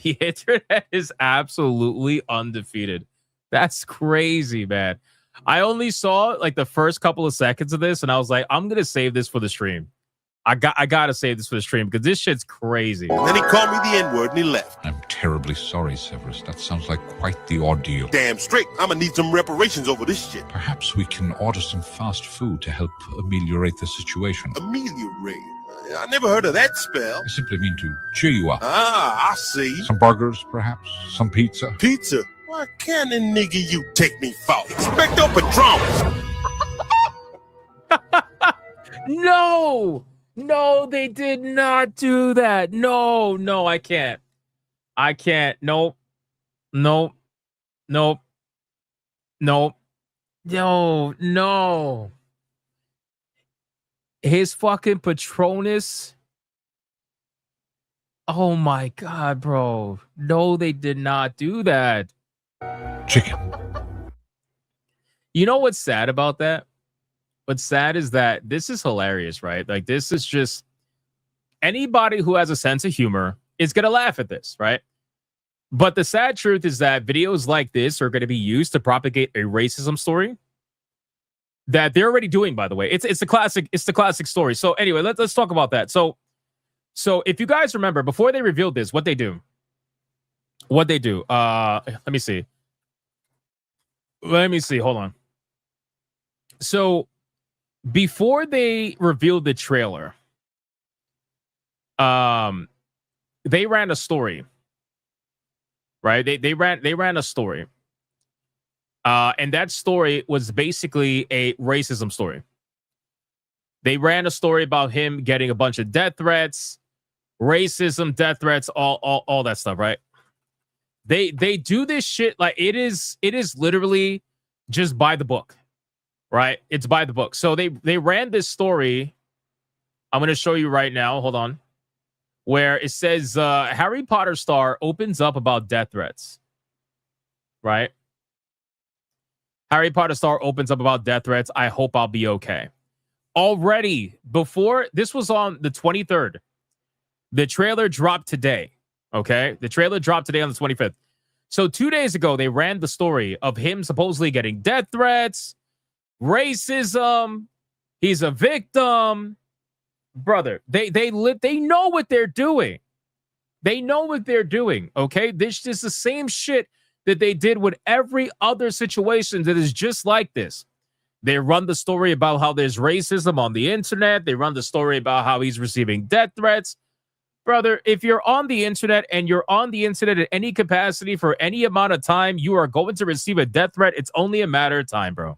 The internet is absolutely undefeated. That's crazy, man. I only saw like the first couple of seconds of this and I was like, I'm gonna save this for the stream. I gotta save this for the stream because this shit's crazy. And then he called me the N-word and he left. I'm terribly sorry, Severus. That sounds like quite the ordeal. Damn straight. I'm gonna need some reparations over this shit. Perhaps we can order some fast food to help ameliorate the situation. Ameliorate? I never heard of that spell. I simply mean to cheer you up. Ah, I see. Some burgers, perhaps? Some pizza? Pizza? Why can't a nigga you take me for? Expecto Patron! No, they did not do that. No, I can't. Nope. No. His fucking Patronus. Oh my God, bro. No, they did not do that. Chicken. You know what's sad about that? What's sad is that this is hilarious, right? Like, this is just anybody who has a sense of humor is going to laugh at this, right? But the sad truth is that videos like this are going to be used to propagate a racism story that they're already doing, by the way. It's the classic story. So anyway, let's talk about that. So if you guys remember, before they revealed this, what they do. Let me see. Hold on. So before they revealed the trailer, they ran a story, right? They ran a story, and that story was basically a racism story. They ran a story about him getting a bunch of death threats, racism, death threats, all that stuff, right? They do this shit like it is literally just by the book. Right? It's by the book. So they ran this story. I'm going to show you right now. Hold on. Where it says Harry Potter star opens up about death threats. Right? Harry Potter star opens up about death threats. I hope I'll be okay. Already, before, this was on the 23rd. The trailer dropped today. Okay? The trailer dropped today on the 25th. So 2 days ago, they ran the story of him supposedly getting death threats, racism, he's a victim. Brother, they know what they're doing. They know what they're doing, okay? This is the same shit that they did with every other situation that is just like this. They run the story about how there's racism on the internet. They run the story about how he's receiving death threats. Brother, if you're on the internet and you're on the internet in any capacity for any amount of time, you are going to receive a death threat. It's only a matter of time, bro.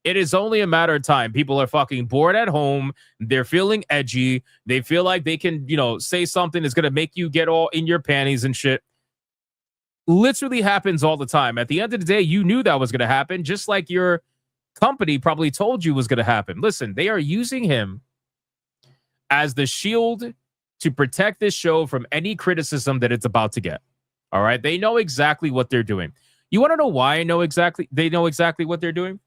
It is only a matter of time. People are fucking bored at home. They're feeling edgy. They feel like they can, say something that's going to make you get all in your panties and shit. Literally happens all the time. At the end of the day, you knew that was going to happen, just like your company probably told you was going to happen. Listen, they are using him as the shield to protect this show from any criticism that it's about to get. All right? They know exactly what they're doing. You want to know why they know exactly what they're doing?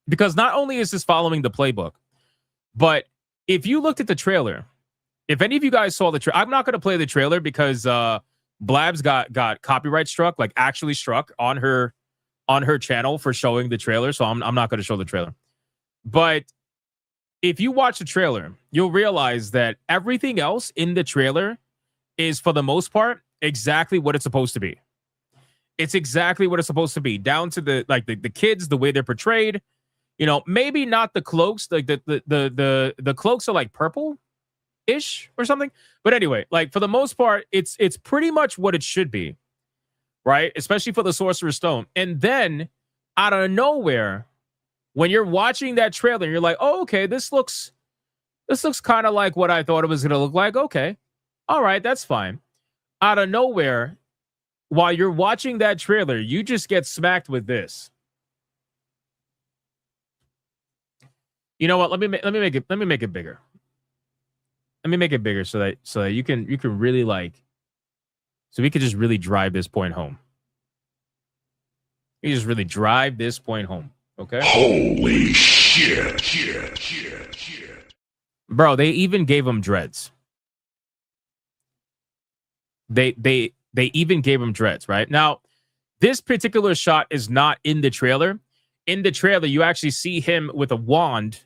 Because not only is this following the playbook, but if you looked at the trailer, if any of you guys saw the trailer, I'm not going to play the trailer because Blabs got copyright struck, like actually struck on her channel for showing the trailer. So I'm not going to show the trailer. But if you watch the trailer, you'll realize that everything else in the trailer is, for the most part, exactly what it's supposed to be. It's exactly what it's supposed to be, down to the kids, the way they're portrayed. Maybe not the cloaks. Like the cloaks are like purple-ish or something. But anyway, like for the most part, it's pretty much what it should be, right? Especially for the Sorcerer's Stone. And then out of nowhere, when you're watching that trailer, you're like, oh, okay, this looks kind of like what I thought it was going to look like. Okay, all right, that's fine. Out of nowhere, while you're watching that trailer, you just get smacked with this. You know what? Let me make it bigger. Let me make it bigger so that you can really so we can just really drive this point home. You just really drive this point home, okay? Holy shit. Bro, they even gave him dreads. They even gave him dreads, right? Now, this particular shot is not in the trailer. In the trailer, you actually see him with a wand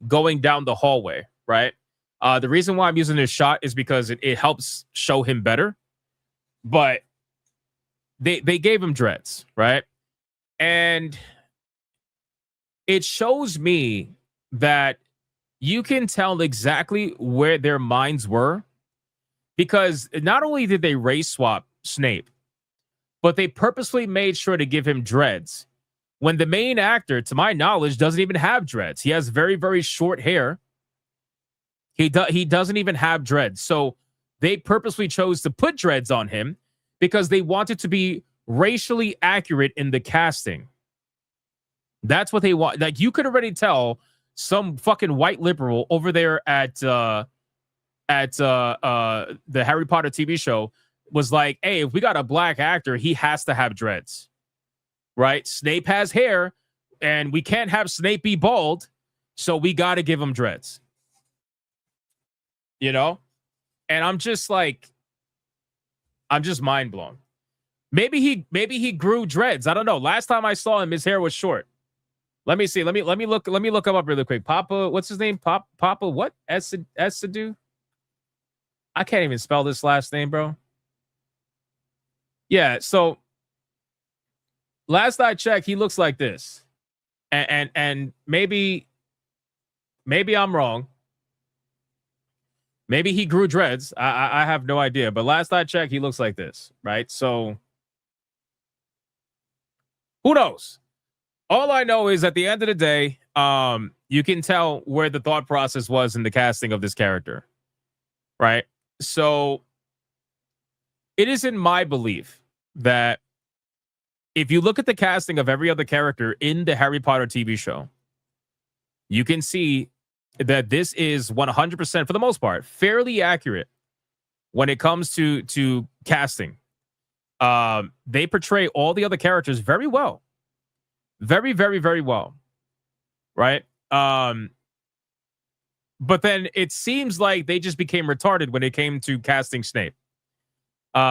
going down the hallway, right? The reason why I'm using this shot is because it helps show him better. But they gave him dreads, right? And it shows me that you can tell exactly where their minds were, because not only did they race swap Snape, but they purposely made sure to give him dreads when the main actor, to my knowledge, doesn't even have dreads. He has very, very short hair. He doesn't even have dreads. So they purposely chose to put dreads on him because they wanted to be racially accurate in the casting. That's what they want. Like, you could already tell some fucking white liberal over there at the Harry Potter TV show was like, hey, if we got a black actor, he has to have dreads, right? Snape has hair, and we can't have Snape be bald, so we got to give him dreads. And I'm just mind blown. Maybe he grew dreads. I don't know. Last time I saw him, his hair was short. Let me see. Let me look him up really quick. Papa, what's his name? Papa what? Esadu? I can't even spell this last name, bro. Yeah, so last I checked, he looks like this. And maybe I'm wrong. Maybe he grew dreads. I have no idea. But last I checked, he looks like this, right? So who knows? All I know is at the end of the day, you can tell where the thought process was in the casting of this character, right? So it is in my belief that if you look at the casting of every other character in the Harry Potter TV show, you can see that this is 100%, for the most part, fairly accurate when it comes to casting. They portray all the other characters very well. Very, very, very well. Right? But then it seems like they just became retarded when it came to casting Snape.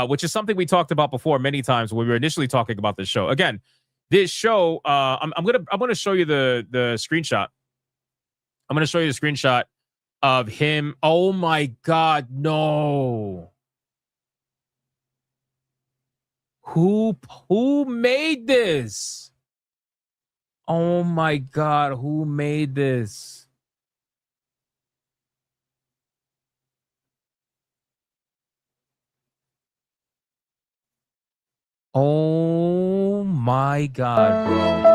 Which is something we talked about before many times when we were initially talking about this show. Again, this show, I'm gonna show you the screenshot. I'm gonna show you the screenshot of him. Oh my God, no! Who made this? Oh my God, who made this? Oh my God, bro.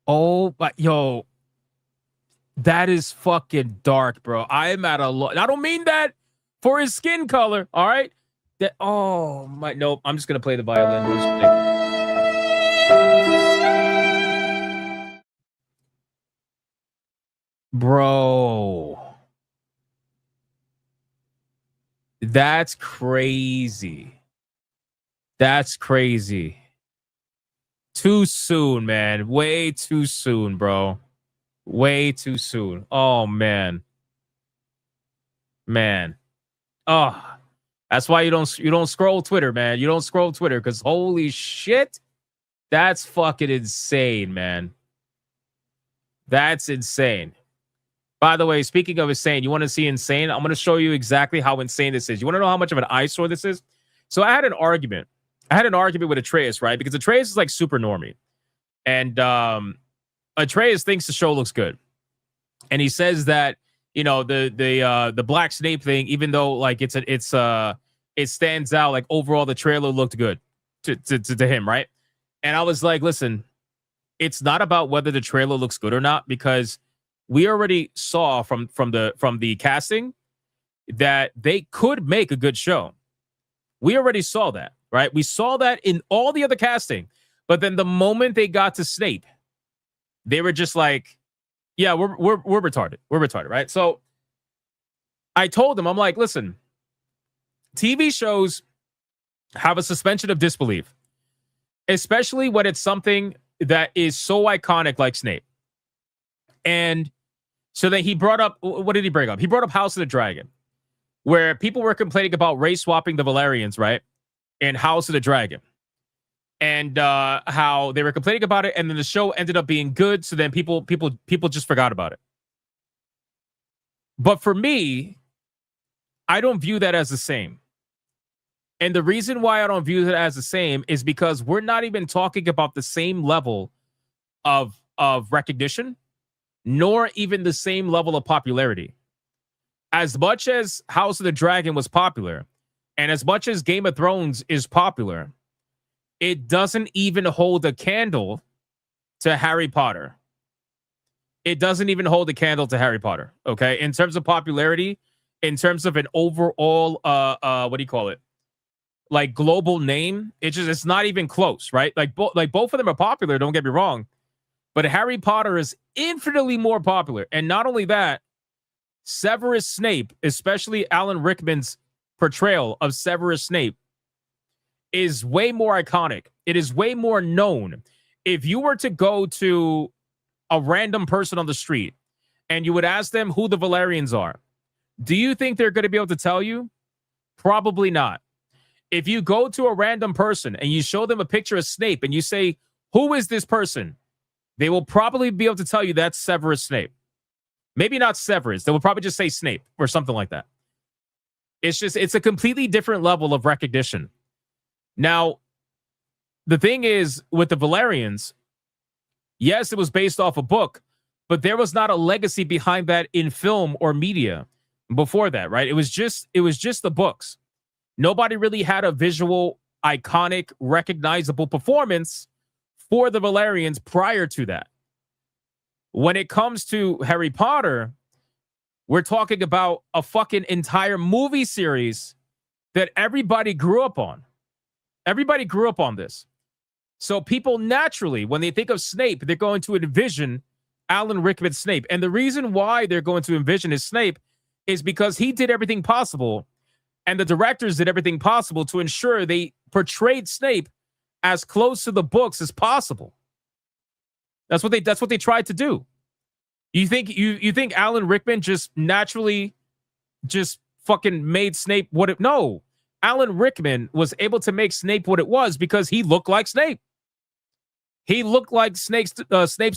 Oh, but yo, that is fucking dark, bro. I am at a loss. I don't mean that for his skin color. All right. That. Oh my. Nope. I'm just gonna play the violin. I'm just gonna- Bro, that's crazy. That's crazy. Too soon, man. Way too soon, bro. Way too soon. Oh man. Man. Oh, that's why you don't scroll Twitter, man. You don't scroll Twitter because holy shit, that's fucking insane, man. That's insane. By the way, speaking of insane, you want to see insane? I'm going to show you exactly how insane this is. You want to know how much of an eyesore this is? So I had an argument. With Atreus, right? Because Atreus is like super normie. And Atreus thinks the show looks good. And he says that, you know, the Black Snape thing, even though like it stands out, like overall the trailer looked good to him, right? And I was like, listen, it's not about whether the trailer looks good or not, because we already saw from the casting that they could make a good show. We already saw that, right? We saw that in all the other casting. But then the moment they got to Snape, they were just like, yeah, we're retarded. We're retarded, right? So I told them, I'm like, listen, TV shows have a suspension of disbelief, especially when it's something that is so iconic like Snape. And so then he brought up, what did he bring up? He brought up House of the Dragon, where people were complaining about race swapping the Valerians, right? In House of the Dragon. And how they were complaining about it, and then the show ended up being good, so then people just forgot about it. But for me, I don't view that as the same. And the reason why I don't view that as the same is because we're not even talking about the same level of recognition, nor even the same level of popularity. As much as House of the Dragon was popular, and as much as Game of Thrones is popular, it doesn't even hold a candle to Harry Potter. It doesn't even hold a candle to Harry Potter, okay? In terms of popularity, in terms of an overall, what do you call it? Like global name, it's not even close, right? Like both of them are popular, don't get me wrong. But Harry Potter is infinitely more popular. And not only that, Severus Snape, especially Alan Rickman's portrayal of Severus Snape, is way more iconic. It is way more known. If you were to go to a random person on the street and you would ask them who the Valerians are, do you think they're going to be able to tell you? Probably not. If you go to a random person and you show them a picture of Snape and you say, who is this person? They will probably be able to tell you that's Severus Snape. Maybe not Severus. They will probably just say Snape or something like that. It's a completely different level of recognition. Now, the thing is with the Valerians, yes, it was based off a book, but there was not a legacy behind that in film or media before that, right? It was just the books. Nobody really had a visual, iconic, recognizable performance for the Valerians prior to that. When it comes to Harry Potter, we're talking about a fucking entire movie series that everybody grew up on. Everybody grew up on this. So people naturally, when they think of Snape, they're going to envision Alan Rickman's Snape. And the reason why they're going to envision his Snape is because he did everything possible, and the directors did everything possible to ensure they portrayed Snape as close to the books as possible. That's what they tried to do. You think Alan Rickman just naturally just fucking made Snape what it? No. Alan Rickman was able to make Snape what it was because he looked like Snape. He looked like Snape's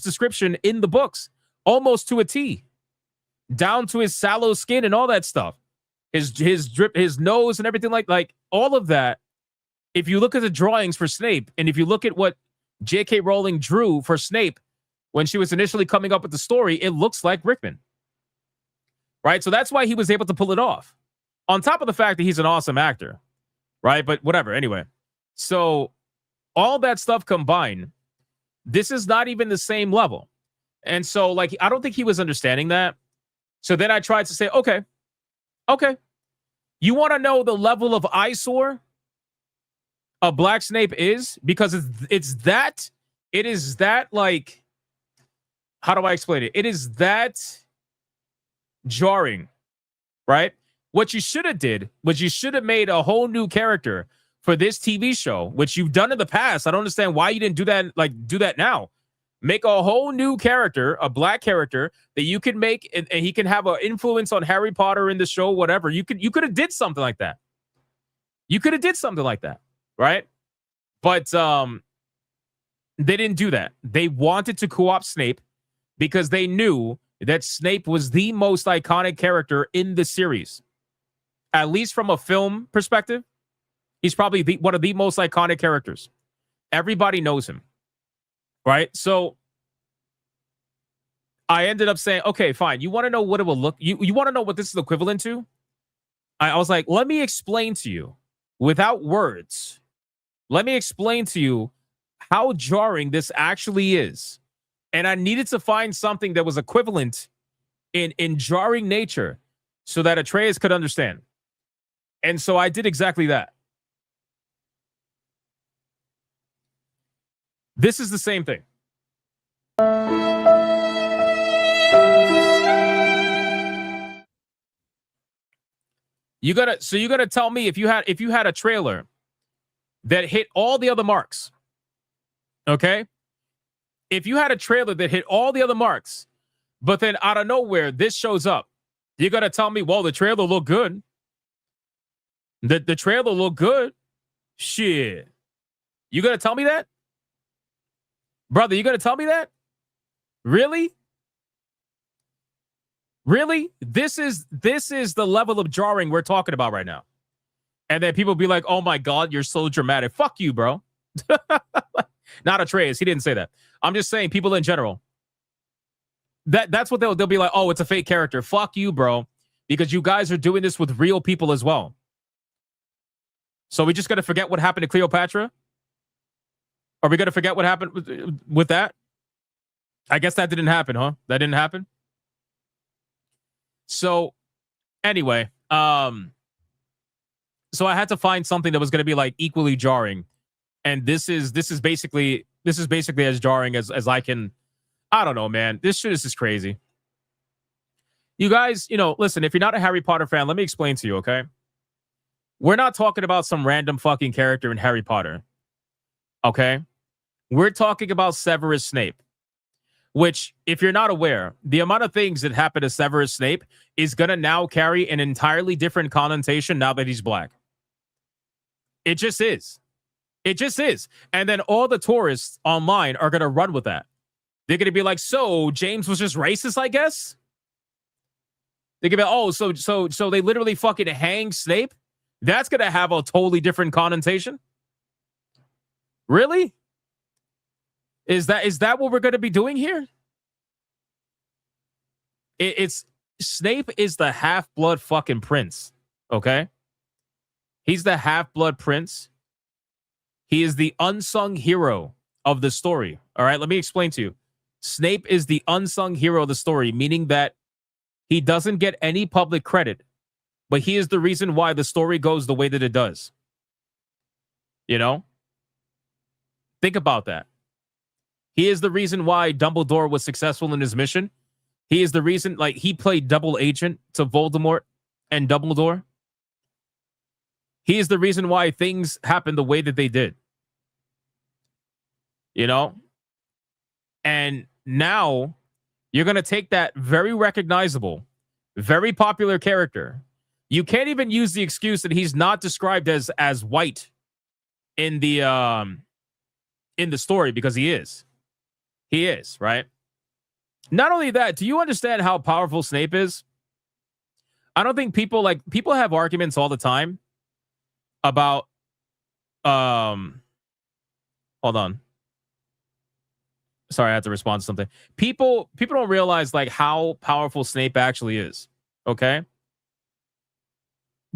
description in the books, almost to a T, down to his sallow skin and all that stuff. His drip, his nose and everything like all of that. If you look at the drawings for Snape, and if you look at what J.K. Rowling drew for Snape when she was initially coming up with the story, it looks like Rickman. Right? So that's why he was able to pull it off. On top of the fact that he's an awesome actor, right? But whatever, anyway. So all that stuff combined, This is not even the same level. And so, like, I don't think he was understanding that. So then I tried to say, okay. You want to know the level of eyesore a Black Snape is? Because it is that, like, how do I explain it? It is that jarring, right? What you should have did was you should have made a whole new character for this TV show, which you've done in the past. I don't understand why you didn't do that now. Make a whole new character, a Black character that you can make, and he can have an influence on Harry Potter in the show, whatever. You could have did something like that. Right? But they didn't do that. They wanted to co-opt Snape because they knew that Snape was the most iconic character in the series. At least from a film perspective, he's probably one of the most iconic characters. Everybody knows him. Right? So I ended up saying, okay, fine. You want to know what it will look? You want to know what this is equivalent to? I was like, let me explain to you without words. Let me explain to you how jarring this actually is. And I needed to find something that was equivalent in jarring nature so that Atreus could understand. And so I did exactly that. This is the same thing. You gotta tell me if you had a trailer that hit all the other marks. Okay? If you had a trailer that hit all the other marks, but then out of nowhere this shows up, you gotta tell me, well, the trailer looked good. The trailer looked good. Shit. You gonna tell me that? Brother, you gonna tell me that? Really? Really? This is the level of jarring we're talking about right now. And then people be like, oh my God, you're so dramatic. Fuck you, bro. Not Atreus. He didn't say that. I'm just saying people in general. That's what they'll be like, oh, it's a fake character. Fuck you, bro. Because you guys are doing this with real people as well. So we just got to forget what happened to Cleopatra? Are we going to forget what happened with that? I guess that didn't happen, huh? That didn't happen? So, anyway, so I had to find something that was going to be like equally jarring. And this is basically as jarring as I can. I don't know, man. This shit is just crazy. You guys, listen, if you're not a Harry Potter fan, let me explain to you, okay? We're not talking about some random fucking character in Harry Potter. Okay? We're talking about Severus Snape. Which, if you're not aware, the amount of things that happen to Severus Snape is going to now carry an entirely different connotation now that he's Black. It just is. It just is. And then all the tourists online are going to run with that. They're going to be like, so James was just racist, I guess? They're going to be, oh, so they literally fucking hang Snape? That's going to have a totally different connotation? Really? Is that what we're going to be doing here? It's Snape is the half-blood fucking prince, okay? He's the half-blood prince. He is the unsung hero of the story, all right? Let me explain to you. Snape is the unsung hero of the story, meaning that he doesn't get any public credit, but he is the reason why the story goes the way that it does. You know? Think about that. He is the reason why Dumbledore was successful in his mission. He is the reason, like, he played double agent to Voldemort and Dumbledore. He is the reason why things happened the way that they did. You know? And now you're going to take that very recognizable, very popular character. You can't even use the excuse that he's not described as white in the story, because he is. He is, right? Not only that, do you understand how powerful Snape is? I don't think people have arguments all the time about hold on. Sorry, I had to respond to something. People don't realize like how powerful Snape actually is. Okay?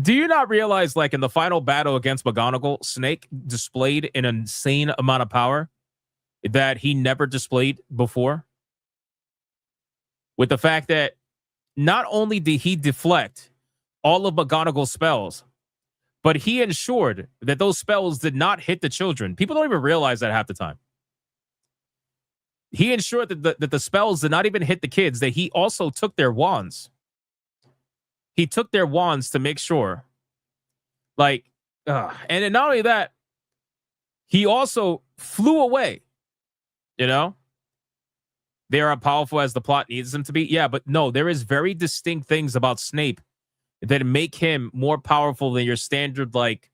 Do you not realize, like, in the final battle against McGonagall, Snape displayed an insane amount of power? that he never displayed before. With the fact that not only did he deflect all of McGonagall's spells, but he ensured that those spells did not hit the children. People don't even realize that half the time. He ensured that the spells did not even hit the kids, that he also took their wands. He took their wands to make sure. And then not only that, he also flew away. You know? They are powerful as the plot needs them to be. Yeah, but no, there is very distinct things about Snape that make him more powerful than your standard, like,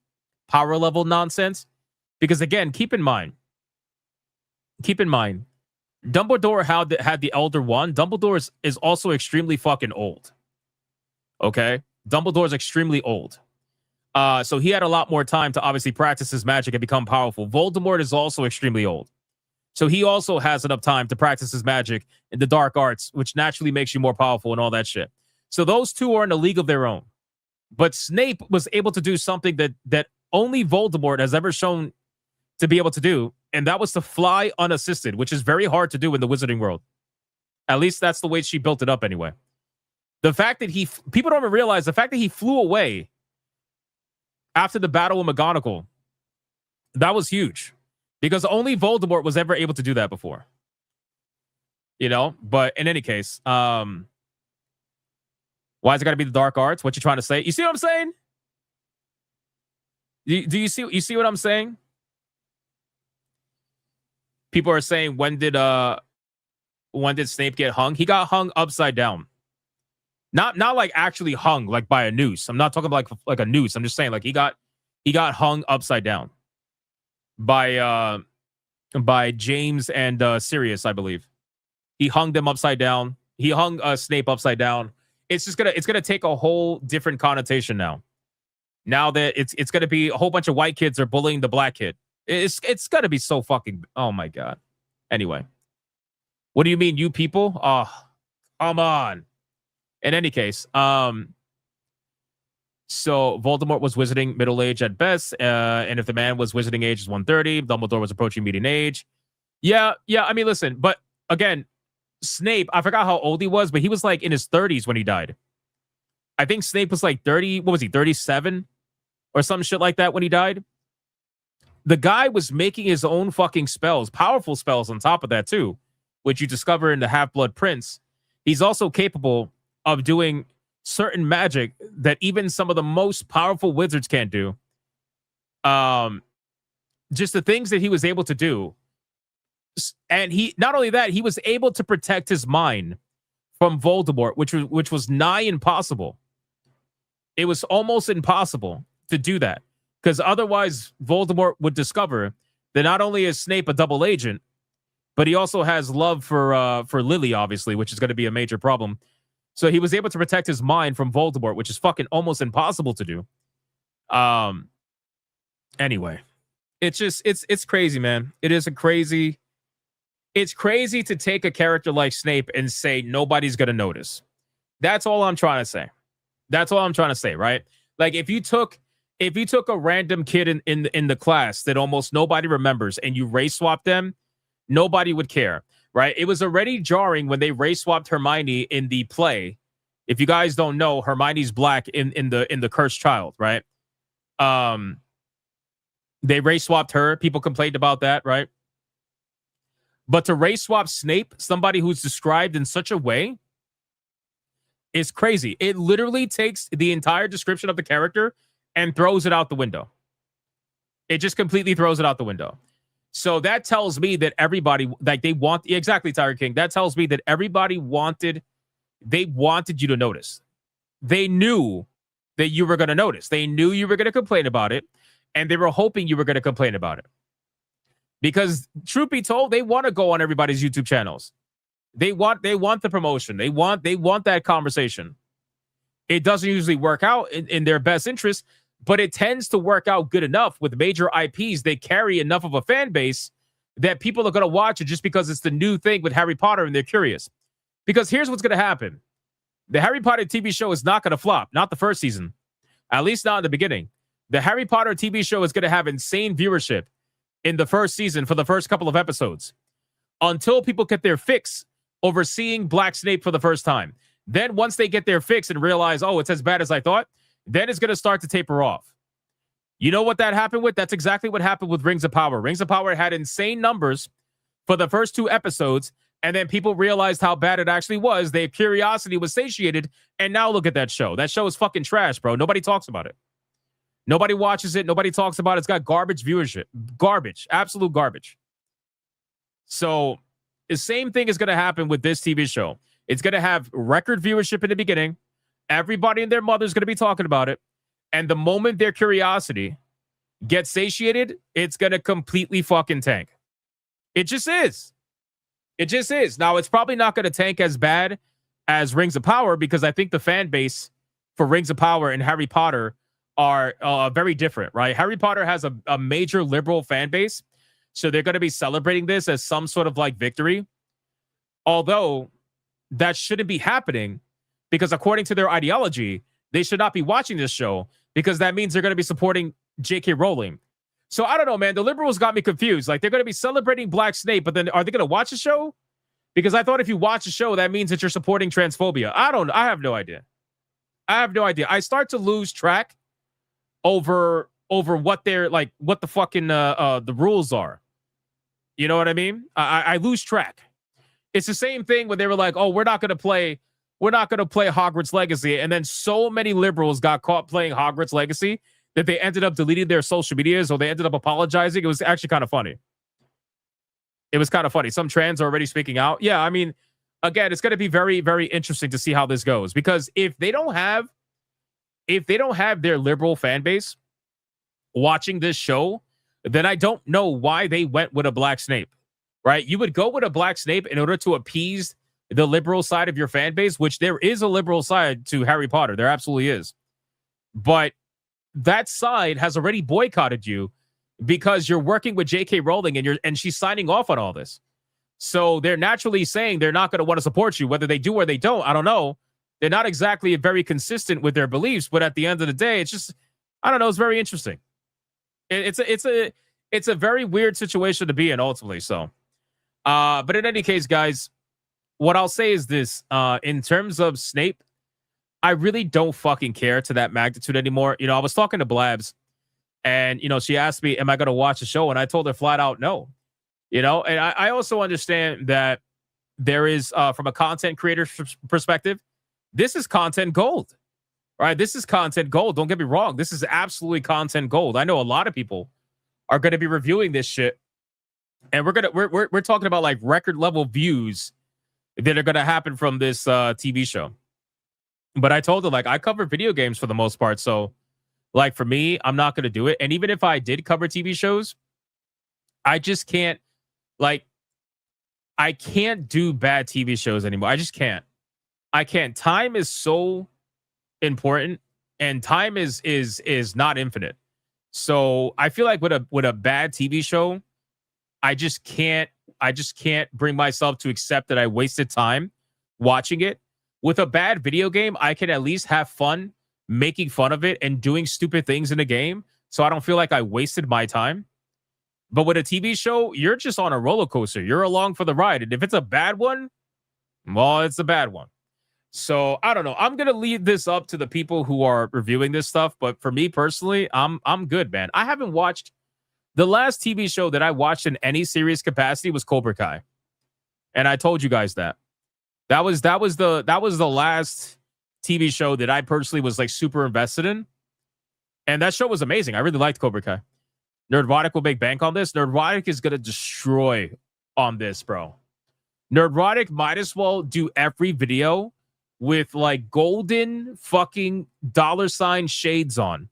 power level nonsense. Because, again, keep in mind, Dumbledore had the Elder Wand. Dumbledore is also extremely fucking old. Okay? Dumbledore's extremely old. So he had a lot more time to obviously practice his magic and become powerful. Voldemort is also extremely old. So he also has enough time to practice his magic in the dark arts, which naturally makes you more powerful and all that shit. So those two are in a league of their own. But Snape was able to do something that only Voldemort has ever shown to be able to do, and that was to fly unassisted, which is very hard to do in the wizarding world. At least that's the way she built it up anyway. The fact that people don't even realize the fact that he flew away after the battle with McGonagall, that was huge. Because only Voldemort was ever able to do that before. You know? But in any case, why is it got to be the dark arts? What you trying to say? You see what I'm saying? Do you see what I'm saying? People are saying, when did Snape get hung? He got hung upside down. Not like actually hung like by a noose. I'm not talking about like a noose. I'm just saying like he got hung upside down by James and Sirius, I believe. He hung them upside down. He hung Snape upside down. It's gonna take a whole different connotation now. Now that it's gonna be a whole bunch of white kids are bullying the black kid. It's gonna be so fucking, oh my god. Anyway, what do you mean, you people? Oh, come on. In any case, so Voldemort was wizarding middle age at best, and if the man was wizarding age is 130, Dumbledore was approaching median age. Yeah. I mean, listen, but again, Snape, I forgot how old he was, but he was like in his 30s when he died. I think Snape was like 30. What was he? 37 or some shit like that when he died. The guy was making his own fucking spells, powerful spells on top of that too, which you discover in the Half-Blood Prince. He's also capable of doing certain magic that even some of the most powerful wizards can't do. Just the things that he was able to do. And he, not only that, he was able to protect his mind from Voldemort, which was nigh impossible. It was almost impossible to do that, because otherwise Voldemort would discover that not only is Snape a double agent, but he also has love for Lily, obviously, which is going to be a major problem. So he was able to protect his mind from Voldemort, which is fucking almost impossible to do. Anyway, it's crazy, man. It's crazy to take a character like Snape and say nobody's gonna notice. That's all I'm trying to say. Right? Like if you took a random kid in the class that almost nobody remembers and you race swap them, nobody would care. Right? It was already jarring when they race swapped Hermione in the play. If you guys don't know, Hermione's black in the Cursed Child, right? They race swapped her. People complained about that, right? But to race swap Snape, somebody who's described in such a way, is crazy. It literally takes the entire description of the character and throws it out the window. It just completely throws it out the window. So that tells me that everybody, like they want, exactly, Tiger King. That tells me that everybody wanted you to notice. They knew that you were going to notice. They knew you were going to complain about it, and they were hoping you were going to complain about it. Because truth be told, they want to go on everybody's YouTube channels. They want the promotion. They want that conversation. It doesn't usually work out in their best interest, but it tends to work out good enough with major IPs. They carry enough of a fan base that people are going to watch it just because it's the new thing with Harry Potter and they're curious. Because here's what's going to happen. The Harry Potter TV show is not going to flop. Not the first season. At least not in the beginning. The Harry Potter TV show is going to have insane viewership in the first season for the first couple of episodes. until people get their fix over seeing Black Snape for the first time. Then once they get their fix and realize, oh, it's as bad as I thought, then it's going to start to taper off. You know what that happened with? That's exactly what happened with Rings of Power. Rings of Power had insane numbers for the first 2 episodes, and then people realized how bad it actually was. Their curiosity was satiated, and now look at that show. That show is fucking trash, bro. Nobody talks about it. Nobody watches it. Nobody talks about it. It's got garbage viewership. Garbage. Absolute garbage. So the same thing is going to happen with this TV show. It's going to have record viewership in the beginning. Everybody and their mother is going to be talking about it. And the moment their curiosity gets satiated, it's going to completely fucking tank. It just is. It just is. Now, it's probably not going to tank as bad as Rings of Power because I think the fan base for Rings of Power and Harry Potter are very different, right? Harry Potter has a major liberal fan base, so they're going to be celebrating this as some sort of like victory. Although that shouldn't be happening because according to their ideology, they should not be watching this show because that means they're going to be supporting J.K. Rowling. So I don't know, man. The liberals got me confused. Like they're going to be celebrating Black Snape, but then are they going to watch the show? Because I thought if you watch the show, that means that you're supporting transphobia. I have no idea. I start to lose track over what they're like, what the fucking the rules are. You know what I mean? I lose track. It's the same thing when they were like, oh, we're not going to play Hogwarts Legacy. And then so many liberals got caught playing Hogwarts Legacy that they ended up deleting their social medias or they ended up apologizing. It was actually kind of funny. Some trans are already speaking out. Yeah, I mean, again, it's going to be very, very interesting to see how this goes because if they don't have their liberal fan base watching this show, then I don't know why they went with a Black Snape. Right? You would go with a Black Snape in order to appease the liberal side of your fan base, which there is a liberal side to Harry Potter. There absolutely is. But that side has already boycotted you because you're working with J.K. Rowling and she's signing off on all this. So they're naturally saying they're not going to want to support you, whether they do or they don't. I don't know. They're not exactly very consistent with their beliefs, but at the end of the day, it's just, I don't know. It's very interesting. It's a very weird situation to be in ultimately. So. But in any case, guys, what I'll say is this, in terms of Snape, I really don't fucking care to that magnitude anymore. You know, I was talking to Blabs and, you know, she asked me, am I going to watch the show? And I told her flat out, no, you know, and I also understand that there is, from a content creator perspective, this is content gold, right? This is content gold. Don't get me wrong. This is absolutely content gold. I know a lot of people are going to be reviewing this shit. And we're talking about like record level views that are gonna happen from this TV show. But I told her like I cover video games for the most part, so like for me, I'm not gonna do it. And even if I did cover TV shows, I just can't I can't do bad TV shows anymore. I just can't. I can't. Time is so important, and time is not infinite. So I feel like with a bad TV show, I just can't bring myself to accept that I wasted time watching it. With a bad video game, I can at least have fun making fun of it and doing stupid things in the game, so I don't feel like I wasted my time. But with a TV show, you're just on a roller coaster. You're along for the ride. And if it's a bad one, well, it's a bad one. So I don't know. I'm going to leave this up to the people who are reviewing this stuff. But for me personally, I'm good, man. I haven't watched. The last TV show that I watched in any serious capacity was Cobra Kai. And I told you guys that. That was the last TV show that I personally was like super invested in. And that show was amazing. I really liked Cobra Kai. Nerdrotic will make bank on this. Nerdrotic is going to destroy on this, bro. Nerdrotic might as well do every video with like golden fucking $ shades on.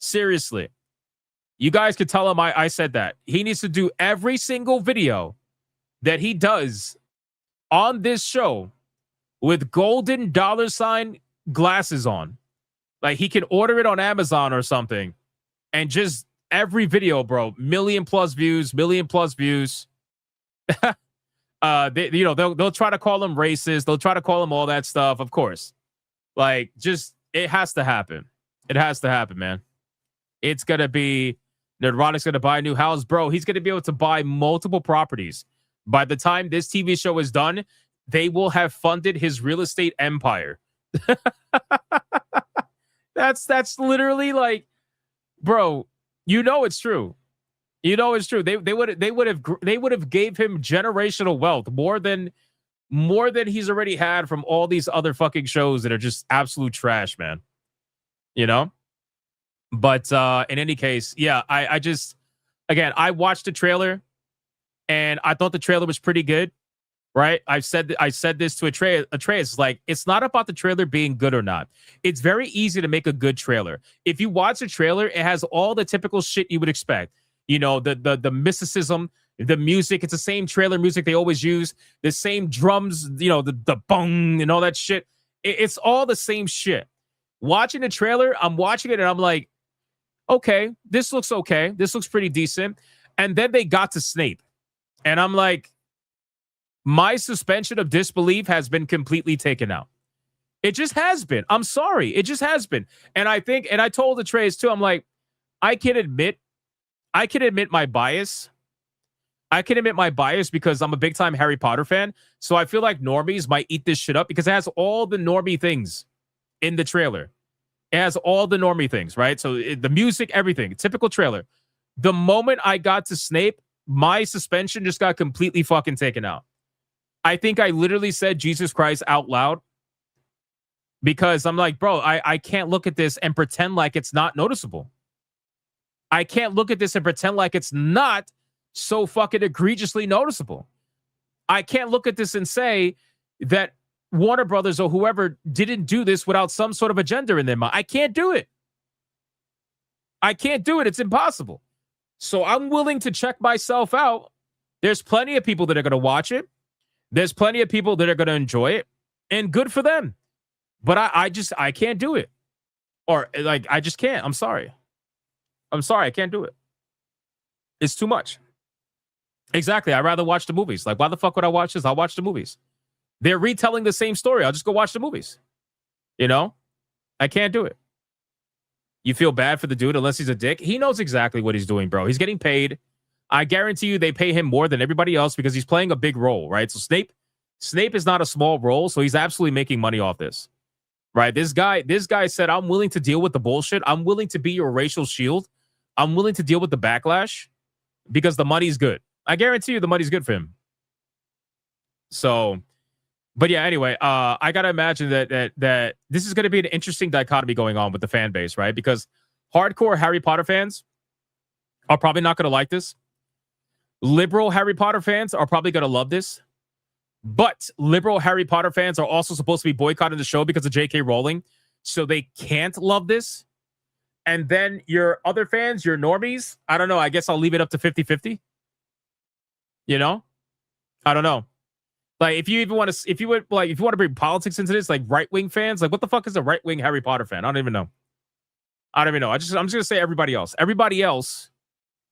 Seriously. You guys could tell him I said that. He needs to do every single video that he does on this show with golden $ glasses on. Like he can order it on Amazon or something. And just every video, bro, million plus views. They'll try to call him racist. They'll try to call him all that stuff, of course. Like, just, it has to happen. It has to happen, man. It's going to be, Nerdrotic's going to buy a new house. Bro, he's going to be able to buy multiple properties. By the time this TV show is done, they will have funded his real estate empire. That's literally like, bro, you know it's true. You know it's true. They would have gave him generational wealth more than he's already had from all these other fucking shows that are just absolute trash, man. You know? But in any case, yeah, I just, again, I watched the trailer and I thought the trailer was pretty good, right? I said this to Atreus, like, it's not about the trailer being good or not. It's very easy to make a good trailer. If you watch a trailer, it has all the typical shit you would expect. You know, the mysticism, the music, it's the same trailer music they always use, the same drums, you know, the bong and all that shit. It's all the same shit. Watching the trailer, I'm watching it and I'm like, okay, this looks okay. This looks pretty decent. And then they got to Snape. And I'm like, my suspension of disbelief has been completely taken out. It just has been. I'm sorry. It just has been. And I think, and I told Atreus too, I'm like, I can admit my bias. I can admit my bias because I'm a big time Harry Potter fan. So I feel like normies might eat this shit up because it has all the normie things in the trailer. It has all the normie things, right? So the music, everything, typical trailer. The moment I got to Snape, my suspension just got completely fucking taken out. I think I literally said Jesus Christ out loud because I'm like, bro, I can't look at this and pretend like it's not noticeable. I can't look at this and pretend like it's not so fucking egregiously noticeable. I can't look at this and say that Warner Brothers or whoever didn't do this without some sort of agenda in their mind. I can't do it. I can't do it. It's impossible. So I'm willing to check myself out. There's plenty of people that are going to watch it. There's plenty of people that are going to enjoy it. And good for them. But I can't do it. Or like, I just can't. I'm sorry. I can't do it. It's too much. Exactly. I'd rather watch the movies. Like, why the fuck would I watch this? I'll watch the movies. They're retelling the same story. I'll just go watch the movies. You know? I can't do it. You feel bad for the dude unless he's a dick. He knows exactly what he's doing, bro. He's getting paid. I guarantee you they pay him more than everybody else because he's playing a big role, right? So Snape is not a small role, so he's absolutely making money off this. Right? This guy said, I'm willing to deal with the bullshit. I'm willing to be your racial shield. I'm willing to deal with the backlash because the money's good. I guarantee you the money's good for him. So, but yeah, anyway, I got to imagine that this is going to be an interesting dichotomy going on with the fan base, right? Because hardcore Harry Potter fans are probably not going to like this. Liberal Harry Potter fans are probably going to love this. But liberal Harry Potter fans are also supposed to be boycotting the show because of J.K. Rowling. So they can't love this. And then your other fans, your normies, I don't know. I guess I'll leave it up to 50-50. You know? I don't know. Like, if you want to bring politics into this, like right-wing fans, like what the fuck is a right-wing Harry Potter fan? I don't even know. I'm just going to say everybody else. Everybody else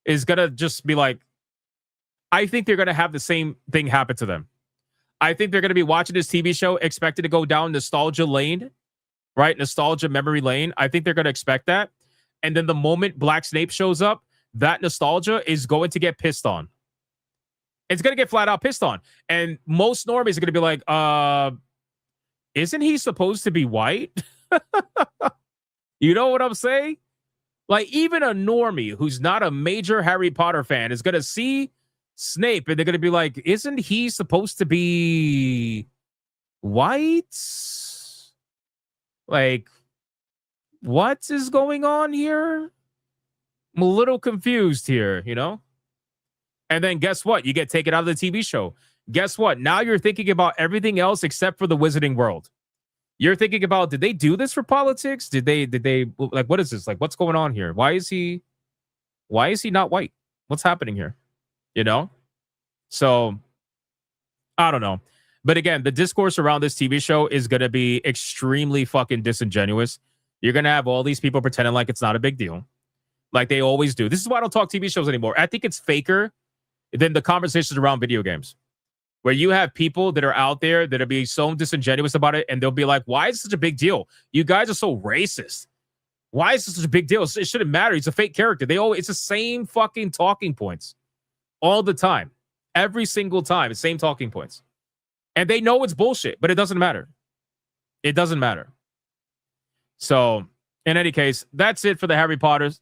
is going to just be like, I think they're going to have the same thing happen to them. I think they're going to be watching this TV show, expected to go down nostalgia lane, right? Nostalgia memory lane. I think they're going to expect that. And then the moment Black Snape shows up, that nostalgia is going to get pissed on. It's going to get flat out pissed on. And most normies are going to be like, isn't he supposed to be white? You know what I'm saying? Like, even a normie who's not a major Harry Potter fan is going to see Snape and they're going to be like, isn't he supposed to be white? Like, what is going on here? I'm a little confused here, you know? And then guess what? You get taken out of the TV show. Guess what? Now you're thinking about everything else except for the Wizarding World. You're thinking about, did they do this for politics? Did they like, what is this? Like, what's going on here? Why is he not white? What's happening here? You know? So, I don't know. But again, the discourse around this TV show is going to be extremely fucking disingenuous. You're going to have all these people pretending like it's not a big deal. Like they always do. This is why I don't talk TV shows anymore. I think it's faker than the conversations around video games, where you have people that are out there that are being so disingenuous about it, and they'll be like, why is it such a big deal? You guys are so racist. Why is this such a big deal? It shouldn't matter. He's a fake character. It's the same fucking talking points all the time. every single time. Same talking points. And they know it's bullshit, but it doesn't matter. It doesn't matter. So, in any case, that's it for the Harry Potter's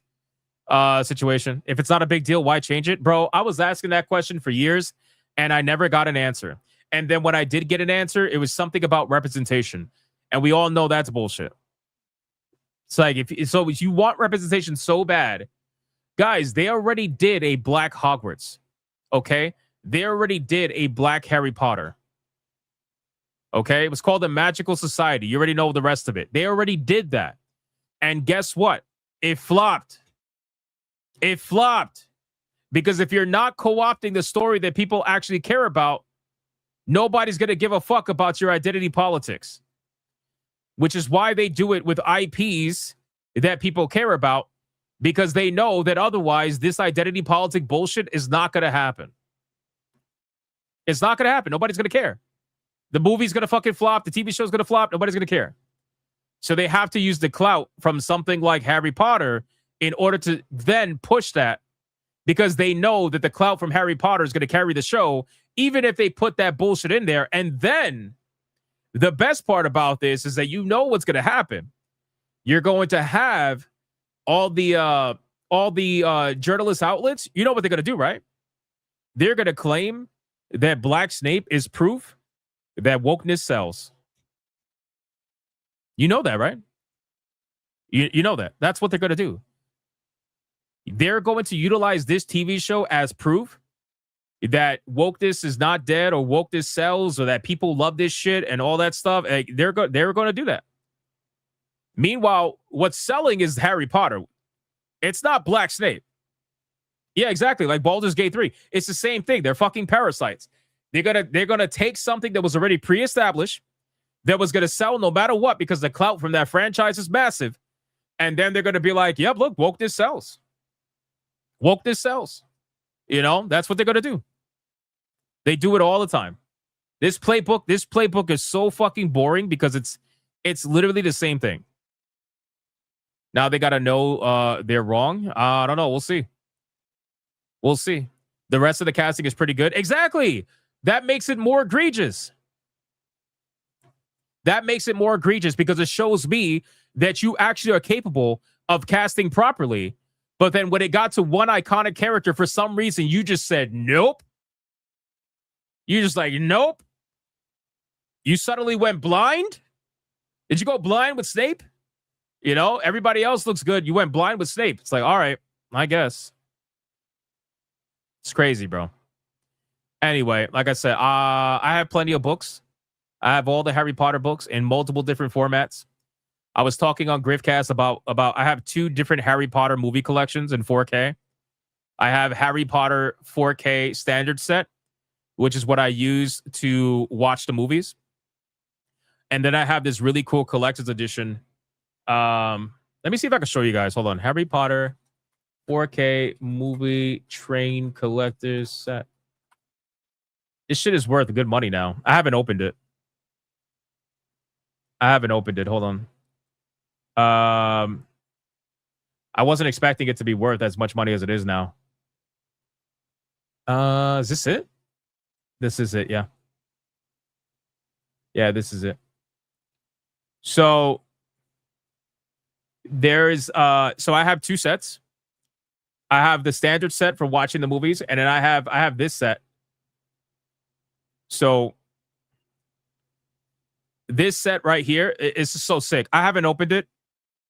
situation. If it's not a big deal, why change it? Bro, I was asking that question for years, and I never got an answer. And then when I did get an answer, it was something about representation. And we all know that's bullshit. It's like, if you want representation so bad, guys, they already did a black Hogwarts. Okay? They already did a black Harry Potter. Okay? It was called the Magical Society. You already know the rest of it. They already did that. And guess what? It flopped. It flopped. Because if you're not co-opting the story that people actually care about, nobody's going to give a fuck about your identity politics. Which is why they do it with IPs that people care about, because they know that otherwise this identity politic bullshit is not going to happen. It's not going to happen. Nobody's going to care. The movie's going to fucking flop. The TV show's going to flop. Nobody's going to care. So they have to use the clout from something like Harry Potter in order to then push that, because they know that the clout from Harry Potter is going to carry the show, even if they put that bullshit in there. And then the best part about this is that you know what's going to happen. You're going to have all the journalist outlets. You know what they're going to do, right? They're going to claim that Black Snape is proof that wokeness sells. You know that, right? You know that. That's what they're going to do. They're going to utilize this TV show as proof that wokeness is not dead, or wokeness sells, or that people love this shit and all that stuff. They're going to do that. Meanwhile, what's selling is Harry Potter. It's not Black Snape. Yeah, exactly. Like Baldur's Gate 3. It's the same thing. They're fucking parasites. They're gonna take something that was already pre-established, that was gonna sell no matter what, because the clout from that franchise is massive. And then they're gonna be like, yep, look, wokeness sells. Wokeness sells. You know, that's what they're gonna do. They do it all the time. This playbook is so fucking boring because it's literally the same thing. Now they gotta know they're wrong. I don't know. We'll see. We'll see. The rest of the casting is pretty good. Exactly. That makes it more egregious. That makes it more egregious because it shows me that you actually are capable of casting properly. But then when it got to one iconic character, for some reason, you just said, nope. You just like, nope. You suddenly went blind? Did you go blind with Snape? You know, everybody else looks good. You went blind with Snape. It's like, all right, I guess. It's crazy, bro. Anyway, like I said, I have plenty of books. I have all the Harry Potter books in multiple different formats. I was talking on Griffcast about I have 2 different Harry Potter movie collections in 4K. I have Harry Potter 4K standard set, which is what I use to watch the movies. And then I have this really cool collector's edition. Let me see if I can show you guys. Hold on. Harry Potter 4K movie train collector's set. This shit is worth good money now. I haven't opened it. Hold on. I wasn't expecting it to be worth as much money as it is now. Is this it? This is it, yeah. Yeah, this is it. So there's so I have 2 sets. I have the standard set for watching the movies, and then I have this set. So this set right here is so sick. I haven't opened it.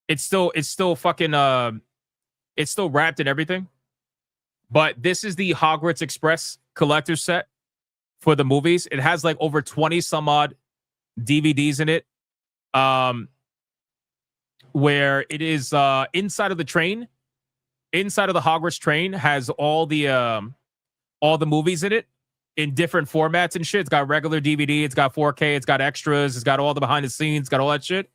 It's still fucking it's still wrapped in everything. But this is the Hogwarts Express collector set for the movies. It has like over 20 some odd DVDs in it. Where it is inside of the train. Inside of the Hogwarts train has all the movies in it in different formats and shit. It's got regular DVD, it's got 4K, it's got extras, it's got all the behind the scenes, it's got all that shit.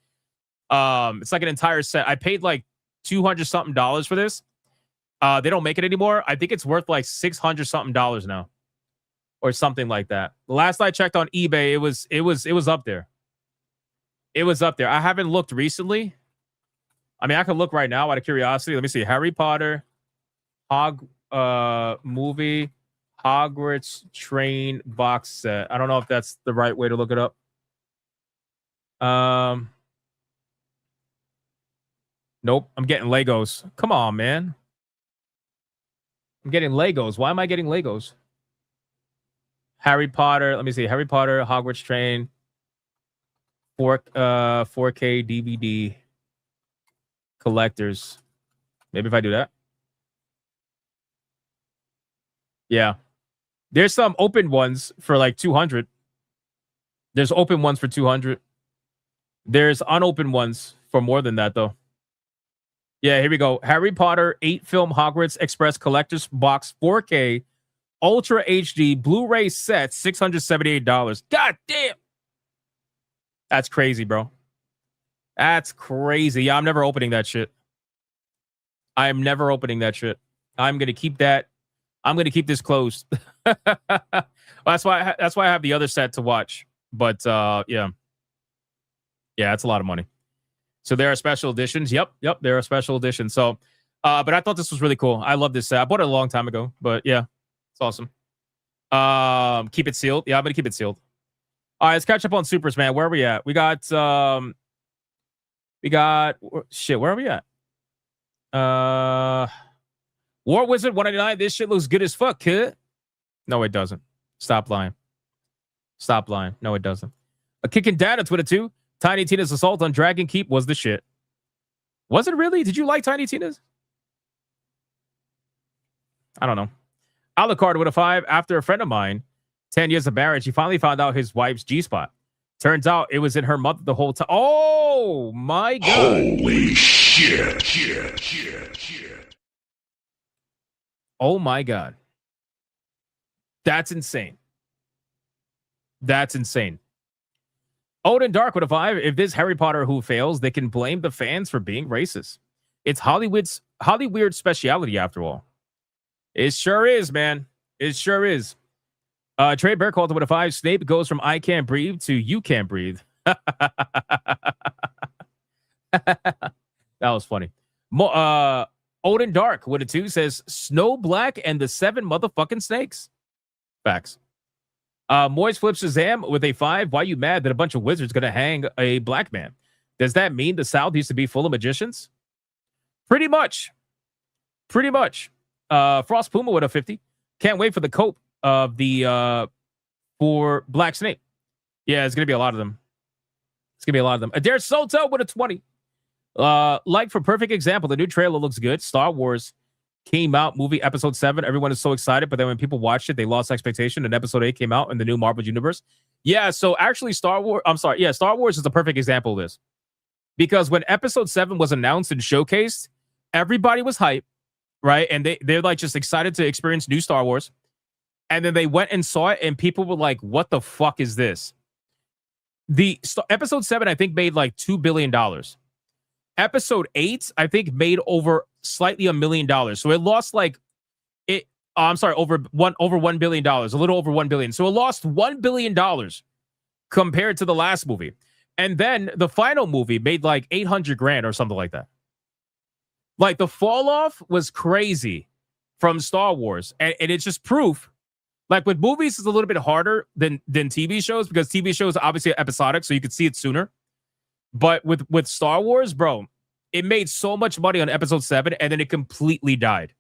It's like an entire set. I paid like $200 something for this. They don't make it anymore. I think it's worth like $600 something now, or something like that. The last I checked on eBay, it was up there. It was up there. I haven't looked recently. I mean, I can look right now out of curiosity. Let me see. Harry Potter movie Hogwarts Train box set. I don't know if that's the right way to look it up. Nope. I'm getting Legos. Come on, man. I'm getting Legos. Why am I getting Legos? Harry Potter. Let me see. Harry Potter, Hogwarts Train, 4K DVD collectors. Maybe if I do that. Yeah. There's some open ones for like 200. There's open ones for 200. There's unopened ones for more than that, though. Yeah, here we go. Harry Potter 8-film Hogwarts Express Collector's Box 4K Ultra HD Blu-ray set, $678. God damn. That's crazy, bro. That's crazy. Yeah, I'm never opening that shit. I am never opening that shit. I'm going to keep that. I'm going to keep this closed. That's why I have the other set to watch. But yeah. Yeah, it's a lot of money. So there are special editions. Yep, there are special editions. So, but I thought this was really cool. I love this set. I bought it a long time ago, but yeah, it's awesome. Keep it sealed. Yeah, I'm gonna keep it sealed. All right, let's catch up on Supers, man. Where are we at? We got shit. Where are we at? War Wizard 199. This shit looks good as fuck, kid. No, it doesn't. Stop lying. Stop lying. No, it doesn't. A kicking dad on Twitter too. Tiny Tina's assault on Dragon Keep was the shit. Was it really? Did you like Tiny Tina's? I don't know. Alucard with a 5. After a friend of mine, 10 years of marriage, he finally found out his wife's G-spot. Turns out it was in her mother the whole time. Oh, my God. Holy shit. Oh, my God. That's insane. That's insane. Odin Dark with a 5. If this Harry Potter who fails, they can blame the fans for being racist. It's Hollywood's speciality, after all. It sure is, man. It sure is. Trey Bear called it with a 5. Snape goes from I can't breathe to you can't breathe. That was funny. Odin Dark with a 2 says Snow Black and the 7 motherfucking snakes. Facts. Moist flips Shazam with a 5. Why you mad that a bunch of wizards gonna hang a black man? Does that mean the South used to be full of magicians? Pretty much. Frost Puma with a 50. Can't wait for the cope of the for Black Snake. Yeah, it's gonna be a lot of them. Adair Soto with a 20. Like for perfect example, the new trailer looks good. Star Wars came out, movie episode 7. Everyone is so excited, but then when people watched it, they lost expectation. And episode 8 came out in the new Marvel universe. Yeah, so actually Star Wars is a perfect example of this. Because when episode 7 was announced and showcased, everybody was hyped, right? And they're like just excited to experience new Star Wars. And then they went and saw it, and people were like, what the fuck is this? Episode 7, I think, made like $2 billion. Episode 8, I think, made over slightly $1 million. So it lost over $1 billion, a little over $1 billion. So it lost $1 billion compared to the last movie. And then the final movie made like 800 grand or something like that. Like the fall off was crazy from Star Wars. And it's just proof. Like with movies, it's a little bit harder than TV shows because TV shows are obviously episodic, so you could see it sooner. But with Star Wars, bro, it made so much money on episode 7, and then it completely died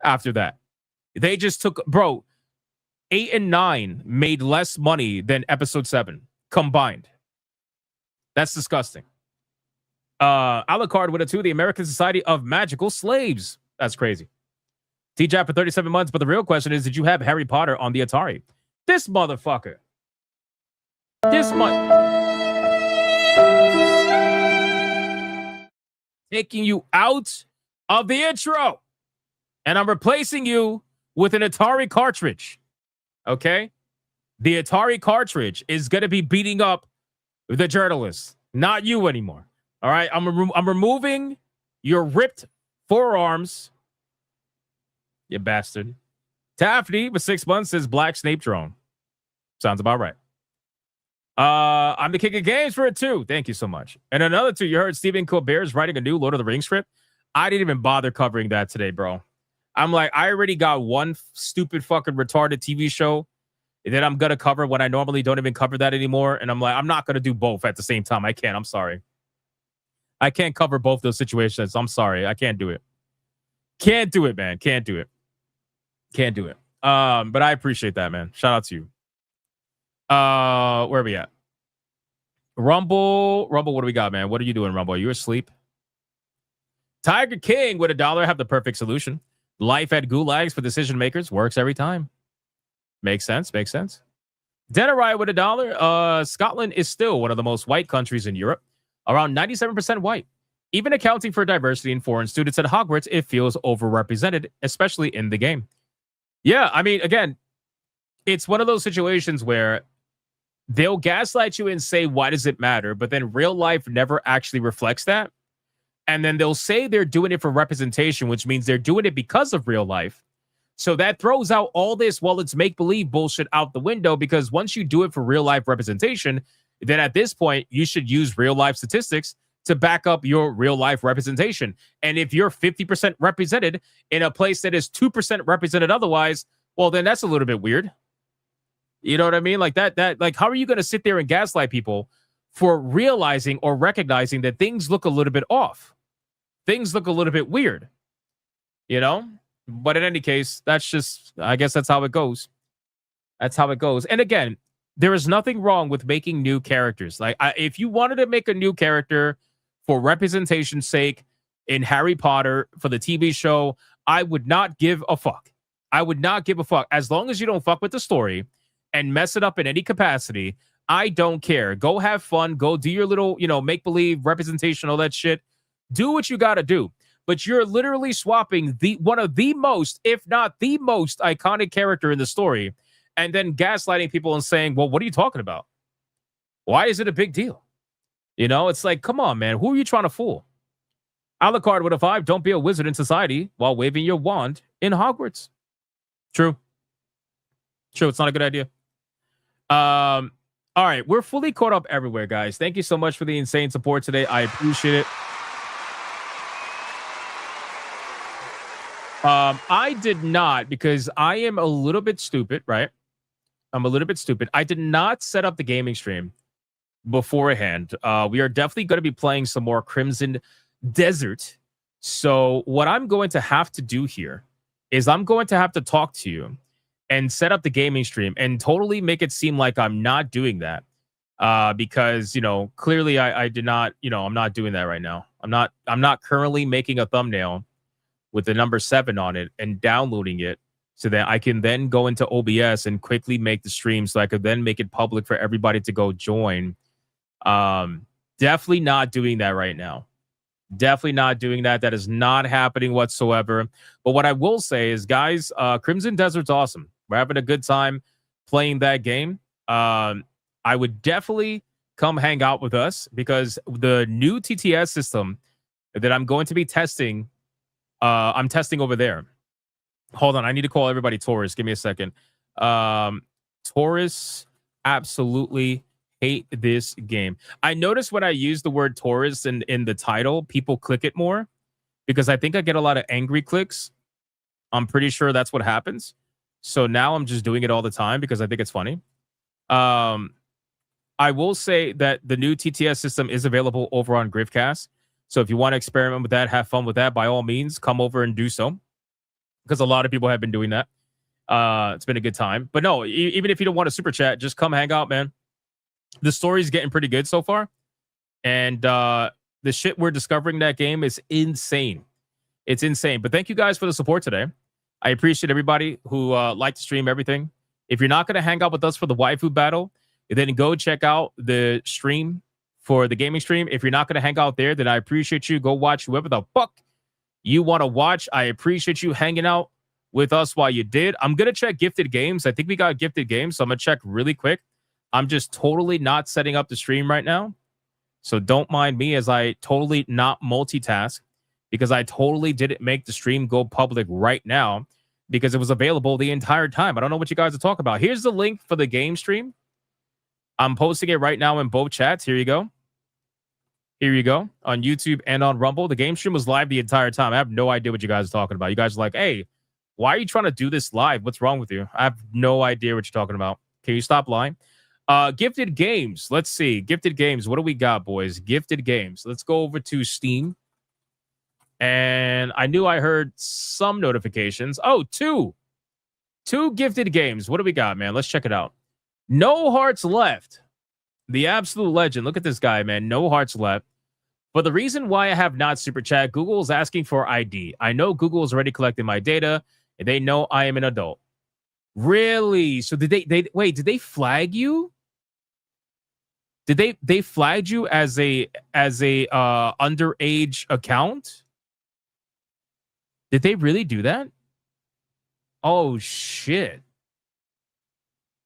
after that. They just took, 8 and 9 made less money than episode 7 combined. That's disgusting. Alucard with a 2, the American Society of Magical Slaves. That's crazy. T-Jap for 37 months, but the real question is, did you have Harry Potter on the Atari? This motherfucker. Taking you out of the intro. And I'm replacing you with an Atari cartridge. Okay? The Atari cartridge is going to be beating up the journalists, not you anymore. All right? I'm removing your ripped forearms. You bastard. Taffy with 6 months says Black Snape drone. Sounds about right. I'm the king of games for it too. Thank you so much. And another 2, you heard Stephen Colbert's writing a new Lord of the Rings script. I didn't even bother covering that today, bro. I'm like, I already got one stupid fucking retarded TV show that I'm gonna cover when I normally don't even cover that anymore. And I'm like, I'm not gonna do both at the same time. I can't. I'm sorry. I can't cover both those situations. I'm sorry. I can't do it. Can't do it, man. Can't do it. Can't do it. But I appreciate that, man. Shout out to you. Where are we at? Rumble, what do we got, man? What are you doing, Rumble? Are you asleep? Tiger King with $1 have the perfect solution. Life at gulags for decision makers works every time. Makes sense. Makes sense. Denarai with $1. Scotland is still one of the most white countries in Europe. Around 97% white. Even accounting for diversity in foreign students at Hogwarts, it feels overrepresented, especially in the game. Yeah, I mean, again, it's one of those situations where they'll gaslight you and say, why does it matter? But then real life never actually reflects that. And then they'll say they're doing it for representation, which means they're doing it because of real life. So that throws out all this, well, it's make-believe bullshit out the window, because once you do it for real life representation, then at this point, you should use real life statistics to back up your real life representation. And if you're 50% represented in a place that is 2% represented otherwise, well, then that's a little bit weird. You know what I mean? Like like, how are you going to sit there and gaslight people for realizing or recognizing that things look a little bit off? Things look a little bit weird, you know? But in any case, that's just, I guess that's how it goes. That's how it goes. And again, there is nothing wrong with making new characters. Like, if you wanted to make a new character for representation's sake in Harry Potter for the TV show, I would not give a fuck. I would not give a fuck. As long as you don't fuck with the story and mess it up in any capacity, I don't care. Go have fun. Go do your little, make-believe representation, all that shit. Do what you got to do. But you're literally swapping one of the most, if not the most iconic character in the story, and then gaslighting people and saying, well, what are you talking about? Why is it a big deal? It's like, come on, man. Who are you trying to fool? Alucard with a 5, don't be a wizard in society while waving your wand in Hogwarts. True. It's not a good idea. All right. We're fully caught up everywhere, guys. Thank you so much for the insane support today. I appreciate it. I did not, because I am a little bit stupid, right? I'm a little bit stupid. I did not set up the gaming stream beforehand. We are definitely going to be playing some more Crimson Desert. So what I'm going to have to do here is I'm going to have to talk to you and set up the gaming stream and totally make it seem like I'm not doing that. Because, clearly I did not, I'm not doing that right now. I'm not currently making a thumbnail with the number 7 on it and downloading it so that I can then go into OBS and quickly make the stream so I could then make it public for everybody to go join. Definitely not doing that right now. Definitely not doing that. That is not happening whatsoever. But what I will say is, guys, Crimson Desert's awesome. We're having a good time playing that game. I would definitely come hang out with us, because the new TTS system that I'm going to be testing, I'm testing over there. Hold on, I need to call everybody Taurus. Give me a second. Taurus absolutely hate this game. I notice when I use the word Taurus in the title, people click it more, because I think I get a lot of angry clicks. I'm pretty sure that's what happens. So now I'm just doing it all the time because I think it's funny. I will say that the new TTS system is available over on Griffcast. So if you want to experiment with that, have fun with that, by all means, come over and do so, because a lot of people have been doing that. It's been a good time. But no, even if you don't want to super chat, just come hang out, man. The story's getting pretty good so far. And the shit we're discovering in that game is insane. It's insane. But thank you guys for the support today. I appreciate everybody who liked to stream everything. If you're not going to hang out with us for the Waifu Battle, then go check out the stream for the gaming stream. If you're not going to hang out there, then I appreciate you. Go watch whoever the fuck you want to watch. I appreciate you hanging out with us while you did. I'm going to check gifted games. I think we got gifted games, so I'm going to check really quick. I'm just totally not setting up the stream right now. So don't mind me as I totally not multitask, because I totally didn't make the stream go public right now because it was available the entire time. I don't know what you guys are talking about. Here's the link for the game stream. I'm posting it right now in both chats. Here you go. Here you go. On YouTube and on Rumble. The game stream was live the entire time. I have no idea what you guys are talking about. You guys are like, hey, Why are you trying to do this live? What's wrong with you? I have no idea what you're talking about. Can you stop lying? Gifted games. Let's see. Gifted games. What do we got, boys? Gifted games. Let's go over to Steam. And I knew I heard some notifications. Oh, two gifted games. What do we got, man? Let's check it out. No Hearts Left. The absolute legend. Look at this guy, man. No Hearts Left. But the reason why I have not super chat, Google is asking for ID. I know Google is already collecting my data, and they know I am an adult. Really? So did they flag you? Did they flagged you as a underage account? Did they really do that? Oh shit.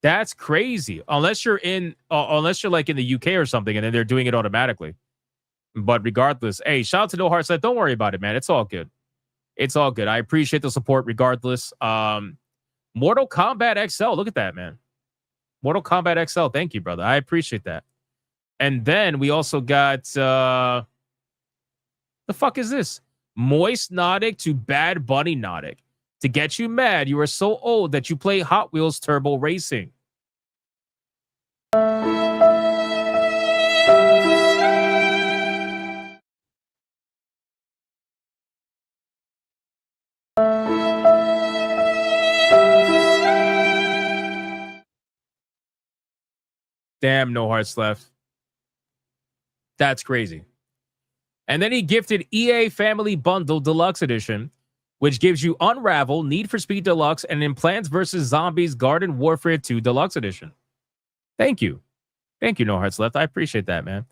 That's crazy. Unless you're like in the UK or something, and then they're doing it automatically. But regardless, hey, shout out to No Hearts Left. Don't worry about it, man. It's all good. It's all good. I appreciate the support regardless. Mortal Kombat XL. Look at that, man. Mortal Kombat XL. Thank you, brother. I appreciate that. And then we also got the fuck is this? Moist Nautic to Bad Bunny Nautic. To get you mad, you are so old that you play Hot Wheels Turbo Racing. Damn, No Hearts Left. That's crazy. And then he gifted EA Family Bundle Deluxe Edition, which gives you Unravel, Need for Speed Deluxe, and in Plants vs. Zombies Garden Warfare 2 Deluxe Edition. Thank you. Thank you, No Hearts Left. I appreciate that, man.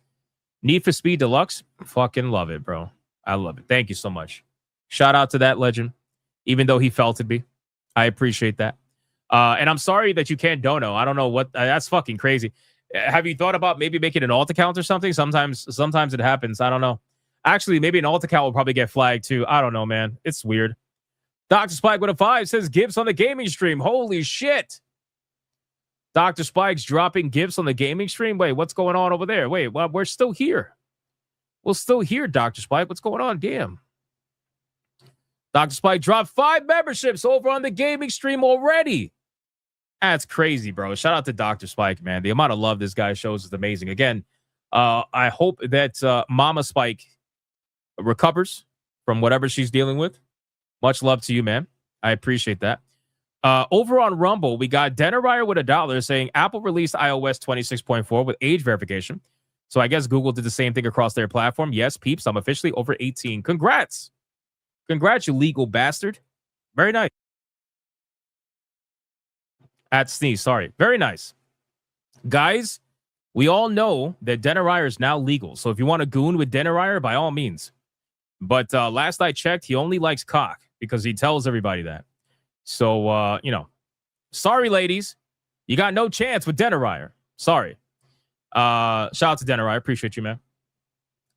Need for Speed Deluxe. Fucking love it, bro. I love it. Thank you so much. Shout out to that legend, even though he felted me. I appreciate that. And I'm sorry that you can't dono. I don't know what. That's fucking crazy. Have you thought about maybe making an alt account or something? Sometimes it happens. I don't know. Actually, maybe an alt account will probably get flagged too. I don't know, man. It's weird. Dr. Spike with a 5 says gifts on the gaming stream. Holy shit. Dr. Spike's dropping gifts on the gaming stream. Wait, what's going on over there? Wait, well, we're still here. We're still here, Dr. Spike. What's going on? Damn. Dr. Spike dropped 5 memberships over on the gaming stream already. That's crazy, bro. Shout out to Dr. Spike, man. The amount of love this guy shows is amazing. Again, I hope that Mama Spike recovers from whatever she's dealing with. Much love to you, man. I appreciate that. Over on Rumble, we got Denarier with $1 saying Apple released iOS 26.4 with age verification. So I guess Google did the same thing across their platform. Yes, peeps, I'm officially over 18. Congrats. Congrats, you legal bastard. Very nice. At Sneeze, sorry. Very nice. Guys, we all know that Denarier is now legal. So if you want to goon with Denarier, by all means. But last I checked, he only likes cock because he tells everybody that. So, sorry, ladies. You got no chance with Denarier. Sorry. Shout out to Denarier. Appreciate you, man.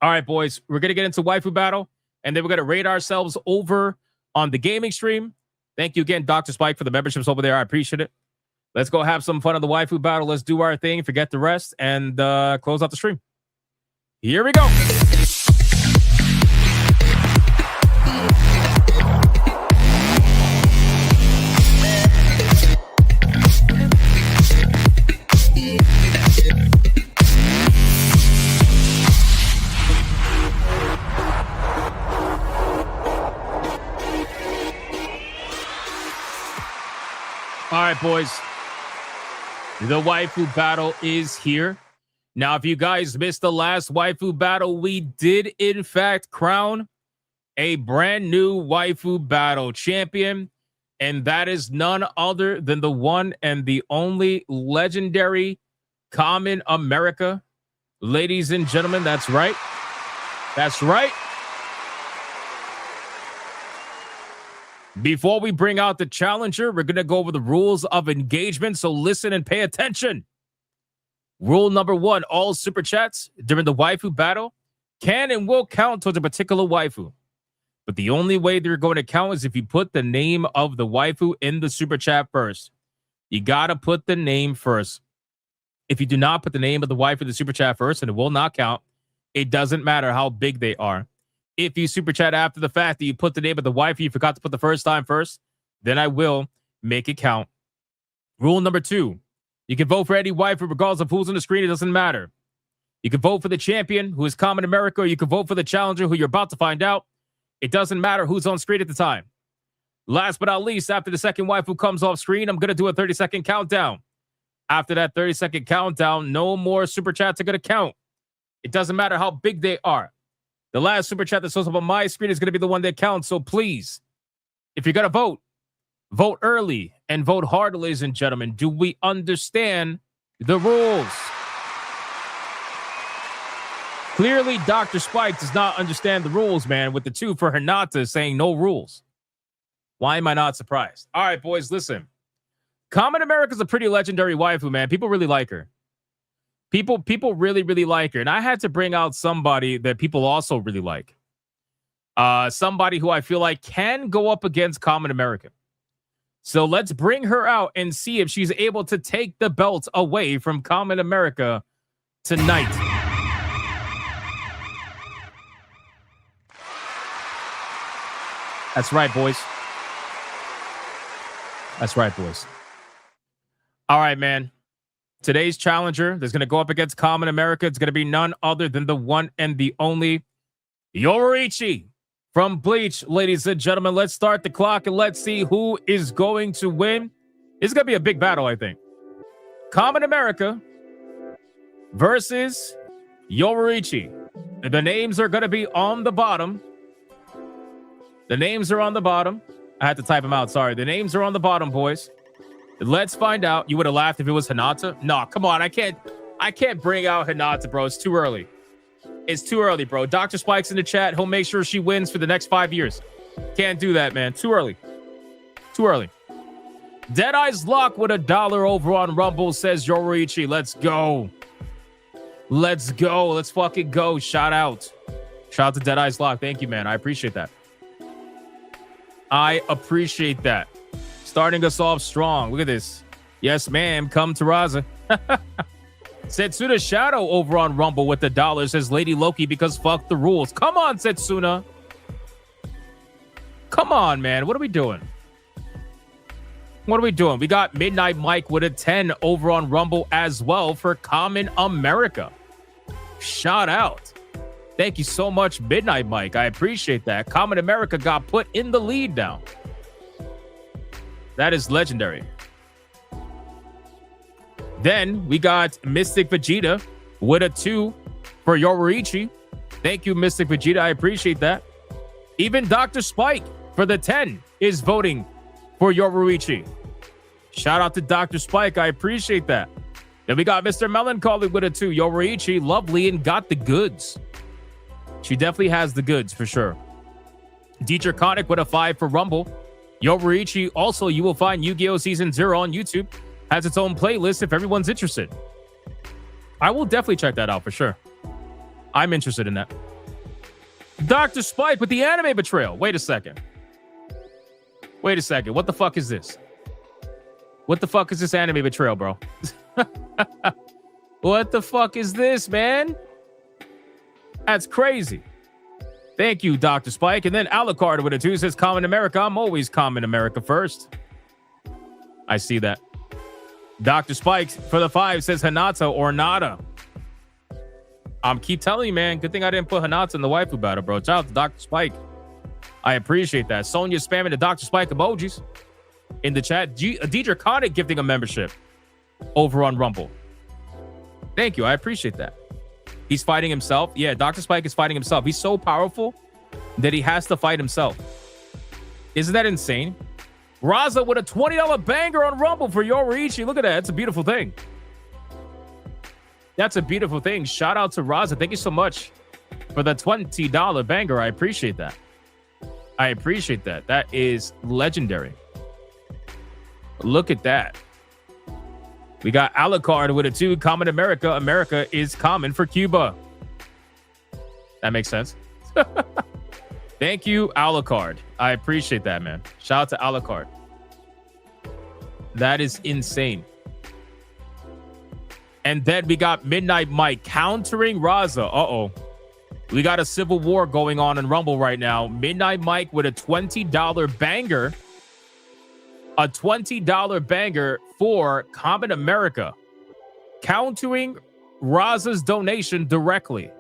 All right, boys. We're going to get into Waifu Battle, and then we're going to rate ourselves over on the gaming stream. Thank you again, Dr. Spike, for the memberships over there. I appreciate it. Let's go have some fun on the Waifu Battle. Let's do our thing, forget the rest, and close out the stream. Here we go. All right, boys. The Waifu Battle is here. Now, if you guys missed the last Waifu Battle, we did, in fact, crown a brand new Waifu Battle champion. And that is none other than the one and the only legendary Common America. Ladies and gentlemen, that's right. That's right. Before we bring out the challenger, we're going to go over the rules of engagement, so listen and pay attention. Rule number 1, all super chats during the Waifu Battle can and will count towards a particular waifu. But the only way they're going to count is if you put the name of the waifu in the super chat first. You got to put the name first. If you do not put the name of the waifu in the super chat first, and it will not count, it doesn't matter how big they are. If you super chat after the fact that you put the name of the waifu you forgot to put the first time first, then I will make it count. Rule number 2, you can vote for any waifu regardless of who's on the screen. It doesn't matter. You can vote for the champion, who is Common America, or you can vote for the challenger, who you're about to find out. It doesn't matter who's on screen at the time. Last but not least, after the second waifu comes off screen, I'm going to do a 30-second countdown. After that 30-second countdown, no more super chats are going to count. It doesn't matter how big they are. The last super chat that shows up on my screen is going to be the one that counts. So please, if you're going to vote, vote early and vote hard, ladies and gentlemen. Do we understand the rules? Clearly, Dr. Spike does not understand the rules, man, with the 2 for Hinata saying no rules. Why am I not surprised? All right, boys, listen. Common America's a pretty legendary waifu, man. People really like her. People really, really like her. And I had to bring out somebody that people also really like. Somebody who I feel like can go up against Common America. So let's bring her out and see if she's able to take the belt away from Common America tonight. That's right, boys. That's right, boys. All right, man. Today's challenger that's going to go up against Common America, it's going to be none other than the one and the only Yoruichi from Bleach. Ladies and gentlemen, let's start the clock and let's see who is going to win. It's going to be a big battle, I think. Common America versus Yoruichi. The names are going to be on the bottom. The names are on the bottom. I had to type them out. Sorry. The names are on the bottom, boys. Let's find out. You would have laughed if it was Hinata. No, come on. I can't bring out Hinata, bro. It's too early. It's too early, bro. Dr. Spike's in the chat. He'll make sure she wins for the next 5 years. Can't do that, man. Too early. Too early. Deadeye's Lock with $1 over on Rumble, says Yoruichi. Let's go. Let's go. Let's fucking go. Shout out. Shout out to Deadeye's Lock. Thank you, man. I appreciate that. I appreciate that. Starting us off strong. Look at this. Yes, ma'am. Come to Raza. Setsuna Shadow over on Rumble with $1 says Lady Loki because fuck the rules. Come on, Setsuna. Come on, man. What are we doing? What are we doing? We got Midnight Mike with a 10 over on Rumble as well for Common America. Shout out. Thank you so much, Midnight Mike. I appreciate that. Common America got put in the lead now. That is legendary. Then we got Mystic Vegeta with a 2 for Yoruichi. Thank you, Mystic Vegeta. I appreciate that. Even Dr. Spike for the 10 is voting for Yoruichi. Shout out to Dr. Spike. I appreciate that. Then we got Mr. Melancholy with a 2. Yoruichi, lovely and got the goods. She definitely has the goods for sure. Dietrich Koenig with a 5 for Rumble. Yoruichi, also, you will find Yu-Gi-Oh! Season 0 on YouTube. Has its own playlist if everyone's interested. I will definitely check that out for sure. I'm interested in that. Dr. Spike with the anime betrayal. Wait a second. Wait a second. What the fuck is this? What the fuck is this anime betrayal, bro? What the fuck is this, man? That's crazy. Thank you, Dr. Spike. And then Alucard with a 2 says Common America. I'm always Common America first. I see that. Dr. Spike for the 5 says Hinata or Nada. Keep telling you, man. Good thing I didn't put Hinata in the waifu battle, bro. Shout out to Dr. Spike. I appreciate that. Sonya spamming the Dr. Spike emojis in the chat. Deidre Koenig gifting a membership over on Rumble. Thank you. I appreciate that. He's fighting himself. Yeah, Dr. Spike is fighting himself. He's so powerful that he has to fight himself. Isn't that insane? Raza with a $20 banger on Rumble for Yoruichi. Look at that. That's a beautiful thing. That's a beautiful thing. Shout out to Raza. Thank you so much for the $20 banger. I appreciate that. I appreciate that. That is legendary. Look at that. We got Alucard with a 2. Common America. America is common for Cuba. That makes sense. Thank you, Alucard. I appreciate that, man. Shout out to Alucard. That is insane. And then we got Midnight Mike countering Raza. Uh-oh. We got a civil war going on in Rumble right now. Midnight Mike with a $20 banger a $20 banger for Common America, countering Raza's donation directly.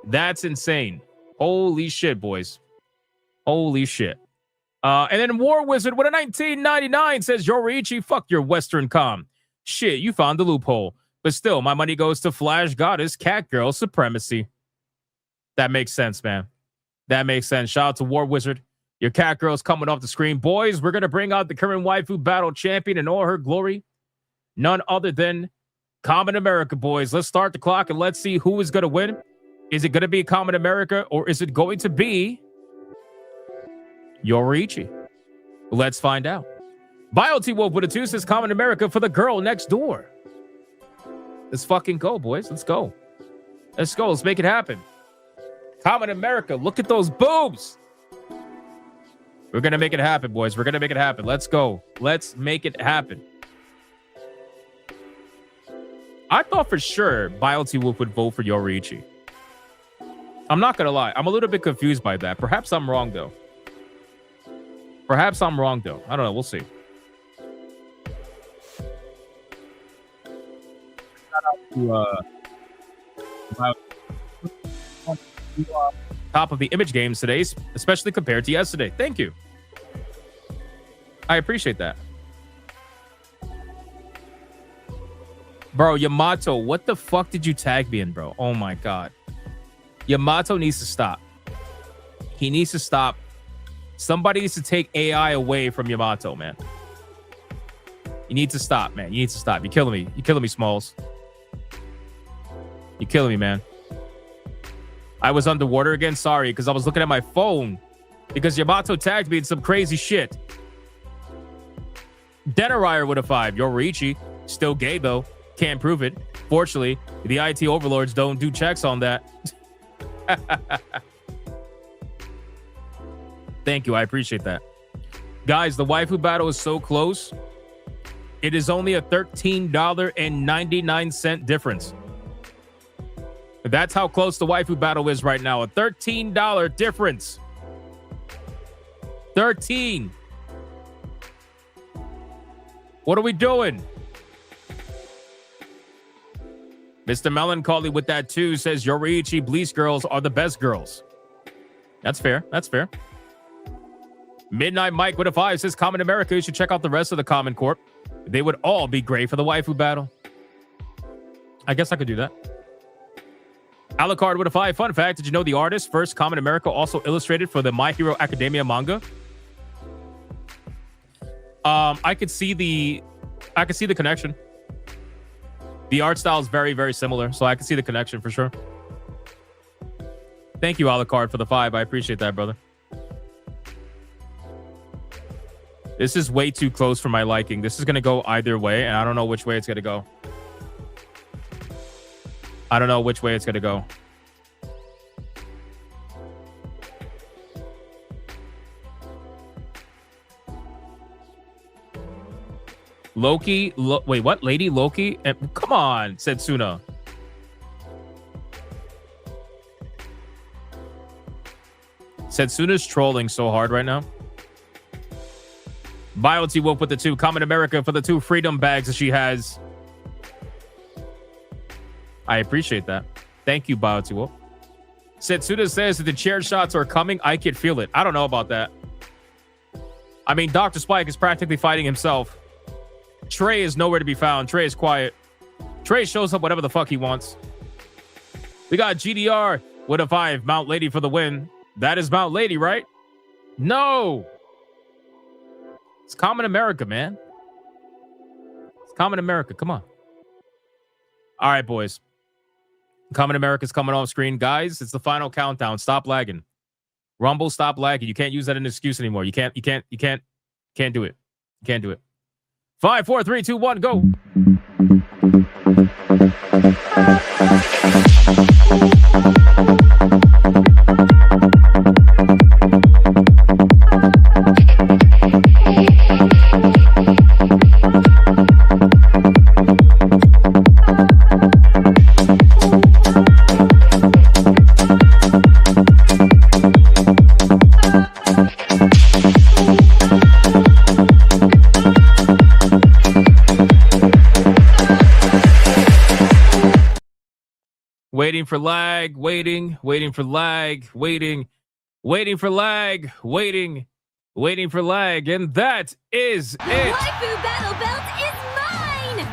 That's insane. Holy shit, boys. Holy shit. And then War Wizard with a 1999 says, Yoriichi, fuck your Western com. Shit, you found the loophole. But still, my money goes to Flash Goddess Cat Girl Supremacy. That makes sense, man. That makes sense. Shout out to War Wizard. Your cat girl's coming off the screen. Boys, we're going to bring out the current Waifu Battle champion in all her glory. None other than Common America, boys. Let's start the clock and let's see who is going to win. Is it going to be Common America or is it going to be Yoriichi? Let's find out. BioT Wolf with a 2 says Common America for the girl next door. Let's fucking go, boys. Let's go. Let's go. Let's make it happen. Common America, look at those boobs. We're going to make it happen, boys. We're going to make it happen. Let's go. Let's make it happen. I thought for sure BioT Wolf would vote for Yoriichi. I'm not going to lie. I'm a little bit confused by that. Perhaps I'm wrong, though. Perhaps I'm wrong, though. I don't know. We'll see. Top of the image games today, especially compared to yesterday. Thank you. I appreciate that. Bro, Yamato, what the fuck did you tag me in, bro? Oh my god. Yamato needs to stop. He needs to stop. Somebody needs to take AI away from Yamato, man. You need to stop, man. You need to stop. You're killing me. You're killing me, Smalls. You're killing me, man. I was underwater again. Sorry, because I was looking at my phone. Because Yamato tagged me in some crazy shit. Denarier with a 5. Yoriichi. Still gay, though. Can't prove it. Fortunately, the IT overlords don't do checks on that. Thank you. I appreciate that. Guys, the waifu battle is so close. It is only a $13.99 difference. That's how close the waifu battle is right now. A $13 difference. 13. What are we doing? Mr. Melancholy with that too says Yoriichi Bleach girls are the best girls. That's fair. That's fair. Midnight Mike with a 5 says Common America. You should check out the rest of the Common Corp. They would all be great for the waifu battle. I guess I could do that. Alucard with a 5. Fun fact, did you know the artist first Common America also illustrated for the My Hero Academia manga? I could see the connection. The art style is very, very similar, so I can see the connection for sure. Thank you, Alucard, for the 5. I appreciate that, brother. This is way too close for my liking. This is going to go either way, and I don't know which way it's going to go. I don't know which way it's going to go. Loki, wait, what? Lady Loki? Come on, Setsuna. Setsuna's trolling so hard right now. BioT Wolf with the 2. Common America for the 2 freedom bags that she has. I appreciate that. Thank you, BioT Wolf. Setsuna says that the chair shots are coming. I can feel it. I don't know about that. I mean, Dr. Spike is practically fighting himself. Trey is nowhere to be found. Trey is quiet. Trey shows up whatever the fuck he wants. We got GDR with a 5. Mount Lady for the win. That is Mount Lady, right? No. It's Common America, man. It's Common America. Come on. All right, boys. Common America's coming off screen. Guys, it's the final countdown. Stop lagging. Rumble, stop lagging. You can't use that as an excuse anymore. You can't do it. You can't do it. 5, 4, 3, 2, 1, go. Waiting for lag, waiting for lag, waiting for lag, waiting for lag, and that is it. Waifu Battle Belt is mine!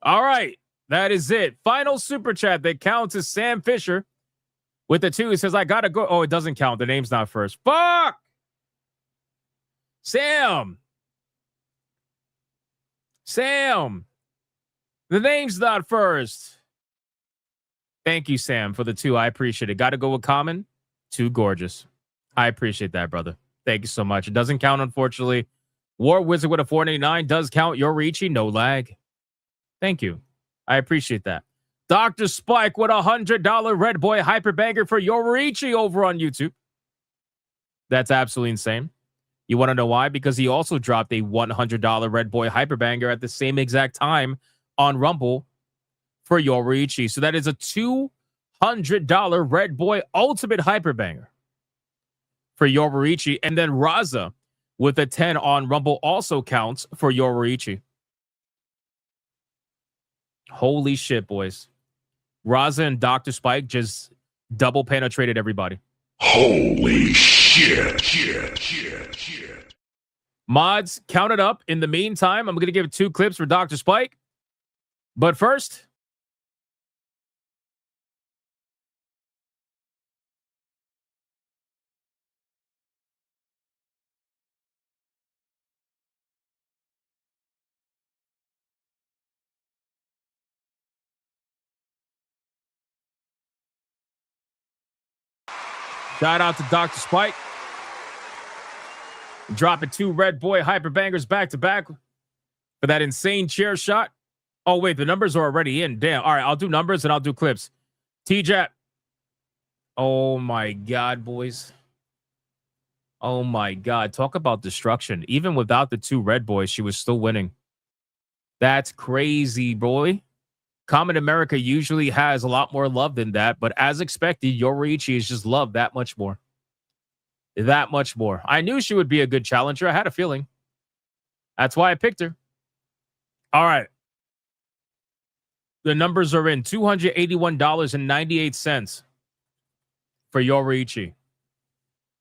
All right, that is it. Final super chat that counts is Sam Fisher with the 2. He says, I gotta go. Oh, it doesn't count. The name's not first. Fuck! Sam, the name's not first. Thank you, Sam, for the 2. I appreciate it. Got to go with Common. 2 gorgeous. I appreciate that, brother. Thank you so much. It doesn't count, unfortunately. War Wizard with a 489 does count. Yoriichi, no lag. Thank you. I appreciate that. Dr. Spike with a $100 Red Boy Hyperbanger for Yoriichi over on YouTube. That's absolutely insane. You want to know why? Because he also dropped a $100 Red Boy Hyperbanger at the same exact time on Rumble for Yoriichi. So that is a $200 Red Boy Ultimate Hyperbanger for Yoriichi. And then Raza with a 10 on Rumble also counts for Yoriichi. Holy shit, boys. Raza and Dr. Spike just double penetrated everybody. Holy shit. Mods, count it up. In the meantime, I'm going to give 2 clips for Dr. Spike. But first, shout out to Dr. Spike. Dropping 2 Red Boy Hyperbangers back to back for that insane chair shot. Oh, wait, the numbers are already in. Damn. All right, I'll do numbers and I'll do clips. T-Jap. Oh, my God, boys. Oh, my God. Talk about destruction. Even without the 2 Red Boys, she was still winning. That's crazy, boy. Common America usually has a lot more love than that, but as expected, Yoriichi is just loved that much more. That much more. I knew she would be a good challenger. I had a feeling. That's why I picked her. All right. The numbers are in. $281.98 for Yoriichi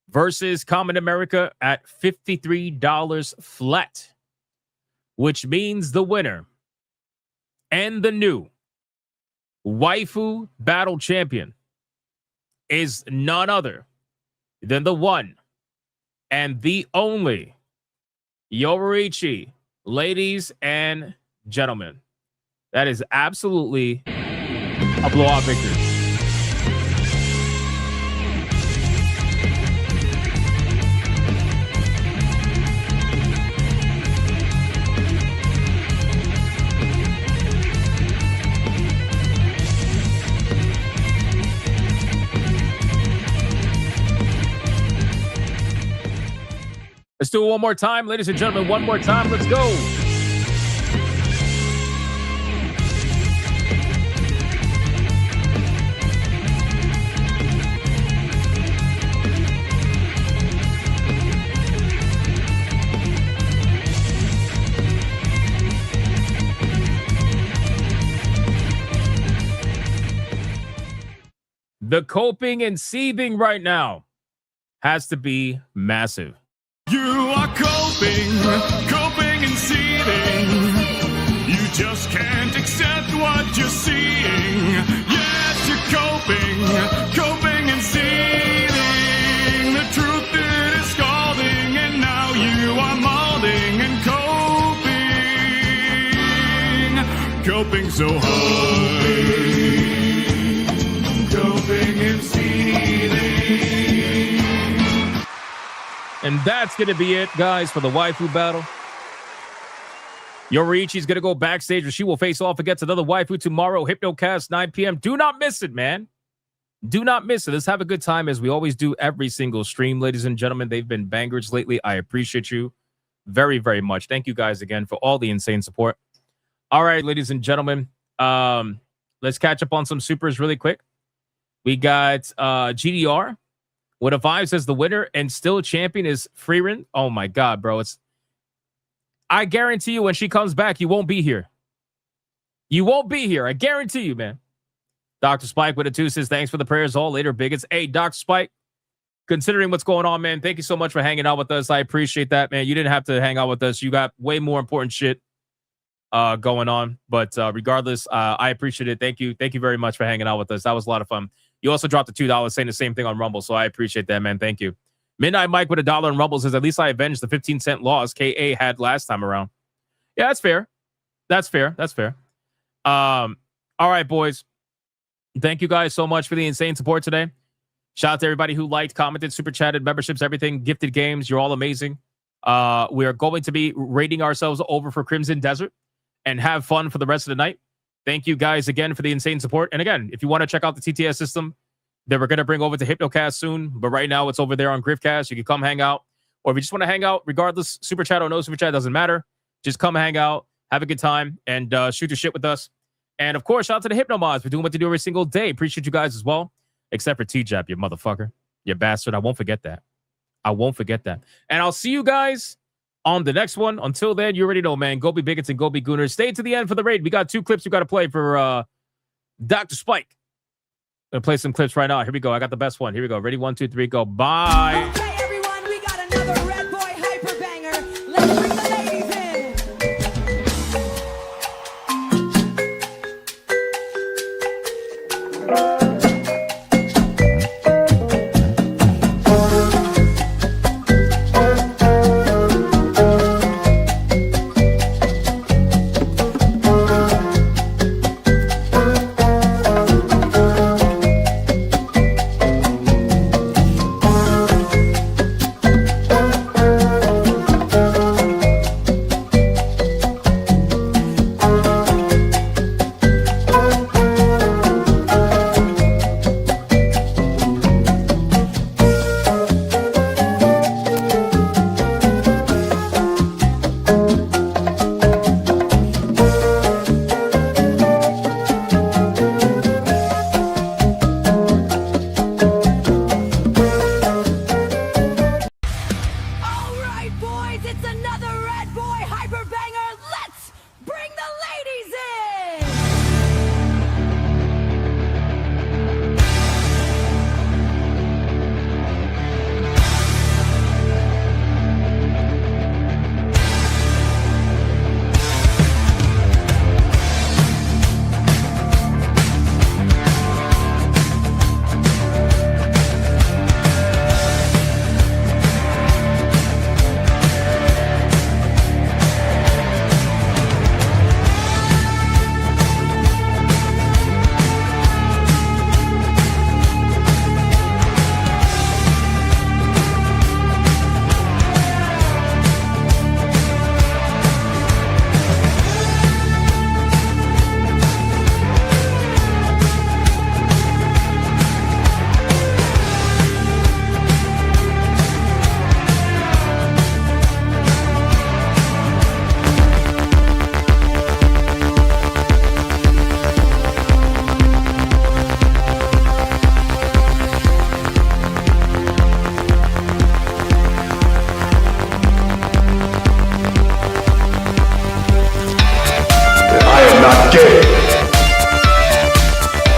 versus Common America at $53 flat, which means the winner and the new Waifu Battle Champion is none other than the one and the only Yoriichi. Ladies and gentlemen, that is absolutely a blowout victory. Let's do it one more time, ladies and gentlemen. One more time. Let's go. The coping and seething right now has to be massive. You are coping and seething. You just can't accept what you're seeing. Yes, you're coping and seething. The truth it is scalding, and now you are molding and coping so hard. Coping and seething. And that's going to be it, guys, for the waifu battle. Yoriichi's going to go backstage where she will face off against another waifu tomorrow, Hypnocast, 9 p.m. Do not miss it, man. Do not miss it. Let's have a good time as we always do every single stream, ladies and gentlemen. They've been bangers lately. I appreciate you very, very much. Thank you guys again for all the insane support. All right, ladies and gentlemen, let's catch up on some supers really quick. We got GDR. What a vibe says the winner and still champion is Freerin. Oh my God, bro. I guarantee you when she comes back, you won't be here. You won't be here. I guarantee you, man. Dr. Spike with a 2 says, thanks for the prayers all later, bigots. Hey, Dr. Spike, considering what's going on, man, thank you so much for hanging out with us. I appreciate that, man. You didn't have to hang out with us. You got way more important shit going on. But regardless, I appreciate it. Thank you. Thank you very much for hanging out with us. That was a lot of fun. You also dropped the $2 saying the same thing on Rumble, so I appreciate that, man. Thank you. Midnight Mike with $1 on Rumble says, at least I avenged the 15-cent loss KA had last time around. Yeah, that's fair. That's fair. That's fair. All right, boys. Thank you guys so much for the insane support today. Shout out to everybody who liked, commented, super chatted, memberships, everything, gifted games. You're all amazing. We are going to be rating ourselves over for Crimson Desert and have fun for the rest of the night. Thank you guys again for the insane support. And again, if you want to check out the TTS system that we're going to bring over to Hypnocast soon, but right now it's over there on Griffcast. You can come hang out. Or if you just want to hang out, regardless, super chat or no super chat, doesn't matter. Just come hang out, have a good time, and shoot your shit with us. And of course, shout out to the Hypnomods for doing what they do every single day. Appreciate you guys as well. Except for T-Jap, you motherfucker. You bastard. I won't forget that. I won't forget that. And I'll see you guys on the next one. Until then, you already know, man. Go be bigots and go be gooners. Stay to the end for the raid. We got 2 clips we got to play for Dr. Spike. I'm going to play some clips right now. Here we go. I got the best one. Here we go. Ready? 1, 2, 3, go. Bye. Okay, everyone, we got another Red Boy hyper banger. Let's bring the ladies in.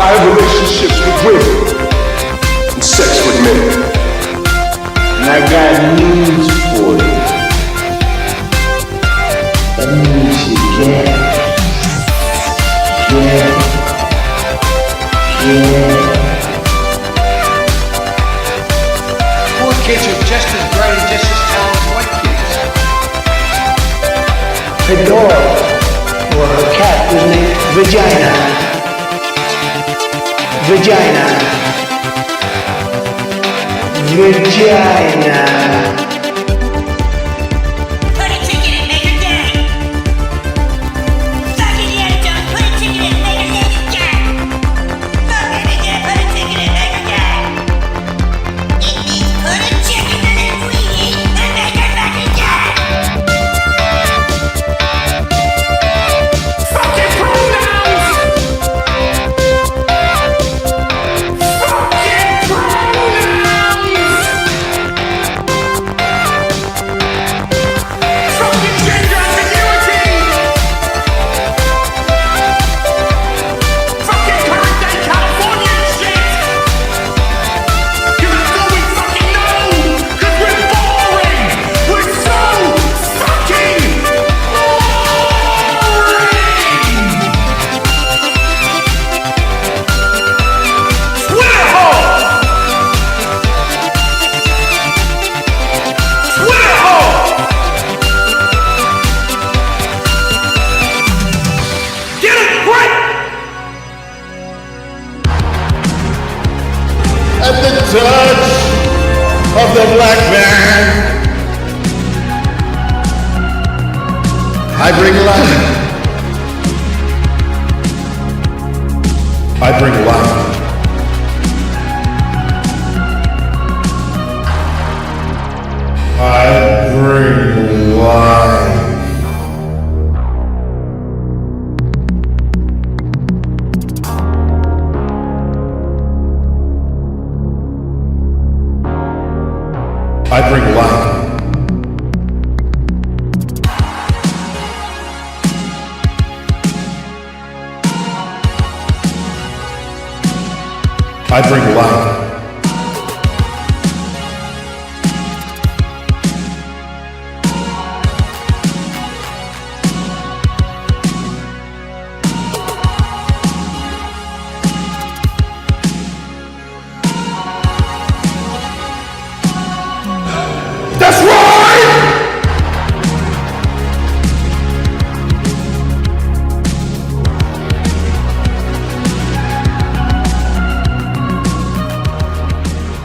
I have relationships with women and sex with men. And I got news for you. That means you can't. Poor kids are just as bright and just as talented as white kids. Her dog or her cat was named Vagina. Vagina. Put a ticket in Maker Gang. Fuck Indiana Jones, put a ticket in Maker Gang. Fuck Indiana, put a ticket in Maker Gang. It means put a chicken in it, sweetie, and make her fucking gang. Fucking pronouns! Fucking pronouns! at the touch of the black man. I bring life. I bring life. I bring life. I bring life. I bring life.